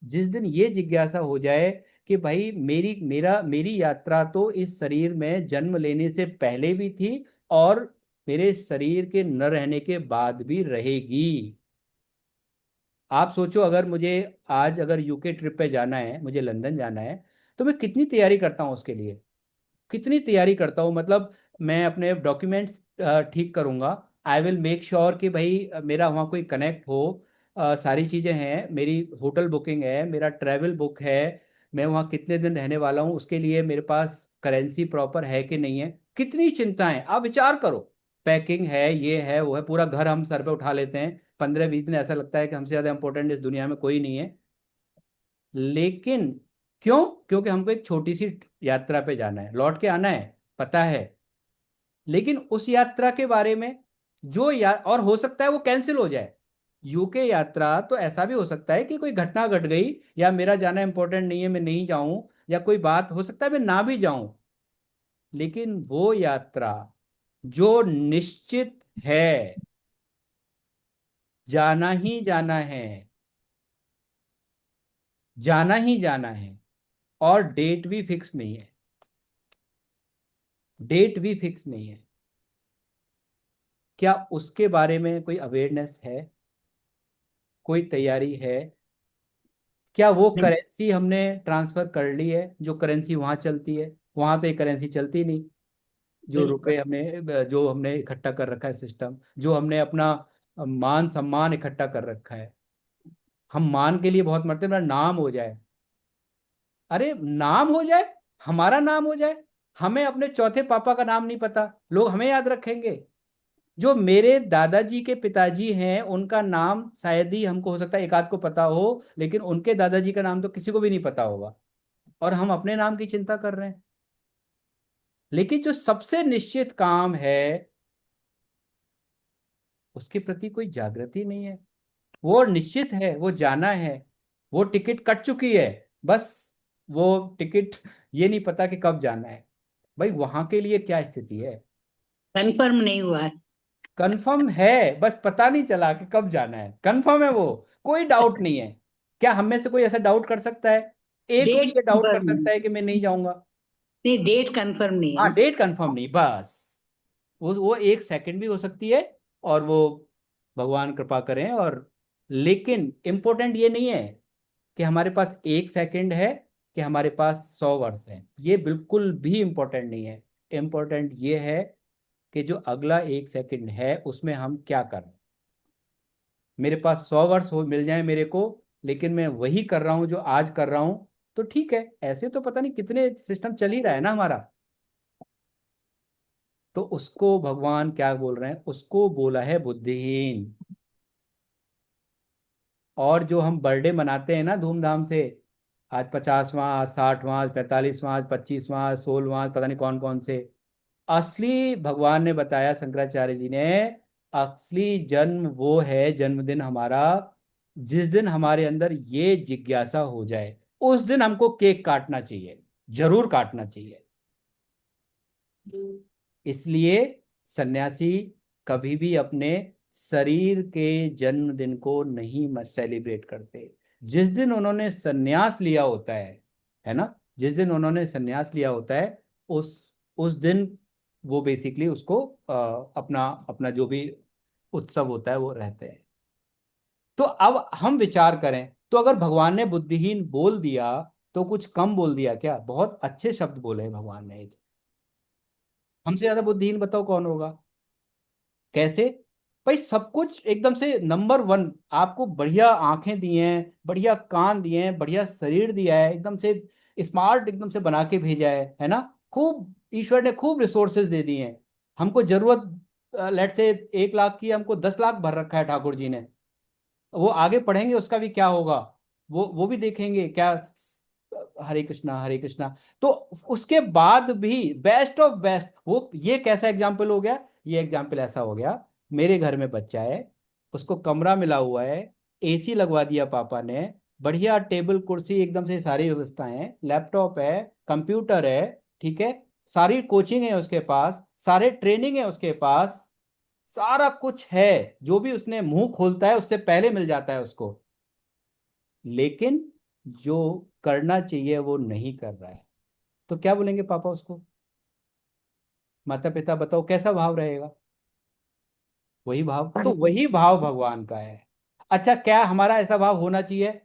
जिस दिन ये जिज्ञासा हो जाए कि भाई मेरी यात्रा तो इस शरीर में जन्म लेने से पहले भी थी, और मेरे शरीर के न रहने के बाद भी रहेगी। आप सोचो, अगर मुझे आज अगर यूके ट्रिप पे जाना है, मुझे लंदन जाना है, तो मैं कितनी तैयारी करता हूँ उसके लिए, कितनी तैयारी करता हूँ, मतलब मैं अपने डॉक्यूमेंट्स ठीक करूंगा, आई विल मेक श्योर कि भाई मेरा वहाँ कोई कनेक्ट हो, सारी चीज़ें हैं, मेरी होटल बुकिंग है, मेरा ट्रैवल बुक है, मैं वहाँ कितने दिन रहने वाला हूँ, उसके लिए मेरे पास करेंसी प्रॉपर है कि नहीं है, कितनी चिंताएं, आप विचार करो, पैकिंग है, ये है वो है, पूरा घर हम सर पे उठा लेते हैं, 15-20 दिन ऐसा लगता है कि हमसे ज़्यादा इंपॉर्टेंट इस दुनिया में कोई नहीं है, लेकिन क्यों? क्योंकि हमको एक छोटी सी यात्रा पे जाना है, लौट के आना है, पता है, लेकिन उस यात्रा के बारे में और हो सकता है वो कैंसिल हो जाए। यूके यात्रा तो ऐसा भी हो सकता है कि कोई घटना घट गई, या मेरा जाना इंपॉर्टेंट नहीं है, मैं नहीं जाऊं, या कोई बात हो सकता है मैं ना भी जाऊं, लेकिन वो यात्रा जो निश्चित है, जाना ही जाना है, जाना ही जाना है, और डेट भी फिक्स नहीं है, डेट भी फिक्स नहीं है, क्या उसके बारे में कोई अवेयरनेस है, कोई तैयारी है? क्या वो करेंसी हमने ट्रांसफर कर ली है, जो करेंसी वहां चलती है? वहां तो ये करेंसी चलती नहीं, जो रुपए हमने जो हमने इकट्ठा कर रखा है सिस्टम, जो हमने अपना मान सम्मान इकट्ठा कर रखा है। हम मान के लिए बहुत मरते हैं, मेरा नाम हो जाए। अरे नाम हो जाए, हमारा नाम हो जाए, हमें अपने चौथे पापा का नाम नहीं पता, लोग हमें याद रखेंगे। जो मेरे दादाजी के पिताजी हैं उनका नाम शायद ही हमको हो सकता है एक आध को पता हो, लेकिन उनके दादाजी का नाम तो किसी को भी नहीं पता होगा, और हम अपने नाम की चिंता कर रहे हैं। लेकिन जो सबसे निश्चित काम है उसके प्रति कोई जागृति नहीं है। वो निश्चित है, वो जाना है, वो टिकट कट चुकी है, बस वो टिकट ये नहीं पता कि कब जाना है। भाई वहां के लिए क्या स्थिति है? कंफर्म नहीं हुआ है। कंफर्म है, बस पता नहीं चला कि कब जाना है। कंफर्म है, वो कोई डाउट नहीं है। क्या हम में से कोई ऐसा डाउट कर सकता है? एक डेट भी ये डाउट कर कंफर्म नहीं, सकता है कि मैं नहीं जाऊंगा? नहीं डेट कंफर्म नहीं हाँ, है। डेट कंफर्म नहीं, बस वो 1 सेकंड भी हो सकती है, और वो भगवान कृपा करें। और लेकिन इम्पोर्टेंट ये नहीं है कि हमारे पास 1 सेकंड है कि हमारे पास 100 वर्ष है, ये बिल्कुल भी इम्पोर्टेंट नहीं है। इम्पोर्टेंट ये है कि जो अगला 1 सेकंड है उसमें हम क्या कर रहे हैं। मेरे पास 100 वर्ष हो मिल जाए मेरे को, लेकिन मैं वही कर रहा हूं जो आज कर रहा हूं, तो ठीक है। ऐसे तो पता नहीं कितने सिस्टम चल ही रहा है ना हमारा। तो उसको भगवान क्या बोल रहे हैं? उसको बोला है बुद्धिहीन। और जो हम बर्थडे मनाते हैं ना धूमधाम से, आज 50वां, आज 60वां, आज 45वां, आज 25वां, आज 16वां, पता नहीं कौन कौन से, असली भगवान ने बताया, शंकराचार्य जी ने, असली जन्म वो है, जन्मदिन हमारा, जिस दिन हमारे अंदर ये जिज्ञासा हो जाए, उस दिन हमको केक काटना चाहिए, जरूर काटना चाहिए। इसलिए सन्यासी कभी भी अपने शरीर के जन्मदिन को नहीं सेलिब्रेट करते। जिस दिन उन्होंने सन्यास लिया होता है ना, जिस दिन उन्होंने सन्यास लिया होता है, उस दिन वो बेसिकली उसको अपना अपना जो भी उत्सव होता है वो रहते हैं। तो अब हम विचार करें, तो अगर भगवान ने बुद्धिहीन बोल दिया तो कुछ कम बोल दिया क्या? बहुत अच्छे शब्द बोले हैं भगवान ने। हमसे ज्यादा बुद्धिहीन बताओ कौन होगा? कैसे? भाई सब कुछ एकदम से नंबर 1, आपको बढ़िया आंखें दी हैं, बढ़िया कान दिए हैं, बढ़िया शरीर दिया है, एकदम से स्मार्ट एकदम से बना के भेजा है ना। खूब ईश्वर ने खूब रिसोर्सेज दे दिए हैं। हमको जरूरत लेट से 1 लाख की, हमको 10 लाख भर रखा है ठाकुर जी ने। वो आगे पढ़ेंगे उसका भी क्या होगा, वो भी देखेंगे क्या। हरे कृष्णा हरे कृष्णा। तो उसके बाद भी बेस्ट ऑफ बेस्ट, वो ये कैसा एग्जाम्पल हो गया? ये एग्जाम्पल ऐसा हो गया, मेरे घर में बच्चा है, उसको कमरा मिला हुआ है, एसी लगवा दिया पापा ने, बढ़िया टेबल कुर्सी एकदम से सारी व्यवस्थाएं हैं, लैपटॉप है, कंप्यूटर है, ठीक है, सारी कोचिंग है उसके पास, सारे ट्रेनिंग है उसके पास, सारा कुछ है, जो भी उसने मुंह खोलता है उससे पहले मिल जाता है उसको। लेकिन जो करना चाहिए वो नहीं कर रहा है, तो क्या बोलेंगे पापा उसको? माता पिता बताओ कैसा भाव रहेगा? वही भाव, तो वही भाव भगवान का है। अच्छा, क्या हमारा ऐसा भाव होना चाहिए?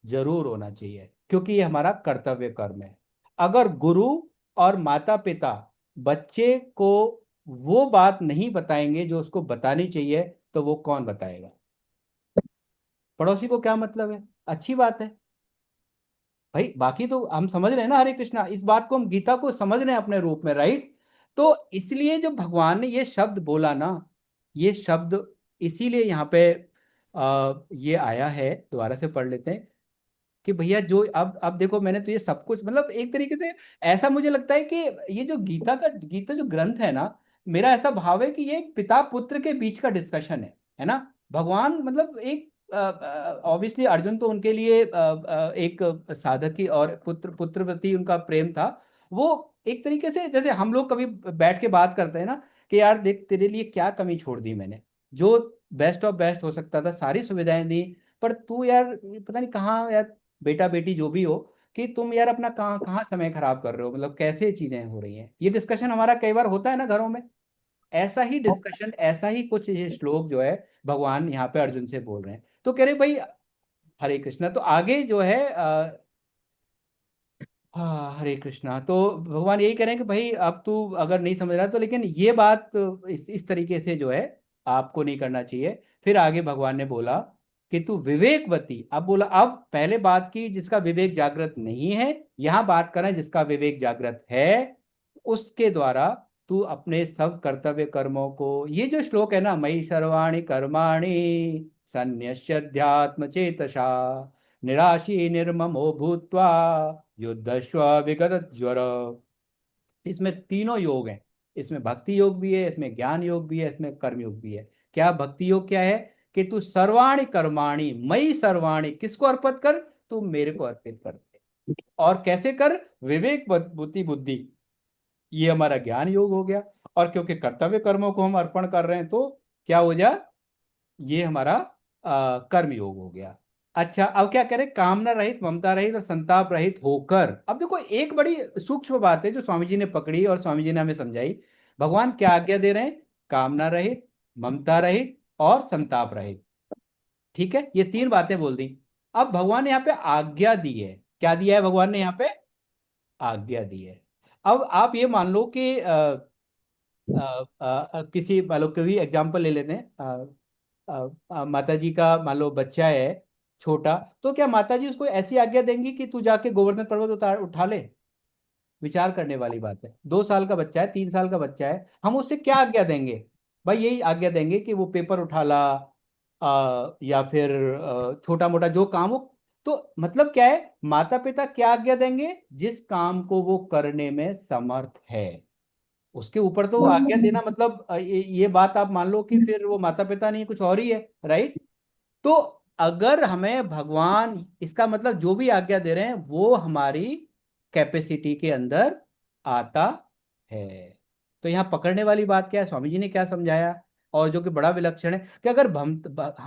जरूर होना चाहिए, क्योंकि ये हमारा कर्तव्य कर्म है। अगर गुरु और माता पिता बच्चे को वो बात नहीं बताएंगे जो उसको बतानी चाहिए, तो वो कौन बताएगा? पड़ोसी को क्या मतलब है? अच्छी बात है भाई, बाकी तो हम समझ रहे हैं ना। हरे कृष्णा, इस बात को हम गीता को समझ रहे हैं अपने रूप में, राइट? तो इसलिए जो भगवान ने ये शब्द बोला ना, ये शब्द इसीलिए यहाँ पे ये आया है। दोबारा से पढ़ लेते हैं कि भैया जो अब देखो, मैंने तो ये सब कुछ मतलब एक तरीके से ऐसा मुझे लगता है कि ये जो गीता जो ग्रंथ है ना, मेरा ऐसा भाव है कि ये एक पिता पुत्र के बीच का डिस्कशन है ना। भगवान मतलब एक ऑब्वियसली अर्जुन तो उनके लिए एक साधक की और पुत्रवती उनका प्रेम था। वो एक तरीके से जैसे हम लोग कभी बैठ के बात करते हैं ना कि यार देख तेरे लिए क्या कमी छोड़ दी मैंने, जो बेस्ट ऑफ बेस्ट हो सकता था सारी सुविधाएं दी, पर तू यार पता नहीं कहाँ यार, बेटा बेटी जो भी हो, कि तुम यार अपना कहाँ कहाँ समय खराब कर रहे हो, मतलब कैसे चीजें हो रही हैं। ये डिस्कशन हमारा कई बार होता है ना घरों में। ऐसा ही डिस्कशन, ऐसा ही कुछ ये श्लोक जो है भगवान यहाँ पे अर्जुन से बोल रहे हैं। तो कह रहे भाई हरे कृष्णा, तो आगे जो है हाँ, हरे कृष्णा। तो भगवान यही कह रहे हैं कि भाई अब तू अगर नहीं समझ रहा तो, लेकिन ये बात इस तरीके से जो है आपको नहीं करना चाहिए। फिर आगे भगवान ने बोला कि तू विवेकवती, अब बोला, अब पहले बात की जिसका विवेक जागृत नहीं है, यहाँ बात कर रहे हैं जिसका विवेक जागृत है, उसके द्वारा तू अपने सब कर्तव्य कर्मों को, ये जो श्लोक है ना, मयि सर्वाणि कर्माणि संन्यस्याध्यात्म चेतसा निराशी निर्ममो भूत्वा युद्धस्व विगत ज्वर, इसमें तीनों योग हैं। इसमें भक्ति योग भी है, इसमें ज्ञान योग भी है, इसमें कर्म योग भी है। क्या भक्ति योग क्या है कि तू सर्वाणि कर्माणि मयि सर्वाणि, किसको अर्पित कर, तू मेरे को अर्पित कर दे। और कैसे कर, विवेक बुद्धि बुद्धि, ये हमारा ज्ञान योग हो गया। और क्योंकि कर्तव्य कर्मों को हम अर्पण कर रहे हैं तो क्या हो जा, ये हमारा कर्म योग हो गया। अच्छा, अब क्या करें, कामना रहित, ममता रहित और संताप रहित होकर। अब देखो एक बड़ी सूक्ष्म बात है जो स्वामी जी ने पकड़ी और स्वामी जी ने हमें समझाई। भगवान क्या आज्ञा दे रहे हैं, कामना रहित, ममता रहित और संताप रहित। ठीक है, ये तीन बातें बोल दी। अब भगवान ने यहाँ पे आज्ञा दी है। क्या दिया है भगवान ने यहाँ पे, आज्ञा दी है। अब आप ये मान लो कि किसी, मान लो कोई एग्जाम्पल ले लेते हैं, माता जी का मान लो बच्चा है छोटा, तो क्या माता जी उसको ऐसी आज्ञा देंगी कि तू जाके गोवर्धन पर्वत उठा ले? विचार करने वाली बात है। 2 साल का बच्चा है, 3 साल का बच्चा है, हम उससे क्या आज्ञा देंगे? भाई यही आज्ञा देंगे कि वो पेपर उठा ला, या फिर छोटा मोटा जो काम हो। तो मतलब क्या है, माता पिता क्या आज्ञा देंगे, जिस काम को वो करने में समर्थ है उसके ऊपर तो आज्ञा देना, मतलब ये बात आप मान लो कि फिर वो माता पिता नहीं कुछ और ही है, राइट? तो अगर हमें भगवान, इसका मतलब जो भी आज्ञा दे रहे हैं वो हमारी कैपेसिटी के अंदर आता है। तो यहाँ पकड़ने वाली बात क्या है, स्वामी जी ने क्या समझाया, और जो कि बड़ा विलक्षण है कि अगर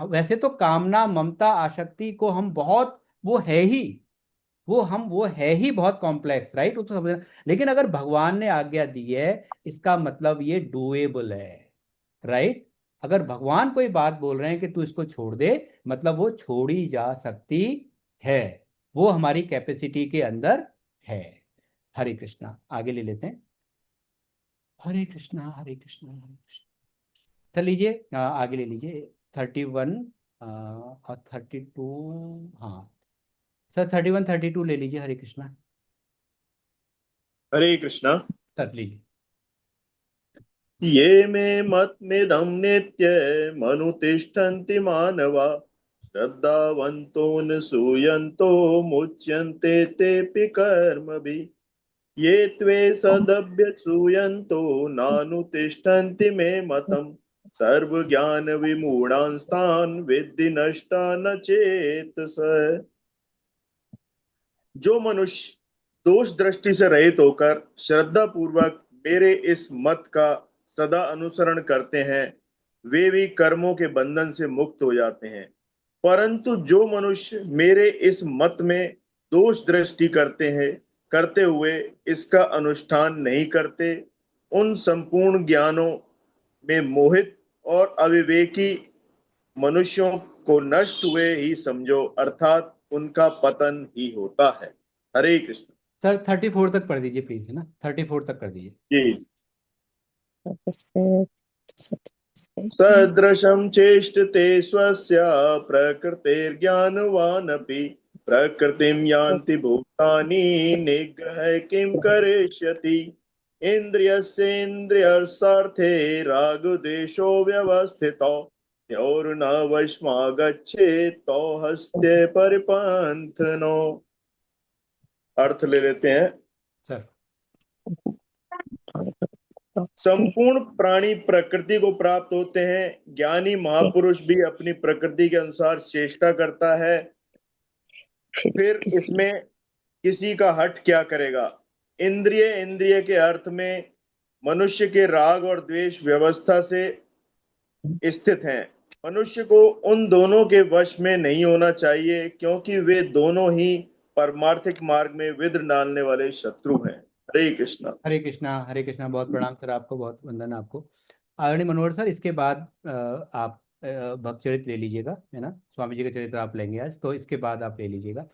वैसे तो कामना ममता आसक्ति को हम बहुत, वो है ही, वो है ही बहुत कॉम्प्लेक्स, राइट, उसको समझना। लेकिन अगर भगवान ने आज्ञा दी है, इसका मतलब ये डूएबल है, राइट। अगर भगवान कोई बात बोल रहे हैं कि तू इसको छोड़ दे, मतलब वो छोड़ी जा सकती है, वो हमारी कैपेसिटी के अंदर है। हरे कृष्णा, आगे ले लेते हैं। हरे कृष्णा हरे कृष्णा हरे कृष्णा। चल लीजिए, आगे ले लीजिए 31 और 32। हाँ सर, 31-32 ले लीजिए। हरे कृष्णा। हरे कृष्णा। सर लीजिए। ये मे मतमिदं नित्य मनुतिष्ठन्ति मानवा श्रद्धावन्तो न सूयन्तो मुच्यन्ते तेऽपि कर्मभिः ये त्वे सदभ्यसूयन्तो नानुतिष्ठन्ति मे मतम् सर्वज्ञान विमूढांस्तान् विद्धि नष्टा न चेतस। जो मनुष्य दोष दृष्टि से रहित होकर श्रद्धा पूर्वक मेरे इस मत का सदा अनुसरण करते हैं, वे भी कर्मों के बंधन से मुक्त हो जाते हैं। परंतु जो मनुष्य मेरे इस मत में दोष दृष्टि करते हुए इसका अनुष्ठान नहीं करते, उन संपूर्ण ज्ञानों में मोहित और अविवेकी मनुष्यों को नष्ट हुए ही समझो, अर्थात उनका पतन ही होता है। हरे कृष्ण। सर 34 तक पढ़ दीजिए प्लीज, है ना, 34 तक कर दीजिए जी। सदृशं चेष्टते स्वस्य प्रकृतेर्ज्ञानवानपि प्रकृतिं यान्ति भूतानि निग्रह किं करिष्यति इन्द्रियस्येन्द्रियर्थार्थे रागद्वेषो व्यवस्थितो योर्न वशमागच्छेत् तौ हस्ते परिपन्थनो। अर्थ ले लेते हैं सर। संपूर्ण प्राणी प्रकृति को प्राप्त होते हैं, ज्ञानी महापुरुष भी अपनी प्रकृति के अनुसार चेष्टा करता है, फिर इसमें किसी का हट क्या करेगा। इंद्रिय के अर्थ में मनुष्य के राग और द्वेष व्यवस्था से स्थित हैं। मनुष्य को उन दोनों के वश में नहीं होना चाहिए, क्योंकि वे दोनों ही परमार्थिक मार्ग में विघ्न डालने वाले शत्रु हैं। हरे कृष्णा। हरे कृष्णा हरे कृष्णा। बहुत प्रणाम सर आपको, बहुत वंदन आपको। आदरणीय मनोहर सर, इसके बाद आप भक्त चरित्र ले लीजिएगा, है ना, स्वामी जी का चरित्र आप लेंगे आज, तो इसके बाद आप ले लीजिएगा।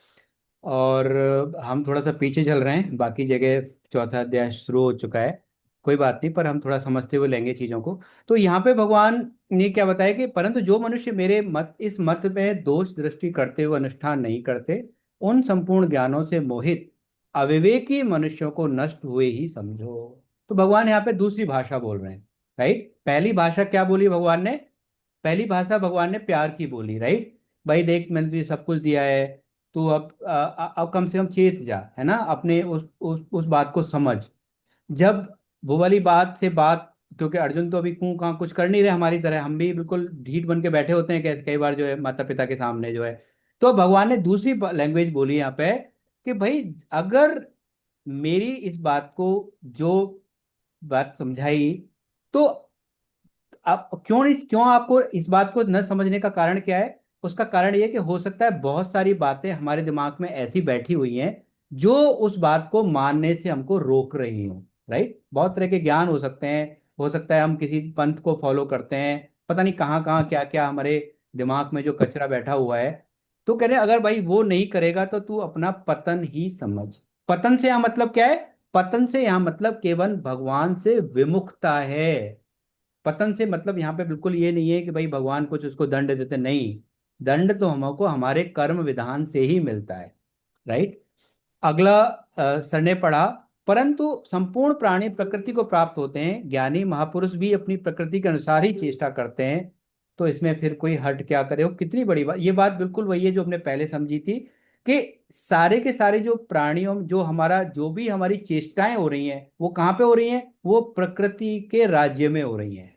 और हम थोड़ा सा पीछे चल रहे हैं, बाकी जगह चौथा अध्याय शुरू हो चुका है। कोई बात नहीं, पर हम थोड़ा समझते हुए लेंगे चीज़ों को। तो यहाँ पे भगवान ने क्या बताया कि परंतु जो मनुष्य मेरे मत इस मत में दोष दृष्टि करते हुए अनुष्ठान नहीं करते, उन संपूर्ण ज्ञानों से मोहित अविवेकी मनुष्यों को नष्ट हुए ही समझो। तो भगवान यहाँ पे दूसरी भाषा बोल रहे हैं, राइट। पहली भाषा क्या बोली भगवान ने? पहली भाषा भगवान ने प्यार की बोली, राइट। भाई देख, मैंने तुझे सब कुछ दिया है, तू अब कम से कम चेत जा, है ना, अपने उस बात को समझ। जब वो वाली बात से बात, क्योंकि अर्जुन तो अभी कूं कहाँ कुछ कर नहीं रहे, हमारी तरह हम भी बिल्कुल ढीठ बन के बैठे होते हैं कैसे कई बार जो है माता पिता के सामने जो है। तो भगवान ने दूसरी लैंग्वेज बोली यहाँ पे कि भाई अगर मेरी इस बात को जो बात समझाई, तो आप क्यों आपको इस बात को न समझने का कारण क्या है? उसका कारण ये कि हो सकता है बहुत सारी बातें हमारे दिमाग में ऐसी बैठी हुई हैं जो उस बात को मानने से हमको रोक रही हो, राइट। बहुत तरह के ज्ञान हो सकते हैं, हो सकता है हम किसी पंथ को फॉलो करते हैं, पता नहीं कहाँ कहाँ क्या क्या हमारे दिमाग में जो कचरा बैठा हुआ है। तो कह रहे हैं, अगर भाई वो नहीं करेगा तो तू अपना पतन ही समझ। पतन से यहाँ मतलब क्या है? पतन से यहाँ मतलब केवल भगवान से विमुखता है। पतन से मतलब यहाँ पे बिल्कुल ये नहीं है कि भाई भगवान कुछ उसको दंड देते, नहीं। दंड तो हमको हमारे कर्म विधान से ही मिलता है, राइट। अगला सर ने पढ़ा, परंतु संपूर्ण प्राणी प्रकृति को प्राप्त होते हैं, ज्ञानी महापुरुष भी अपनी प्रकृति के अनुसार ही चेष्टा करते हैं। तो इसमें फिर कोई हट क्या करे? हो कितनी बड़ी बात, ये बात बिल्कुल वही है जो हमने पहले समझी थी कि सारे के सारे जो प्राणियों, जो हमारा जो भी हमारी चेष्टाएं हो रही हैं वो कहाँ पे हो रही हैं? वो प्रकृति के राज्य में हो रही हैं।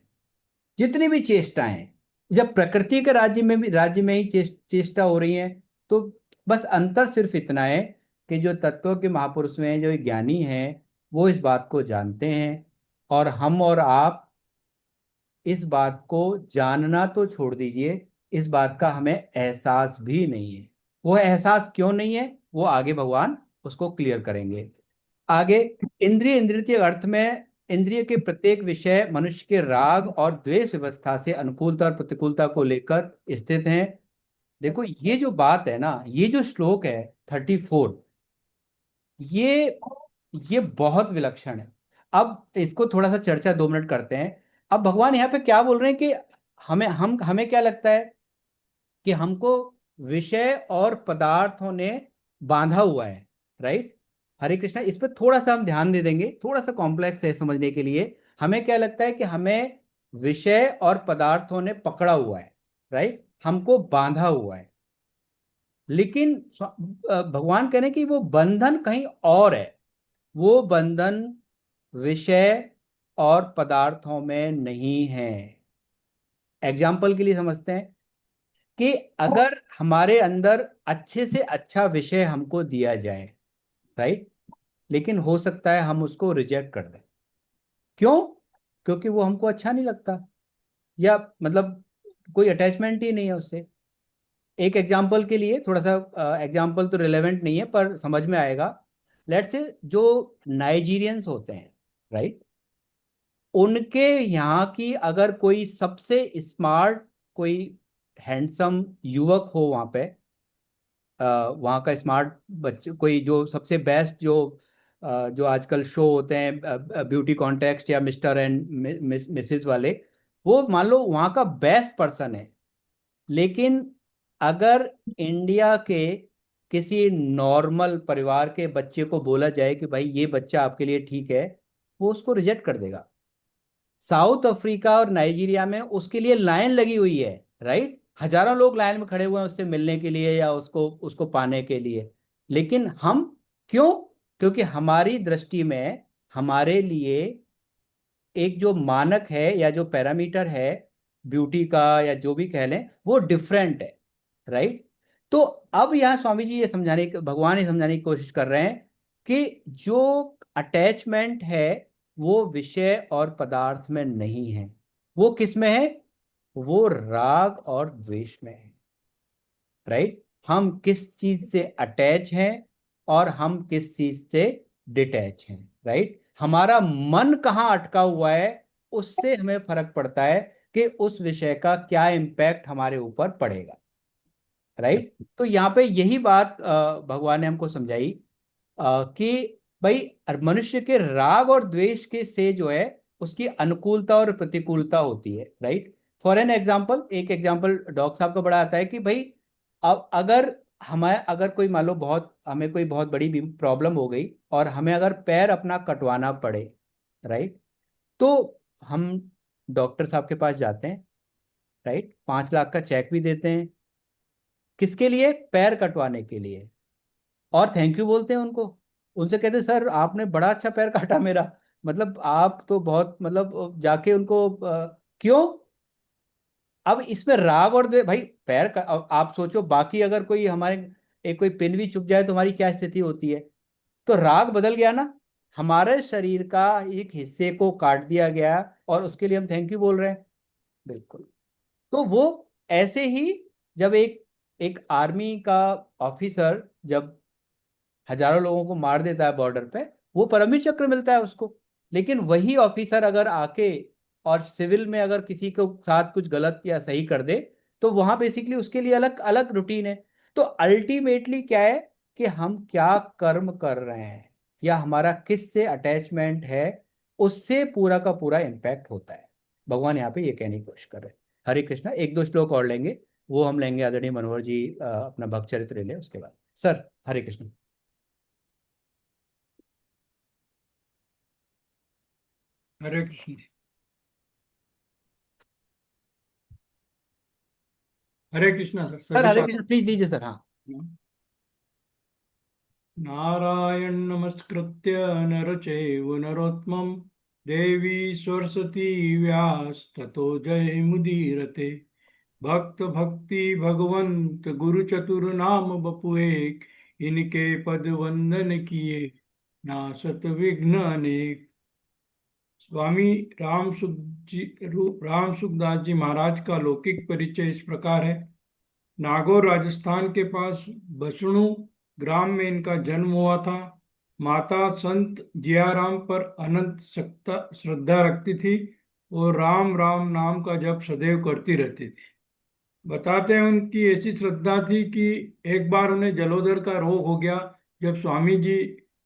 जितनी भी चेष्टाएं, जब प्रकृति के राज्य में ही चेष्टा हो रही है, तो बस अंतर सिर्फ इतना है कि जो तत्वों के महापुरुष में जो ज्ञानी हैं वो इस बात को जानते हैं, और हम और आप इस बात को जानना तो छोड़ दीजिए, इस बात का हमें एहसास भी नहीं है। वो एहसास क्यों नहीं है, वो आगे भगवान उसको क्लियर करेंगे। आगे, इंद्रिय के अर्थ में इंद्रिय के प्रत्येक विषय मनुष्य के राग और द्वेष व्यवस्था से अनुकूलता और प्रतिकूलता को लेकर स्थित हैं। देखो ये जो बात है ना, ये जो श्लोक है 34, ये ये बहुत विलक्षण है। अब इसको थोड़ा सा चर्चा 2 मिनट करते हैं। अब भगवान यहाँ पे क्या बोल रहे हैं कि हमें क्या लगता है कि हमको विषय और पदार्थों ने बांधा हुआ है, राइट। हरे कृष्णा, इस पर थोड़ा सा हम ध्यान दे देंगे, थोड़ा सा कॉम्प्लेक्स है समझने के लिए। हमें क्या लगता है कि हमें विषय और पदार्थों ने पकड़ा हुआ है, राइट, हमको बांधा हुआ है। लेकिन भगवान कह रहे हैं कि वो बंधन कहीं और है। वो बंधन विषय और पदार्थों में नहीं है। एग्जाम्पल के लिए समझते हैं कि अगर हमारे अंदर अच्छे से अच्छा विषय हमको दिया जाए, राइट, लेकिन हो सकता है हम उसको रिजेक्ट कर दें। क्यों? क्योंकि वो हमको अच्छा नहीं लगता, या मतलब कोई अटैचमेंट ही नहीं है उससे। एक एग्जाम्पल के लिए, थोड़ा सा एग्जाम्पल तो रिलेवेंट नहीं है पर समझ में आएगा। लेट्स से जो नाइजीरियंस होते हैं, राइट, उनके यहाँ की अगर कोई सबसे स्मार्ट, कोई हैंडसम युवक हो वहाँ पे, वहाँ का स्मार्ट बच्चे, कोई जो सबसे बेस्ट जो आजकल शो होते हैं ब्यूटी कॉन्टेस्ट या मिस्टर एंड मिसेस वाले, वो मान लो वहाँ का बेस्ट पर्सन है, लेकिन अगर इंडिया के किसी नॉर्मल परिवार के बच्चे को बोला जाए कि भाई ये बच्चा आपके लिए ठीक है, वो उसको रिजेक्ट कर देगा। साउथ अफ्रीका और नाइजीरिया में उसके लिए लाइन लगी हुई है, राइट, हजारों लोग लाइन में खड़े हुए हैं उससे मिलने के लिए या उसको उसको पाने के लिए। लेकिन हम क्यों? क्योंकि हमारी दृष्टि में हमारे लिए एक जो मानक है या जो पैरामीटर है ब्यूटी का या जो भी कह लें, वो डिफरेंट है, राइट। तो अब यहाँ स्वामी जी ये भगवान ये समझाने की कोशिश कर रहे हैं कि जो अटैचमेंट है वो विषय और पदार्थ में नहीं है। वो किस में है? वो राग और द्वेष में है, राइट। हम किस चीज से अटैच हैं और हम किस चीज से डिटैच हैं, राइट। हमारा मन कहाँ अटका हुआ है उससे हमें फर्क पड़ता है कि उस विषय का क्या इम्पैक्ट हमारे ऊपर पड़ेगा। राइट। तो यहाँ पे यही बात भगवान ने हमको समझाई कि भाई मनुष्य के राग और द्वेष के से जो है उसकी अनुकूलता और प्रतिकूलता होती है, राइट। फॉर एन एग्जाम्पल, एक एग्जाम्पल डॉक्टर साहब का बड़ा आता है कि भाई अब अगर कोई मान लो हमें कोई बहुत बड़ी प्रॉब्लम हो गई और हमें अगर पैर अपना कटवाना पड़े, राइट, तो हम डॉक्टर साहब के पास जाते हैं, राइट, 5 लाख का चेक भी देते हैं, किसके लिए? पैर कटवाने के लिए। और थैंक यू बोलते हैं उनको, उनसे कहते हैं सर आपने बड़ा अच्छा पैर काटा मेरा, मतलब आप तो बहुत, मतलब जाके उनको क्यों? अब इसमें राग और भाई पैर का, अब आप सोचो बाकी अगर कोई हमारे एक कोई पिन भी चुभ जाए तो हमारी क्या स्थिति होती है? तो राग बदल गया ना, हमारे शरीर का एक हिस्से को काट दिया गया और उसके लिए हम थैंक यू बोल रहे हैं। बिल्कुल। तो वो ऐसे ही जब एक एक आर्मी का ऑफिसर जब हजारों लोगों को मार देता है बॉर्डर पे, वो परमवीर चक्र मिलता है उसको। लेकिन वही ऑफिसर अगर आके और सिविल में अगर किसी को साथ कुछ गलत या सही कर दे तो वहां बेसिकली उसके लिए अलग अलग रूटीन है। तो अल्टीमेटली क्या है कि हम क्या कर्म कर रहे हैं या हमारा किस से अटैचमेंट है, उससे पूरा का पूरा इम्पैक्ट होता है। भगवान यहाँ पे ये कहने की कोशिश कर रहे हैं। हरे कृष्णा। एक दो श्लोक और लेंगे, वो हम लेंगे आदरणीय मनोहर जी अपना भक्त चरित्र ले उसके बाद। सर हरे कृष्ण। हरे कृष्ण। हरे कृष्णा सर। सर हरे कृष्ण प्लीज लीजिए सर। हाँ। नारायण नमस्कृत्य नर चैव नरोत्तमं देवी सरस्वती व्यास ततो जय मुदीरते। भक्त भक्ति भगवंत गुरु चतुर नाम बपु एक, इनके पद वंदन किए नासत विघ्न अनेक। स्वामी राम सुखदास जी महाराज का लौकिक परिचय इस प्रकार है। नागौर राजस्थान के पास बसणु ग्राम में इनका जन्म हुआ था। माता संत जियाराम पर अनंत श्रद्धा रखती थी और राम राम नाम का जप सदैव करती रहती थी। बताते हैं उनकी ऐसी श्रद्धा थी कि एक बार उन्हें जलोदर का रोग हो गया। जब स्वामी जी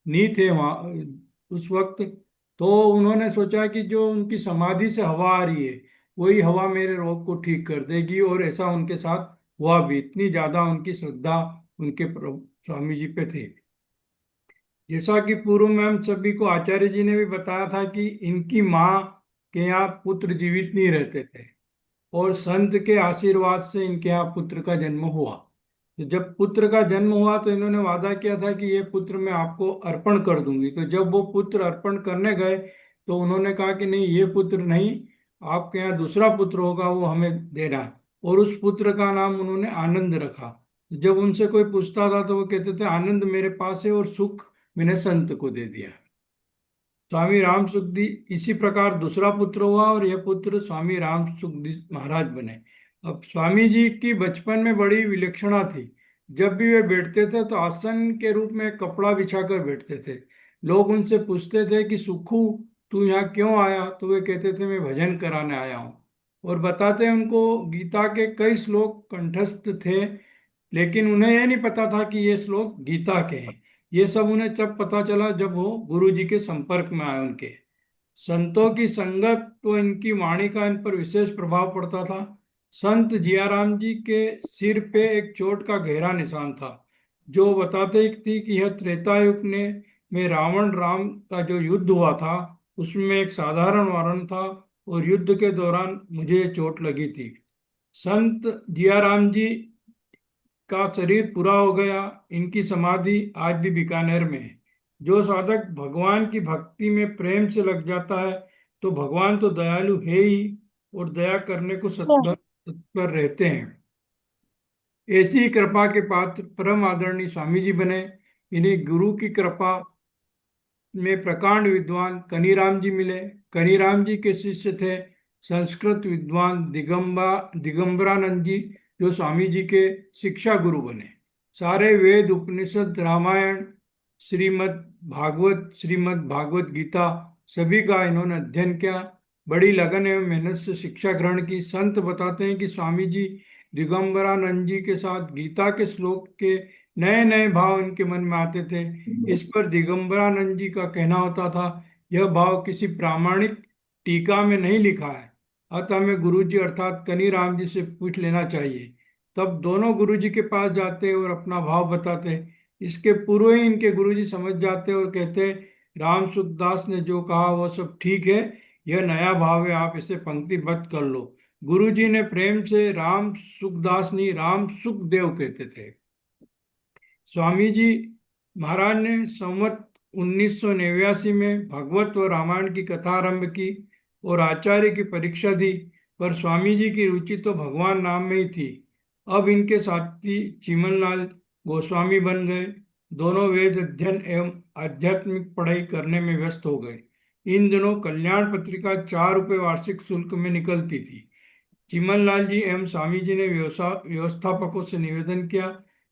नहीं थे वहाँ उस वक्त, तो उन्होंने सोचा कि जो उनकी समाधि से हवा आ रही है वही हवा मेरे रोग को ठीक कर देगी, और ऐसा उनके साथ हुआ भी। इतनी ज्यादा उनकी श्रद्धा उनके स्वामी जी पे थी। जैसा कि पूर्व में हम सभी को आचार्य जी ने भी बताया था कि इनकी माँ के यहाँ पुत्र जीवित नहीं रहते थे और संत के आशीर्वाद से इनके यहाँ पुत्र का जन्म हुआ। तो जब पुत्र का जन्म हुआ तो इन्होंने वादा किया था कि ये पुत्र मैं आपको अर्पण कर दूंगी। तो जब वो पुत्र अर्पण करने गए तो उन्होंने कहा कि नहीं, ये पुत्र नहीं, आपके यहाँ दूसरा पुत्र होगा, वो हमें देना। और उस पुत्र का नाम उन्होंने आनंद रखा। जब उनसे कोई पूछता था तो वो कहते थे आनंद मेरे पास है और सुख मैंने संत को दे दिया। स्वामी राम सुखदी इसी प्रकार दूसरा पुत्र हुआ और यह पुत्र स्वामी राम सुखदी महाराज बने। अब स्वामी जी की बचपन में बड़ी विलक्षणा थी। जब भी वे बैठते थे तो आसन के रूप में कपड़ा बिछाकर बैठते थे। लोग उनसे पूछते थे कि सुखू तू यहाँ क्यों आया? तो वे कहते थे मैं भजन कराने आया हूँ। और बताते हैं उनको गीता के कई श्लोक कंठस्थ थे, लेकिन उन्हें यह नहीं पता था कि ये श्लोक गीता के हैं। ये सब उन्हें तब पता चला जब वो गुरु जी के संपर्क में आए। उनके संतों की संगत तो इनकी वाणी का इन पर विशेष प्रभाव पड़ता था। संत जियाराम जी के सिर पे एक चोट का गहरा निशान था, जो बताते थी कि यह त्रेता युग में रावण राम का जो युद्ध हुआ था उसमें एक साधारण वारण था और युद्ध के दौरान मुझे चोट लगी थी। संत जियाराम जी का शरीर पूरा हो गया। इनकी समाधि आज भी बीकानेर में है। जो साधक भगवान की भक्ति में प्रेम से लग जाता है तो भगवान तो दयालु है ही और दया करने को तत्पर रहते हैं। ऐसी ही कृपा के पात्र परम आदरणीय स्वामी जी बने। इन्हें गुरु की कृपा में प्रकांड विद्वान कनीराम जी मिले। कनीराम जी के शिष्य थे संस्कृत विद्वान दिगंबरानंद जी, जो स्वामी जी के शिक्षा गुरु बने। सारे वेद उपनिषद रामायण श्रीमद् भागवत गीता सभी का इन्होंने अध्ययन किया। बड़ी लगन एवं मेहनत से शिक्षा ग्रहण की। संत बताते हैं कि स्वामी जी दिगंबरानंद जी के साथ गीता के श्लोक के नए नए भाव इनके मन में आते थे। इस पर दिगंबरानंद जी का कहना होता था, यह भाव किसी प्रामाणिक टीका में नहीं लिखा है, अतः हमें गुरुजी अर्थात कनीराम जी से पूछ लेना चाहिए। तब दोनों गुरुजी के पास जाते और अपना भाव बताते। इसके पूर्व ही इनके गुरुजी समझ जाते और कहते, राम सुखदास ने जो कहा वह सब ठीक है, यह नया भाव है, आप इसे पंक्तिबद्ध कर लो। गुरुजी ने प्रेम से राम सुखदास नहीं राम सुखदेव कहते थे। स्वामी जी महाराज ने संवत 1989 में भगवत और रामायण की कथा आरंभ की और आचार्य की परीक्षा दी, पर स्वामी जी की रुचि तो भगवान नाम में ही थी। अब इनके साथी चिमनलाल गोस्वामी बन गए। दोनों वेद अध्ययन एवं आध्यात्मिक पढ़ाई करने में व्यस्त हो गए। इन दिनों कल्याण पत्रिका 4 रुपये वार्षिक शुल्क में निकलती थी। चिमनलाल जी एवं स्वामी जी ने व्यवस्थापकों से निवेदन किया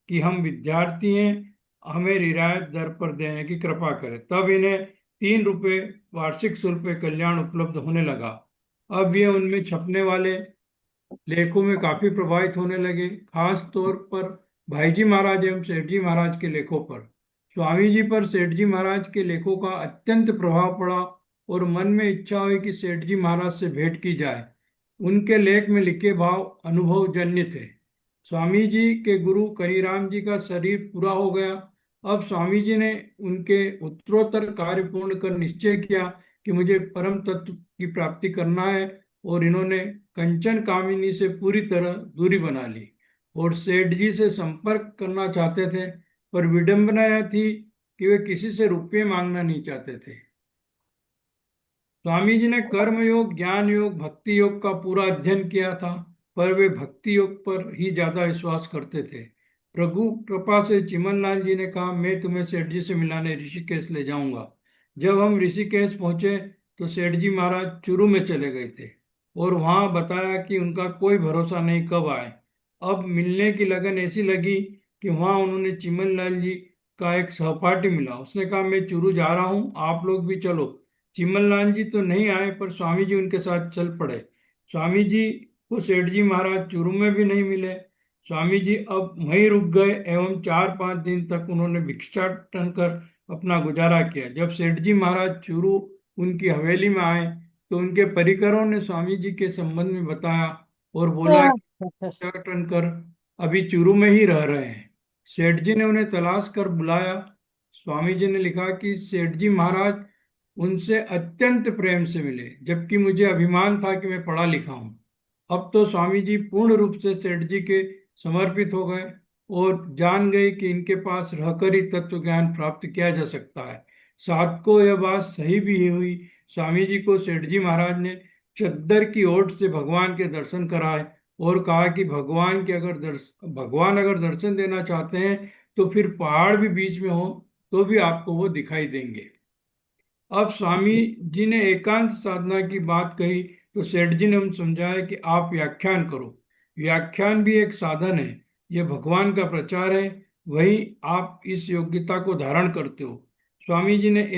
कि हम विद्यार्थी हैं, हमें रियायत दर पर देने की कृपा करें। तब इन्हें 3 रुपये वार्षिक शुल्क पे कल्याण उपलब्ध होने लगा। अब ये उनमें छपने वाले लेखों में काफी प्रभावित होने लगे, खास तौर पर भाईजी महाराज एवं सेठ जी महाराज के लेखों पर। स्वामी जी पर सेठ जी महाराज के लेखों का अत्यंत प्रभाव पड़ा और मन में इच्छा हुई कि सेठ जी महाराज से भेंट की जाए। उनके लेख में लिखे भाव अनुभव जन्य थे। स्वामी जी के गुरु कनीराम जी का शरीर पूरा हो गया। अब स्वामी जी ने उनके उत्तरोत्तर कार्य पूर्ण कर निश्चय किया कि मुझे परम तत्व की प्राप्ति करना है, और इन्होंने कंचन कामिनी से पूरी तरह दूरी बना ली और सेठ जी से संपर्क करना चाहते थे, पर विडंबना यह थी कि वे किसी से रुपये मांगना नहीं चाहते थे। स्वामी जी ने कर्म योग, ज्ञान योग, भक्ति योग का पूरा अध्ययन किया था, पर वे भक्ति योग पर ही ज्यादा विश्वास करते थे। प्रभु कृपा से चिमनलाल जी ने कहा, मैं तुम्हें सेठ जी से मिलाने ऋषिकेश ले जाऊंगा। जब हम ऋषिकेश पहुंचे तो सेठ जी महाराज चुरू में चले गए थे और वहां बताया कि उनका कोई भरोसा नहीं कब आए। अब मिलने की लगन ऐसी लगी कि वहां उन्होंने चिमनलाल जी का एक सहपाठी मिला। उसने कहा, मैं चुरू जा रहा हूँ, आप लोग भी चलो। चिमनलाल जी तो नहीं आए, पर स्वामी जी उनके साथ चल पड़े। स्वामी जी को सेठ जी महाराज चुरू में भी नहीं मिले। स्वामी जी अब वहीं रुक गए एवं 4-5 दिन तक उन्होंने भिक्षाटन कर अपना गुजारा किया। जब सेठ जी महाराज चुरू उनकी हवेली में आए तो उनके परिकरों ने स्वामी जी के संबंध में बताया और बोला कि भिक्षाटन कर अभी चुरू में ही रह रहे हैं। सेठ जी ने उन्हें तलाश कर बुलाया। स्वामी जी ने लिखा कि सेठ जी महाराज उनसे अत्यंत प्रेम से मिले, जबकि मुझे अभिमान था कि मैं पढ़ा लिखा हूँ। अब तो स्वामी जी पूर्ण रूप से सेठ जी के समर्पित हो गए और जान गए कि इनके पास रहकर ही तत्व ज्ञान प्राप्त किया जा सकता है। साथ को यह बात सही भी हुई। स्वामी जी को सेठ जी महाराज ने चद्दर की ओट से भगवान के दर्शन कराए और कहा कि भगवान अगर दर्शन देना चाहते हैं तो फिर पहाड़ भी बीच में हो तो भी आपको वो दिखाई देंगे। अब स्वामी जी ने एकांत साधना की बात कही तो सेठ जी ने हम समझाया कि आप व्याख्यान करो। व्याख्यान भी एक साधन है, यह भगवान का प्रचार है, वही आप इस योग्यता को धारण करते हो। स्वामी जी में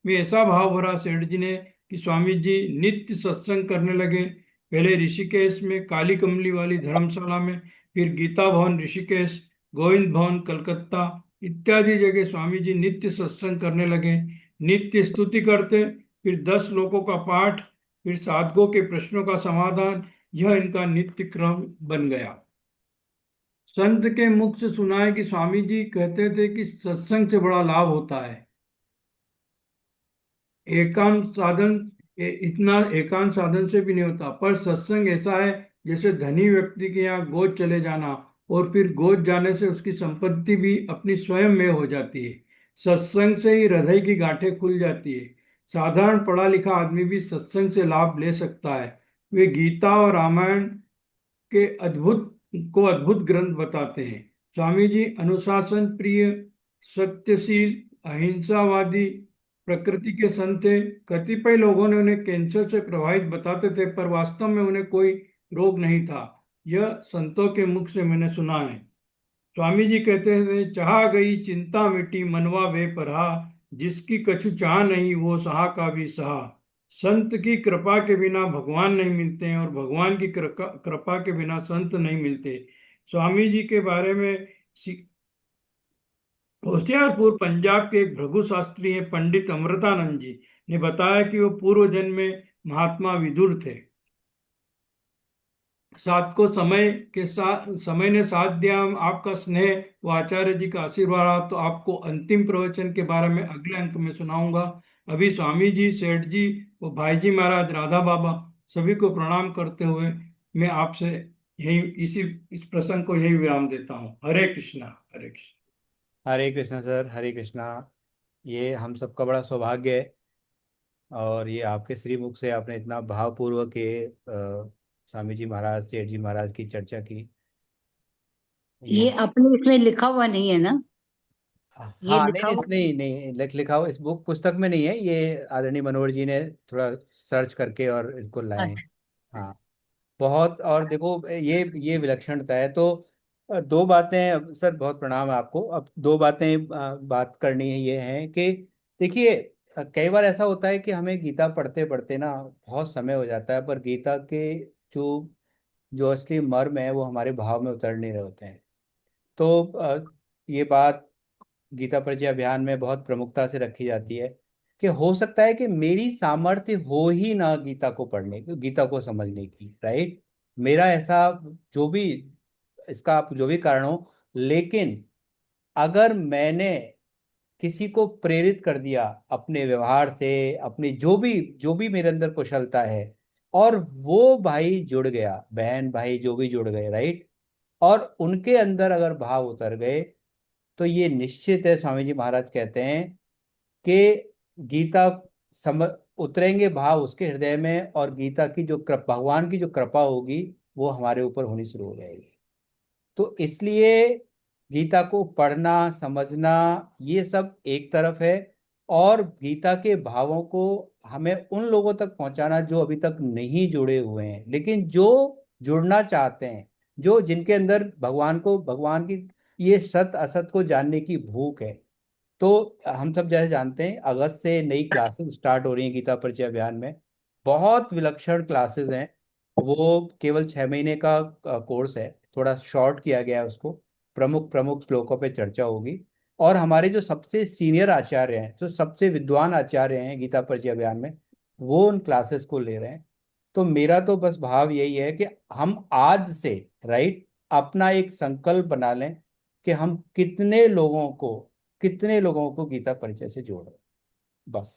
ऐसा भाव भरा सेठ जी ने कि स्वामी जी नित्य सत्संग करने लगे। पहले ऋषिकेश में काली कमली वाली धर्मशाला में, फिर गीता भवन ऋषिकेश, गोविंद भवन कलकत्ता इत्यादि जगह स्वामी जी नित्य सत्संग करने लगे। नित्य स्तुति करते, फिर 10 श्लोकों का पाठ, फिर साधकों के प्रश्नों का समाधान, यह इनका नित्य क्रम बन गया। संत के मुख से सुना है कि स्वामी जी कहते थे कि सत्संग से बड़ा लाभ होता है। एकांत साधन से भी नहीं होता, पर सत्संग ऐसा है जैसे धनी व्यक्ति के यहाँ गोद चले जाना और फिर गोद जाने से उसकी संपत्ति भी अपनी स्वयं में हो जाती है। सत्संग से ही हृदय की गांठें खुल जाती है। साधारण पढ़ा लिखा आदमी भी सत्संग से लाभ ले सकता है। वे गीता और रामायण के अद्भुत ग्रंथ बताते हैं। स्वामी जी अनुशासन प्रिय, सत्यशील, अहिंसावादी प्रकृति के संत थे। कतिपय लोगों ने उन्हें कैंसर से प्रभावित बताते थे, पर वास्तव में उन्हें कोई रोग नहीं था। यह संतों के मुख से मैंने सुना है। स्वामी जी कहते थे, चाह गई चिंता मिटी मनवा वे परहा, जिसकी कछु चाह नहीं वो सहा का भी सहा। संत की कृपा के बिना भगवान नहीं मिलते हैं और भगवान की कृपा के बिना संत नहीं मिलते। स्वामी जी के बारे में होशियारपुर पंजाब के एक भृगु शास्त्री हैं पंडित अमृतानंद जी ने बताया कि वो पूर्व जन्म में महात्मा विदुर थे। साथ को समय ने साथ दिया। आपका स्नेह व आचार्य जी का आशीर्वाद रहा तो आपको अंतिम प्रवचन के बारे में अगले अंक में सुनाऊंगा। अभी स्वामी जी, सेठ जी व भाई जी महाराज, राधा बाबा सभी को प्रणाम करते हुए मैं आपसे इस प्रसंग को यही विराम देता हूँ। हरे कृष्णा, हरे कृष्णा। हरे कृष्णा सर, हरे कृष्णा। ये हम सबका बड़ा सौभाग्य है, और ये आपके श्रीमुख से आपने इतना भावपूर्वक ये स्वामी जी महाराज, सेठ जी महाराज की चर्चा की। ये अपने इसमें लिखा हुआ नहीं है ना? ये हाँ, नहीं लिखा नहीं हुआ नहीं नहीं, लिखा हुआ इस पुस्तक में नहीं है। ये आदरणीय मनोहर जी ने थोड़ा सर्च करके और इनको लाए हैं। अच्छा। हाँ, बहुत। और देखो, ये विलक्षणता है। तो दो बातें सर, बहुत प्रणाम आपको। अब दो बातें बात करनी है। ये है कि देखिए, कई बार ऐसा होता है कि हमें गीता पढ़ते पढ़ते ना बहुत समय हो जाता है, पर गीता के जो जो असली मर्म है वो हमारे भाव में उतर नहीं रहे होते हैं। तो ये बात गीता परिचय अभियान में बहुत प्रमुखता से रखी जाती है कि हो सकता है कि मेरी सामर्थ्य हो ही ना गीता को पढ़ने की, गीता को समझने की, राइट। मेरा ऐसा जो भी, इसका आप जो भी कारण हो, लेकिन अगर मैंने किसी को प्रेरित कर दिया अपने व्यवहार से, अपने जो भी मेरे अंदर कुशलता है, और वो भाई जुड़ गया, बहन भाई जो भी जुड़ गए, राइट, और उनके अंदर अगर भाव उतर गए, तो ये निश्चित है, स्वामी जी महाराज कहते हैं कि गीता सम उतरेंगे भाव उसके हृदय में, और गीता की जो भगवान की जो कृपा होगी वो हमारे ऊपर होनी शुरू हो जाएगी। तो इसलिए गीता को पढ़ना, समझना, ये सब एक तरफ है, और गीता के भावों को हमें उन लोगों तक पहुंचाना जो अभी तक नहीं जुड़े हुए हैं, लेकिन जो जुड़ना चाहते हैं, जो जिनके अंदर भगवान की ये सत असत को जानने की भूख है। तो हम सब जैसे जानते हैं, अगस्त से नई क्लासेस स्टार्ट हो रही हैं गीता परिचय अभियान में। बहुत विलक्षण क्लासेस हैं। वो केवल 6 महीने का कोर्स है, थोड़ा शॉर्ट किया गया है उसको। प्रमुख प्रमुख श्लोकों पे चर्चा होगी, और हमारे जो सबसे सीनियर आचार्य हैं, जो सबसे विद्वान आचार्य हैं गीता परिचय अभियान में, वो उन क्लासेस को ले रहे हैं। तो मेरा तो बस भाव यही है कि हम आज से, राइट, अपना एक संकल्प बना लें कि हम कितने लोगों को गीता परिचय से जोड़ रहे हैं। बस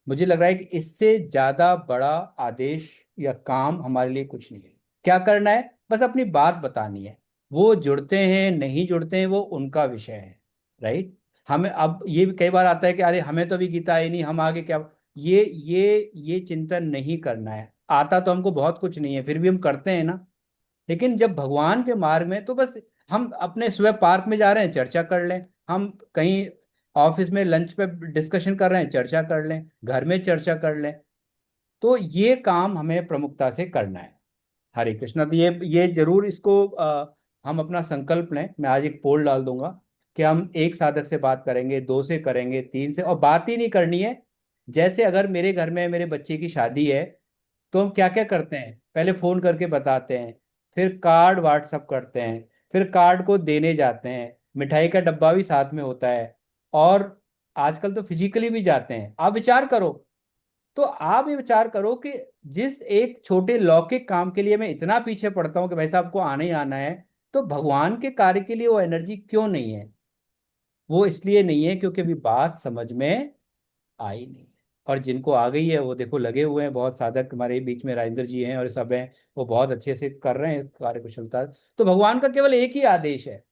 मुझे लग रहा है कि इससे ज्यादा बड़ा आदेश या काम हमारे लिए कुछ नहीं है। क्या करना है? बस अपनी बात बतानी है। वो जुड़ते हैं नहीं जुड़ते हैं वो उनका विषय है, राइट। हमें अब ये भी कई बार आता है कि अरे हमें तो अभी गीता आई नहीं, हम आगे क्या। ये चिंतन नहीं करना है। आता तो हमको बहुत कुछ नहीं है, फिर भी हम करते हैं ना। लेकिन जब भगवान के मार्ग में, तो बस हम अपने सुबह पार्क में जा रहे हैं, चर्चा कर लें। हम कहीं ऑफिस में लंच पे डिस्कशन कर रहे हैं, चर्चा कर लें। घर में चर्चा कर लें। तो ये काम हमें प्रमुखता से करना है। हरे कृष्णा। तो ये जरूर इसको हम अपना संकल्प लें। मैं आज एक पोल डाल दूंगा कि हम एक साधक से बात करेंगे, दो से करेंगे, तीन से, और बात ही नहीं करनी है। जैसे अगर मेरे घर में मेरे बच्चे की शादी है, तो हम क्या क्या करते हैं? पहले फोन करके बताते हैं, फिर कार्ड व्हाट्सअप करते हैं, फिर कार्ड को देने जाते हैं, मिठाई का डब्बा भी साथ में होता है, और आजकल तो फिजिकली भी जाते हैं। आप विचार करो। तो आप ये विचार करो कि जिस एक छोटे लौकिक काम के लिए मैं इतना पीछे पड़ता हूँ कि भाई साहब को आना ही आना है, तो भगवान के कार्य के लिए वो एनर्जी क्यों नहीं है? वो इसलिए नहीं है क्योंकि अभी बात समझ में आई नहीं है। और जिनको आ गई है वो देखो लगे हुए हैं। बहुत साधक हमारे बीच में राजेंद्र जी हैं और सब हैं, वो बहुत अच्छे से कर रहे हैं कार्य कुशलता। तो भगवान का केवल एक ही आदेश है,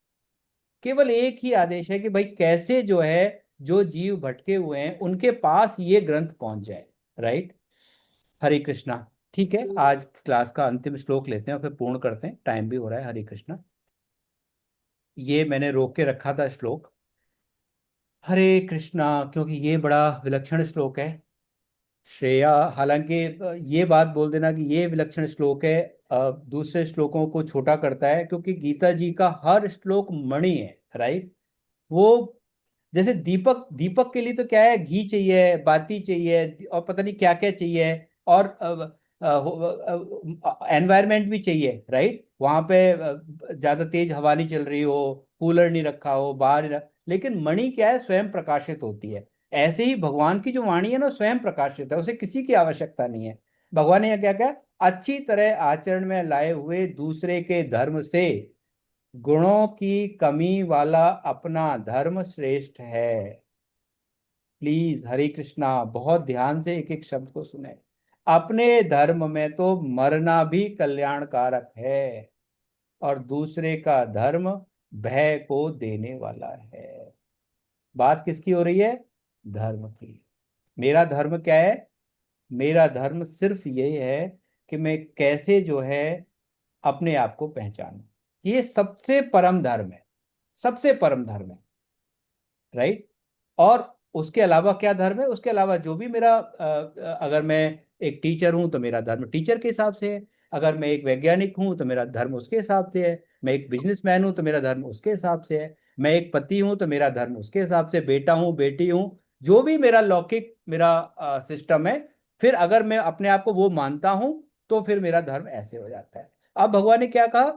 केवल एक ही आदेश है कि भाई कैसे जो है, जो जीव भटके हुए हैं उनके पास ये ग्रंथ पहुंच जाए, राइट। हरे कृष्णा। ठीक है, आज क्लास का अंतिम श्लोक लेते हैं और फिर पूर्ण करते हैं, टाइम भी हो रहा है। हरे कृष्णा। ये मैंने रोक के रखा था श्लोक। हरे कृष्णा, क्योंकि ये बड़ा विलक्षण श्लोक है। श्रेया, हालांकि ये बात बोल देना कि ये विलक्षण श्लोक है, दूसरे श्लोकों को छोटा करता है, क्योंकि गीता जी का हर श्लोक मणि है, राइट। वो जैसे दीपक दीपक के लिए तो क्या है, घी चाहिए, बाती चाहिए और पता नहीं क्या क्या चाहिए, और एनवायरनमेंट भी चाहिए, राइट। वहां पे ज्यादा तेज हवा नहीं चल रही हो, कूलर नहीं रखा हो बाहर लेकिन मणि क्या है, स्वयं प्रकाशित होती है। ऐसे ही भगवान की जो वाणी है ना, स्वयं प्रकाशित है, उसे किसी की आवश्यकता नहीं है। भगवान ने क्या क्या अच्छी तरह आचरण में लाए हुए दूसरे के धर्म से गुणों की कमी वाला अपना धर्म श्रेष्ठ है। प्लीज हरे कृष्णा, बहुत ध्यान से एक एक शब्द को सुने। अपने धर्म में तो मरना भी कल्याणकारक है, और दूसरे का धर्म भय को देने वाला है। बात किसकी हो रही है? धर्म की। मेरा धर्म क्या है? मेरा धर्म सिर्फ ये है कि मैं कैसे जो है अपने आप को पहचानूं। ये सबसे परम धर्म है, सबसे परम धर्म है, राइट। और उसके अलावा क्या धर्म है? उसके अलावा जो भी मेरा अगर मैं एक टीचर हूं तो मेरा धर्म टीचर के हिसाब से है, अगर मैं एक वैज्ञानिक हूं तो मेरा धर्म उसके हिसाब से है, मैं एक बिजनेसमैन हूं तो मेरा धर्म उसके हिसाब से है, मैं एक पति हूं तो मेरा धर्म उसके हिसाब से, बेटा हूं बेटी हूं, जो भी मेरा लौकिक मेरा सिस्टम है, फिर अगर मैं अपने आप को वो मानता हूं तो फिर मेरा धर्म ऐसे हो जाता है। अब भगवान ने क्या कहा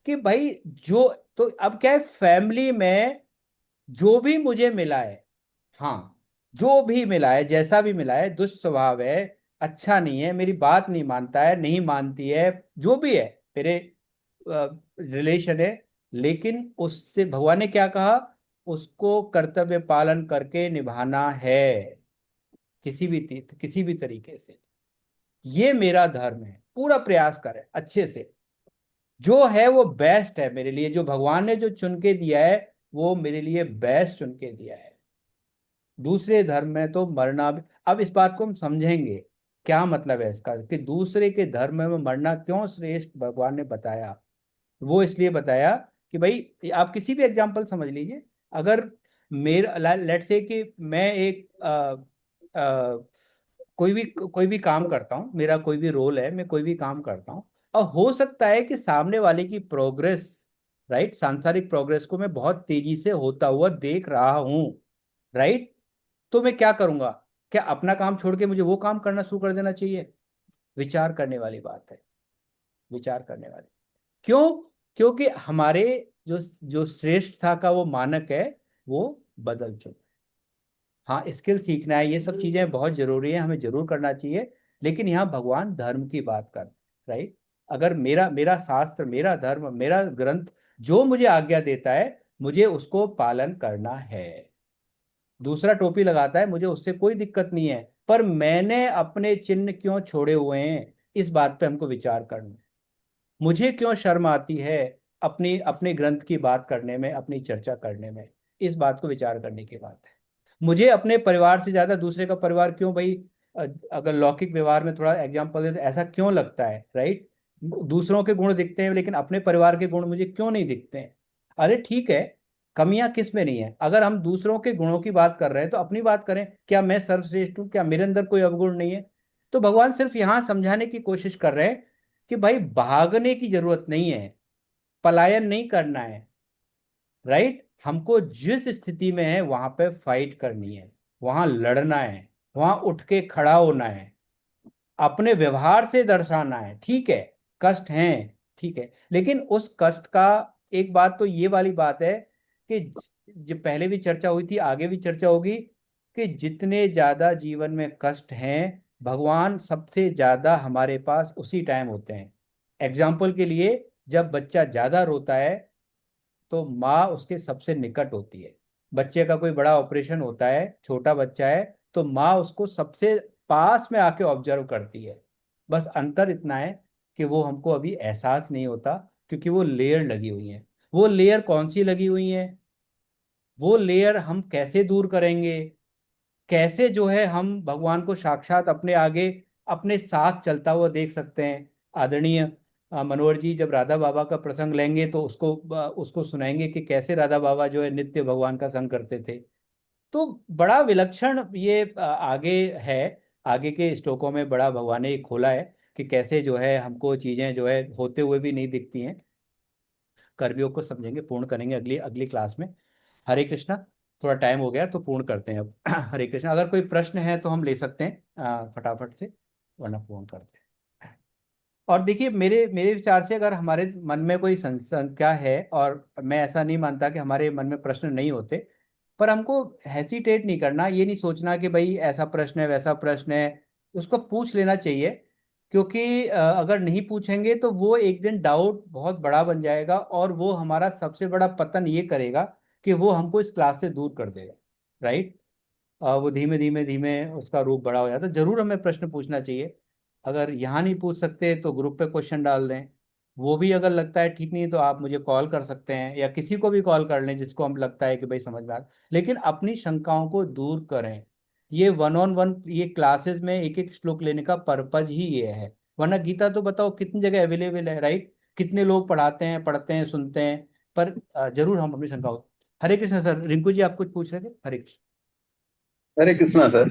कि भाई जो, तो अब क्या है, फैमिली में जो भी मुझे मिला है, हाँ, जो भी मिला है, जैसा भी मिला है, दुष्ट स्वभाव है, अच्छा नहीं है, मेरी बात नहीं मानता है, नहीं मानती है, जो भी है मेरे रिलेशन है, लेकिन उससे भगवान ने क्या कहा, उसको कर्तव्य पालन करके निभाना है, किसी भी तरीके से। ये मेरा धर्म है, पूरा प्रयास करें अच्छे से, जो है वो बेस्ट है मेरे लिए, जो भगवान ने जो चुन के दिया है वो मेरे लिए बेस्ट चुन के दिया है। दूसरे धर्म में तो मरना भी, अब इस बात को हम समझेंगे क्या मतलब है इसका, कि दूसरे के धर्म में मरना क्यों श्रेष्ठ भगवान ने बताया। वो इसलिए बताया कि भाई आप किसी भी एग्जांपल समझ लीजिए, अगर मेरा लेट्स से कि मैं एक कोई भी काम करता हूँ, मेरा कोई भी रोल है, मैं कोई भी काम करता हूँ, और हो सकता है कि सामने वाले की प्रोग्रेस, राइट, सांसारिक प्रोग्रेस को मैं बहुत तेजी से होता हुआ देख रहा हूँ, राइट। तो मैं क्या करूंगा? क्या अपना काम छोड़ के मुझे वो काम करना शुरू कर देना चाहिए? विचार करने वाली बात है, विचार करने वाली। क्यों? क्योंकि हमारे जो जो श्रेष्ठता का वो मानक है वो बदल चुका है। हाँ, स्किल सीखना है, ये सब चीजें बहुत जरूरी है, हमें जरूर करना चाहिए, लेकिन यहाँ भगवान धर्म की बात कर, राइट। अगर मेरा मेरा शास्त्र, मेरा धर्म, मेरा ग्रंथ जो मुझे आज्ञा देता है, मुझे उसको पालन करना है। दूसरा टोपी लगाता है, मुझे उससे कोई दिक्कत नहीं है, पर मैंने अपने चिन्ह क्यों छोड़े हुए हैं, इस बात पे हमको विचार करना है। मुझे क्यों शर्म आती है अपनी अपने ग्रंथ की बात करने में, अपनी चर्चा करने में, इस बात को विचार करने की बात है। मुझे अपने परिवार से ज्यादा दूसरे का परिवार क्यों भाई, अगर लौकिक व्यवहार में थोड़ा एग्जांपल दे तो ऐसा क्यों लगता है, राइट। दूसरों के गुण दिखते हैं लेकिन अपने परिवार के गुण मुझे क्यों नहीं दिखते हैं? अरे ठीक है, कमियां किस में नहीं है? अगर हम दूसरों के गुणों की बात कर रहे हैं तो अपनी बात करें, क्या मैं सर्वश्रेष्ठ हूँ? क्या मेरे अंदर कोई अवगुण नहीं है? तो भगवान सिर्फ यहां समझाने की कोशिश कर रहे हैं कि भाई भागने की जरूरत नहीं है, पलायन नहीं करना है, राइट। हमको जिस स्थिति में है वहां पे फाइट करनी है, वहां लड़ना है, वहां उठ के खड़ा होना है, अपने व्यवहार से दर्शाना है। ठीक है, कष्ट हैं, ठीक है, लेकिन उस कष्ट का, एक बात तो ये वाली बात है कि जो पहले भी चर्चा हुई थी, आगे भी चर्चा होगी, कि जितने ज्यादा जीवन में कष्ट हैं, भगवान सबसे ज्यादा हमारे पास उसी टाइम होते हैं। एग्जाम्पल के लिए, जब बच्चा ज्यादा रोता है तो माँ उसके सबसे निकट होती है। बच्चे का कोई बड़ा ऑपरेशन होता है, छोटा बच्चा है, तो माँ उसको सबसे पास में आके ऑब्जर्व करती है। बस अंतर इतना है कि वो हमको अभी एहसास नहीं होता, क्योंकि वो लेयर लगी हुई है। वो लेयर कौन सी लगी हुई है? वो लेयर हम कैसे दूर करेंगे? कैसे जो है हम भगवान को साक्षात अपने आगे, अपने साथ चलता हुआ देख सकते हैं? आदरणीय मनोहर जी जब राधा बाबा का प्रसंग लेंगे तो उसको सुनाएंगे कि कैसे राधा बाबा जो है नित्य भगवान का संग करते थे। तो बड़ा विलक्षण ये आगे है, आगे के श्लोकों में बड़ा भगवान ने खोला है कि कैसे जो है हमको चीजें जो है होते हुए भी नहीं दिखती हैं। कर्मयोग को समझेंगे, पूर्ण करेंगे अगली अगली क्लास में। हरे कृष्णा। थोड़ा टाइम हो गया तो पूर्ण करते हैं अब। हरे कृष्ण। अगर कोई प्रश्न है तो हम ले सकते हैं फटाफट से, वरना पूर्ण करते हैं। और देखिए, मेरे मेरे विचार से अगर हमारे मन में कोई शंका है, और मैं ऐसा नहीं मानता कि हमारे मन में प्रश्न नहीं होते, पर हमको हेसिटेट नहीं करना, ये नहीं सोचना कि भाई ऐसा प्रश्न है वैसा प्रश्न है, उसको पूछ लेना चाहिए। क्योंकि अगर नहीं पूछेंगे तो वो एक दिन डाउट बहुत बड़ा बन जाएगा, और वो हमारा सबसे बड़ा पतन ये करेगा कि वो हमको इस क्लास से दूर कर देगा। राइट। वो धीमे धीमे धीमे उसका रूप बड़ा हो जाता है। जरूर हमें प्रश्न पूछना चाहिए। अगर यहाँ नहीं पूछ सकते तो ग्रुप पे क्वेश्चन डाल दें। वो भी अगर लगता है ठीक नहीं तो आप मुझे कॉल कर सकते हैं, या किसी को भी कॉल कर लें जिसको हम लगता है कि भाई समझ में आ। लेकिन अपनी शंकाओं को दूर करें। ये वन ऑन वन, ये क्लासेस में एक एक श्लोक लेने का पर्पज ही ये है। वरना गीता तो बताओ कितनी जगह अवेलेबल है, राइट। कितने लोग पढ़ाते हैं, पढ़ते हैं, सुनते हैं, पर जरूर हम अपनी शंकाओं। हरे कृष्ण सर। रिंकू जी आप कुछ पूछ रहे थे? हरे कृष्ण। हरे कृष्णा सर।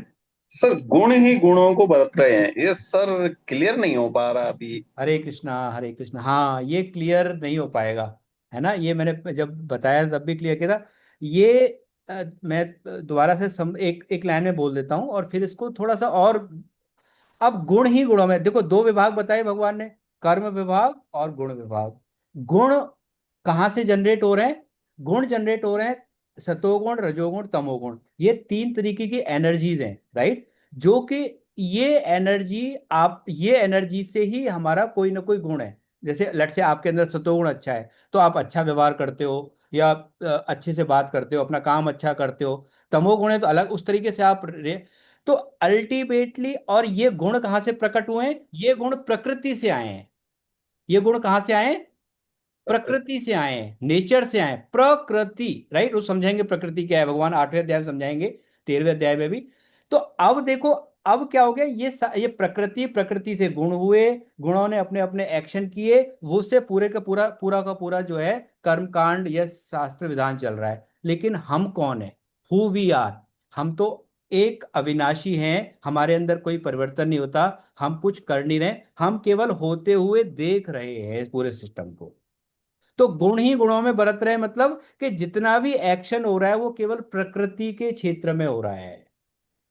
सर गुण ही गुणों को बरत रहे हैं, ये सर क्लियर नहीं हो पा रहा अभी। हरे कृष्णा, हरे कृष्णा। हाँ, ये क्लियर नहीं हो पाएगा, है ना। ये मैंने जब बताया तब भी क्लियर किया था। ये मैं दोबारा से एक एक लाइन में बोल देता हूँ, और फिर इसको थोड़ा सा और। अब गुण ही गुणों में देखो, दो विभाग बताए भगवान ने, कर्म विभाग और गुण विभाग। गुण कहाँ से जनरेट हो रहे हैं? गुण जनरेट हो रहे हैं सतोगुण, रजोगुण, तमोगुण। ये तीन तरीके की एनर्जीज हैं, राइट। जो कि ये एनर्जी से ही हमारा कोई ना कोई गुण है। जैसे लट से आपके अंदर सतोगुण अच्छा है तो आप अच्छा व्यवहार करते हो, या अच्छे से बात करते हो, अपना काम अच्छा करते हो। तमोगुण है तो अलग उस तरीके से आप तो अल्टीमेटली, और ये गुण कहां से प्रकट हुए हैं? ये गुण प्रकृति से आए हैं। ये गुण कहां से आए हैं? प्रकृति से आए हैं, नेचर से आए हैं। प्रकृति, राइट। वो समझाएंगे प्रकृति क्या है, भगवान 8वें अध्याय में समझाएंगे, 13वें अध्याय में भी। तो अब देखो, अब क्या हो गया, ये प्रकृति से गुण हुए, गुणों ने अपने अपने एक्शन किए, वो से पूरे का पूरा जो है कर्म कांड या शास्त्र विधान चल रहा है। लेकिन हम कौन है? Who we are. हम तो एक अविनाशी हैं, हमारे अंदर कोई परिवर्तन नहीं होता। हम कुछ कर नहीं रहे, हम केवल होते हुए देख रहे हैं इस पूरे सिस्टम को। तो गुण ही गुणों में बरत रहे, मतलब कि जितना भी एक्शन हो रहा है वो केवल प्रकृति के क्षेत्र में हो रहा है।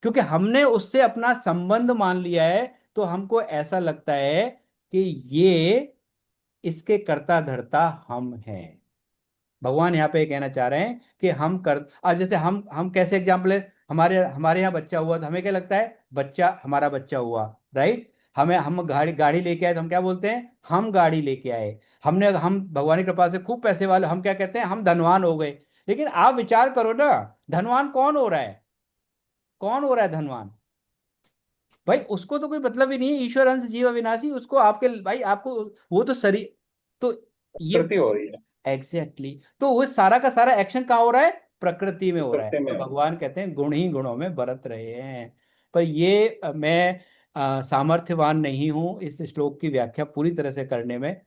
क्योंकि हमने उससे अपना संबंध मान लिया है, तो हमको ऐसा लगता है कि ये इसके कर्ता धर्ता हम हैं। भगवान यहाँ पे कहना चाह रहे हैं कि हम कर, आज जैसे हम कैसे एग्जाम्पल है, हमारे हमारे यहाँ बच्चा हुआ तो हमें क्या लगता है? बच्चा हमारा बच्चा हुआ, राइट। हम गाड़ी गाड़ी लेके आए तो हम क्या बोलते हैं? हम गाड़ी लेके आए। हम भगवान की कृपा से खूब पैसे वाले, हम क्या कहते हैं? हम धनवान हो गए। लेकिन आप विचार करो ना, धनवान कौन हो रहा है? कौन हो रहा है धनवान? भाई उसको तो कोई मतलब ही नहीं है। ईश्वर अंश जीव अविनाशी, उसको आपके भाई आपको वो तो शरीर, तो ये प्रकृति हो रही है। एग्जैक्टली तो वो सारा का सारा एक्शन कहाँ हो रहा है? प्रकृति में हो रहा है। प्रकृति में तो हो। भगवान कहते हैं गुण ही गुणों में बरत रहे हैं। पर ये मैं सामर्थ्यवान नहीं हूँ इस श्लोक की व्याख्या पूरी तरह से करने में।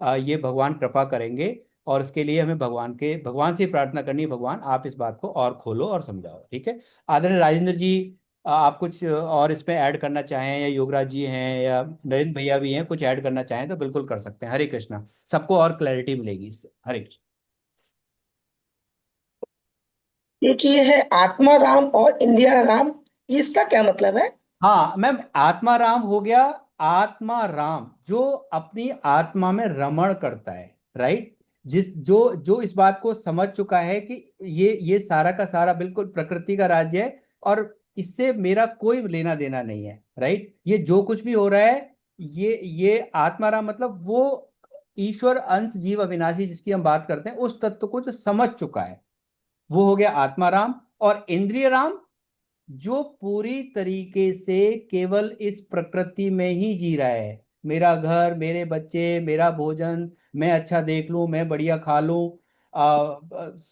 ये भगवान कृपा करेंगे, और इसके लिए हमें भगवान से ही प्रार्थना करनी है, भगवान आप इस बात को और खोलो और समझाओ। ठीक है। आदरणीय राजेंद्र जी, आप कुछ और इसमें ऐड करना चाहें, या योगराज जी हैं या नरेंद्र भैया भी हैं, कुछ ऐड करना चाहें तो बिल्कुल कर सकते हैं। हरे कृष्णा। सबको और क्लैरिटी मिलेगी इससे। हरे कृष्ण। एक ये है आत्मा राम और इंदिरा राम, इसका क्या मतलब है? हाँ मैम, आत्मा राम हो गया। आत्मा राम जो अपनी आत्मा में रमण करता है, राइट। जिस जो जो इस बात को समझ चुका है कि ये सारा का सारा बिल्कुल प्रकृति का राज्य है, और इससे मेरा कोई लेना देना नहीं है, राइट। ये जो कुछ भी हो रहा है, ये आत्मा राम मतलब वो ईश्वर अंश जीव अविनाशी जिसकी हम बात करते हैं, उस तत्व को जो समझ चुका है, वो हो गया आत्मा राम। और इंद्रिय राम जो पूरी तरीके से केवल इस प्रकृति में ही जी रहा है। मेरा घर, मेरे बच्चे, मेरा भोजन, मैं अच्छा देख लूं, मैं बढ़िया खा लूं,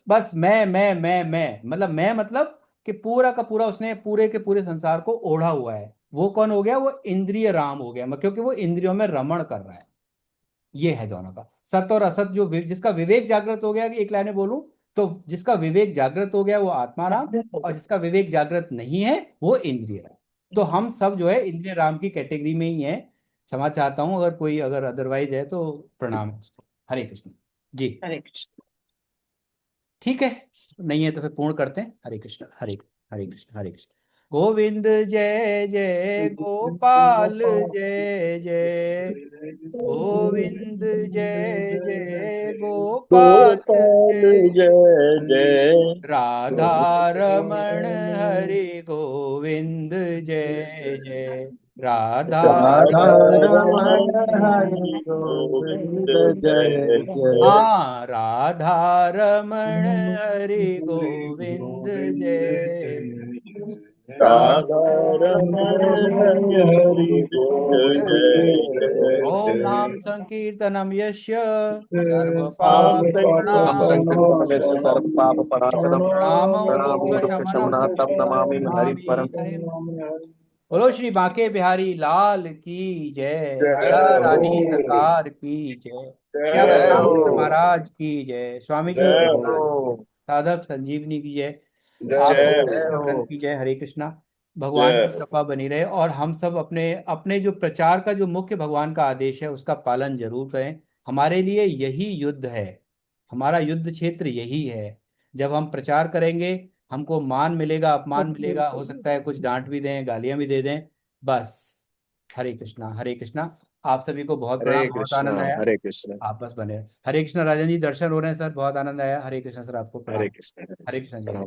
बस मैं मतलब कि पूरा का पूरा उसने पूरे के पूरे संसार को ओढ़ा हुआ है। वो कौन हो गया? वो इंद्रिय राम हो गया, क्योंकि वो इंद्रियों में रमण कर रहा है। ये है दोनों का सत और असत, जो जिसका विवेक जागृत हो गया, एक लाइन में बोलूं तो जिसका विवेक जागृत हो गया वो आत्माराम, और जिसका विवेक जागृत नहीं है वो इंद्रिय राम। तो हम सब जो है इंद्रिय राम की कैटेगरी में ही है। क्षमा चाहता हूं अगर अदरवाइज है तो प्रणाम। हरे कृष्ण जी। हरे कृष्ण। ठीक है, नहीं है तो फिर पूर्ण करते हैं। हरे कृष्ण, हरे हरे कृष्ण, हरे कृष्ण। गोविंद जय जय गोपाल जय जय, गोविंद जय जय गोपाल गोपाल जय, जय जय, राधा रमण हरि गोविंद जय जय, राधा राधा रमण रमण हरि गोविंद जय जय, हाँ, राधा रमण हरि गोविंद जय, राधा रमण हरि गोविंद जय ओम जय। नाम संकीर्तनम यस्य सर्व सर्व पाप नाम संकीर्तनम यस्य सर्व पाप प्रणाशनम प्रणामो प्रणामो दुःख दुःख शमनम शमनः तं नमामि हरिं नमामि परम। हरिं। बोलो श्री बांके बिहारी लाल की जय, राधा जय रानी हो, सरकार की जय, श्याम जय जय सुंदर हो, महाराज की जय, स्वामी जी जय महाराज, हो, साधक संजीवनी की जय, जय आप जय हो। हो, ग्रंथ की जय। हरे कृष्णा। भगवान जय की हो। कृपा बनी रहे और हम सब अपने अपने जो प्रचार का जो मुख्य भगवान का आदेश है उसका पालन जरूर करें। हमारे लिए यही युद्ध है, हमारा युद्ध क्षेत्र यही है। जब हम प्रचार करेंगे हमको मान मिलेगा, अपमान मिलेगा, हो सकता है कुछ डांट भी दें, गालियां भी दे दें, बस। हरे कृष्णा, हरे कृष्णा। आप सभी को बहुत प्रणाम, हरे बहुत कृष्णा, आनंद आया। हरे कृष्णा, आप बस बने रहे। हरे कृष्णा। राजन जी दर्शन हो रहे हैं सर, बहुत आनंद आया। हरे कृष्णा सर, आपको हरे प्रणाम। कृष्णा, हरे हरे कृष्णा, कृष्णा जी, हरे प्रणाम। कृष्णा।